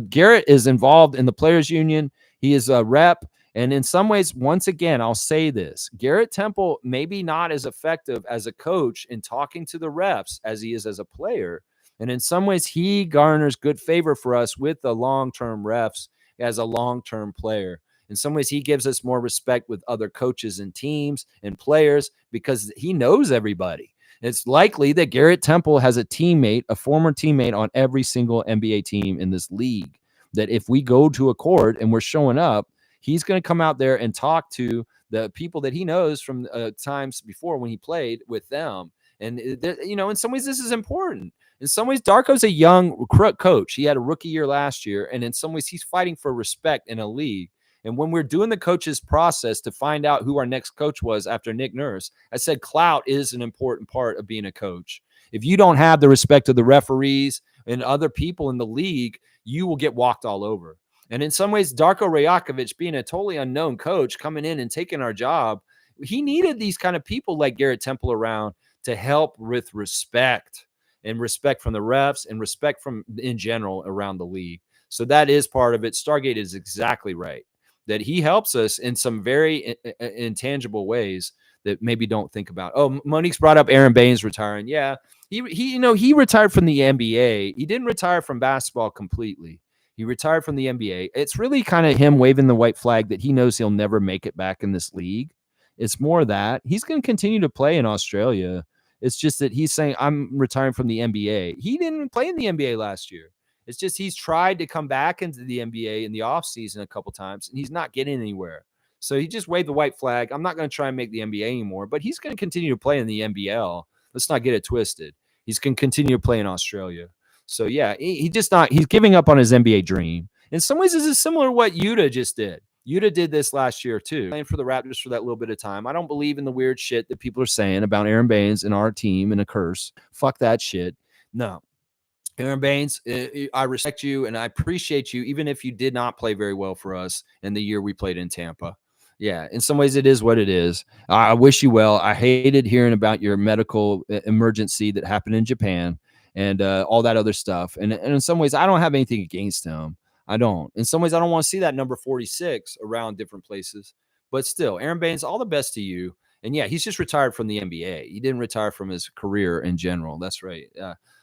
Garrett is involved in the players' union. He is a rep. And in some ways, once again, I'll say this: Garrett Temple may be not as effective as a coach in talking to the refs as he is as a player. And in some ways, he garners good favor for us with the long-term refs as a long-term player. In some ways, he gives us more respect with other coaches and teams and players because he knows everybody. It's likely that Garrett Temple has a teammate, a former teammate on every single NBA team in this league, that if we go to a court and we're showing up, he's going to come out there and talk to the people that he knows from times before when he played with them. And, in some ways, this is important. In some ways, Darko's a young coach. He had a rookie year last year. And in some ways, he's fighting for respect in a league. And when we're doing the coaches process to find out who our next coach was after Nick Nurse, I said clout is an important part of being a coach. If you don't have the respect of the referees and other people in the league, you will get walked all over. And in some ways, Darko Rajakovic, being a totally unknown coach, coming in and taking our job, he needed these kind of people like Garrett Temple around to help with respect, and respect from the refs and respect from in general around the league. So that is part of it. Stargate is exactly right, that he helps us in some very intangible ways that maybe don't think about. Oh, Monique's brought up Aaron Baines retiring. Yeah, he retired from the NBA. He didn't retire from basketball completely. He retired from the NBA. It's really kind of him waving the white flag that he knows he'll never make it back in this league. It's more that he's going to continue to play in Australia. It's just that he's saying, I'm retiring from the NBA. He didn't play in the NBA last year. It's just he's tried to come back into the NBA in the offseason a couple times, and he's not getting anywhere. So he just waved the white flag. I'm not going to try and make the NBA anymore, but he's going to continue to play in the NBL. Let's not get it twisted. He's going to continue to play in Australia. So yeah, he's giving up on his NBA dream. In some ways, this is similar to what Yuta just did. Yuta did this last year too, playing for the Raptors for that little bit of time. I don't believe in the weird shit that people are saying about Aaron Baines and our team and a curse. Fuck that shit. No. Aaron Baines, I respect you and I appreciate you, even if you did not play very well for us in the year we played in Tampa. Yeah, in some ways, it is what it is. I wish you well. I hated hearing about your medical emergency that happened in Japan and all that other stuff. And in some ways, I don't have anything against him. I don't. In some ways, I don't want to see that number 46 around different places. But still, Aaron Baines, all the best to you. And yeah, he's just retired from the NBA. He didn't retire from his career in general. That's right.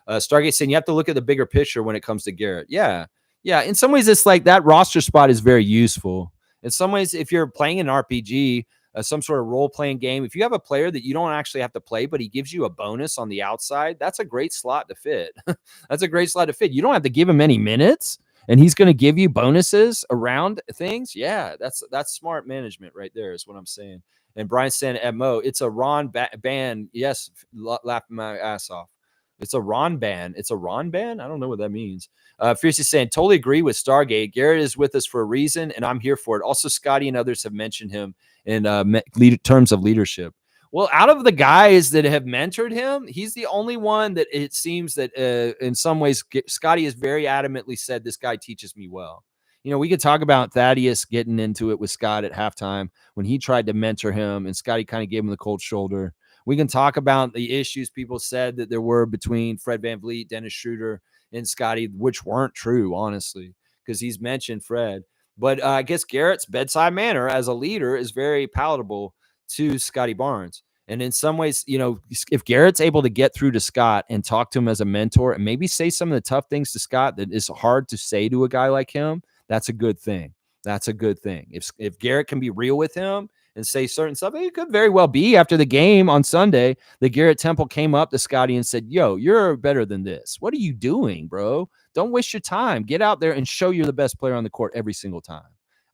Stargate saying you have to look at the bigger picture when it comes to Garrett. Yeah. Yeah. In some ways, it's like that roster spot is very useful. In some ways, if you're playing an RPG, some sort of role-playing game, if you have a player that you don't actually have to play, but he gives you a bonus on the outside, that's a great slot to fit. That's a great slot to fit. You don't have to give him any minutes, and he's going to give you bonuses around things. Yeah, that's smart management right there is what I'm saying. And Brian saying at Mo, it's a Ron ban. Yes, laughing my ass off. It's a Ron ban. It's a Ron ban. I don't know what that means. Fiercely saying, totally agree with Stargate. Garrett is with us for a reason, and I'm here for it. Also, Scotty and others have mentioned him in terms of leadership. Well, out of the guys that have mentored him, he's the only one that it seems that in some ways, Scotty has very adamantly said, this guy teaches me well. You know, we could talk about Thaddeus getting into it with Scott at halftime when he tried to mentor him and Scotty kind of gave him the cold shoulder. We can talk about the issues people said that there were between Fred VanVleet, Dennis Schroeder, and Scotty, which weren't true, honestly, because he's mentioned Fred. But I guess Garrett's bedside manner as a leader is very palatable to Scotty Barnes. And in some ways, you know, if Garrett's able to get through to Scott and talk to him as a mentor and maybe say some of the tough things to Scott that is hard to say to a guy like him, that's a good thing. That's a good thing. If Garrett can be real with him and say certain stuff, it could very well be after the game on Sunday that Garrett Temple came up to Scotty and said, yo, you're better than this. What are you doing, bro? Don't waste your time. Get out there and show you're the best player on the court every single time.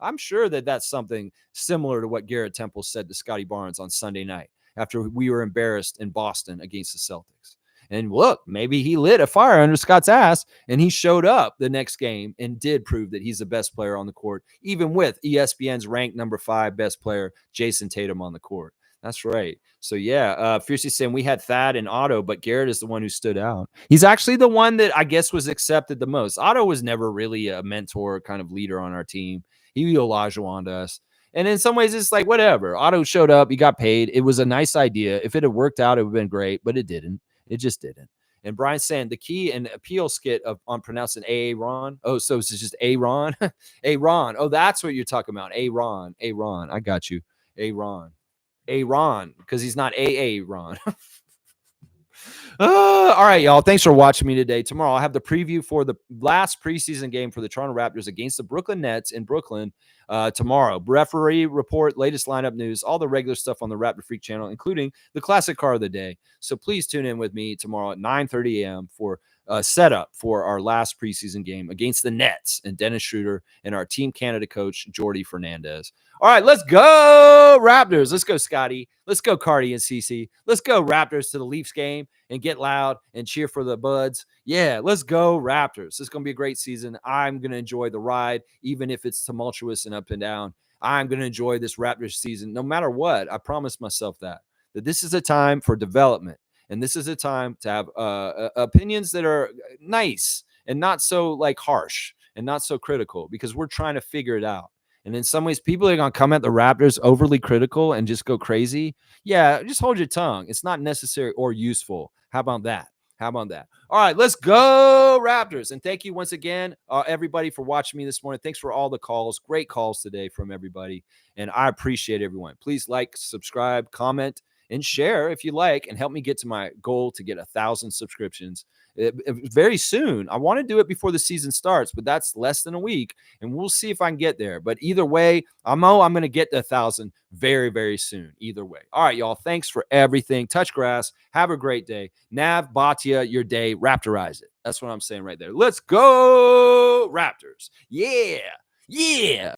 I'm sure that that's something similar to what Garrett Temple said to Scotty Barnes on Sunday night after we were embarrassed in Boston against the Celtics. And look, maybe he lit a fire under Scott's ass and he showed up the next game and did prove that he's the best player on the court, even with ESPN's ranked number 5 best player, Jason Tatum, on the court. That's right. So, yeah, Fiercely saying we had Thad and Otto, but Garrett is the one who stood out. He's actually the one that I guess was accepted the most. Otto was never really a mentor kind of leader on our team. He Olajuwon'd us. And in some ways, it's like, whatever. Otto showed up. He got paid. It was a nice idea. If it had worked out, it would have been great, but it didn't. It just didn't. And Brian saying the key and appeal skit on pronouncing Aaron. Oh, so it's just Aaron? Aaron. Oh, that's what you're talking about. Aaron. Aaron. I got you. Aaron. Aaron. Because he's not Aaron. All right, y'all. Thanks for watching me today. Tomorrow, I'll have the preview for the last preseason game for the Toronto Raptors against the Brooklyn Nets in Brooklyn tomorrow. Referee report, latest lineup news, all the regular stuff on the Raptor Freak channel, including the classic car of the day. So please tune in with me tomorrow at 9:30 a.m. for setup for our last preseason game against the Nets and Dennis Schroeder and our Team Canada coach, Jordy Fernandez. All right, let's go Raptors. Let's go, Scotty. Let's go, Cardi and Cece. Let's go Raptors to the Leafs game and get loud and cheer for the Buds. Yeah, let's go Raptors. This is going to be a great season. I'm going to enjoy the ride, even if it's tumultuous and up and down. I'm going to enjoy this Raptors season no matter what. I promised myself that this is a time for development. And this is a time to have opinions that are nice and not so like harsh and not so critical because we're trying to figure it out. And in some ways, people are going to come at the Raptors overly critical and just go crazy. Yeah, just hold your tongue. It's not necessary or useful. How about that? How about that? All right, let's go Raptors. And thank you once again, everybody, for watching me this morning. Thanks for all the calls. Great calls today from everybody. And I appreciate everyone. Please like, subscribe, comment, and share if you like, and help me get to my goal to get 1,000 subscriptions very soon. I want to do it before the season starts, but that's less than a week, and we'll see if I can get there. But either way, I'm going to get to 1,000 very, very soon. Either way. All right, y'all. Thanks for everything. Touch grass. Have a great day. Nav Bhatia your day. Raptorize it. That's what I'm saying right there. Let's go Raptors. Yeah. Yeah.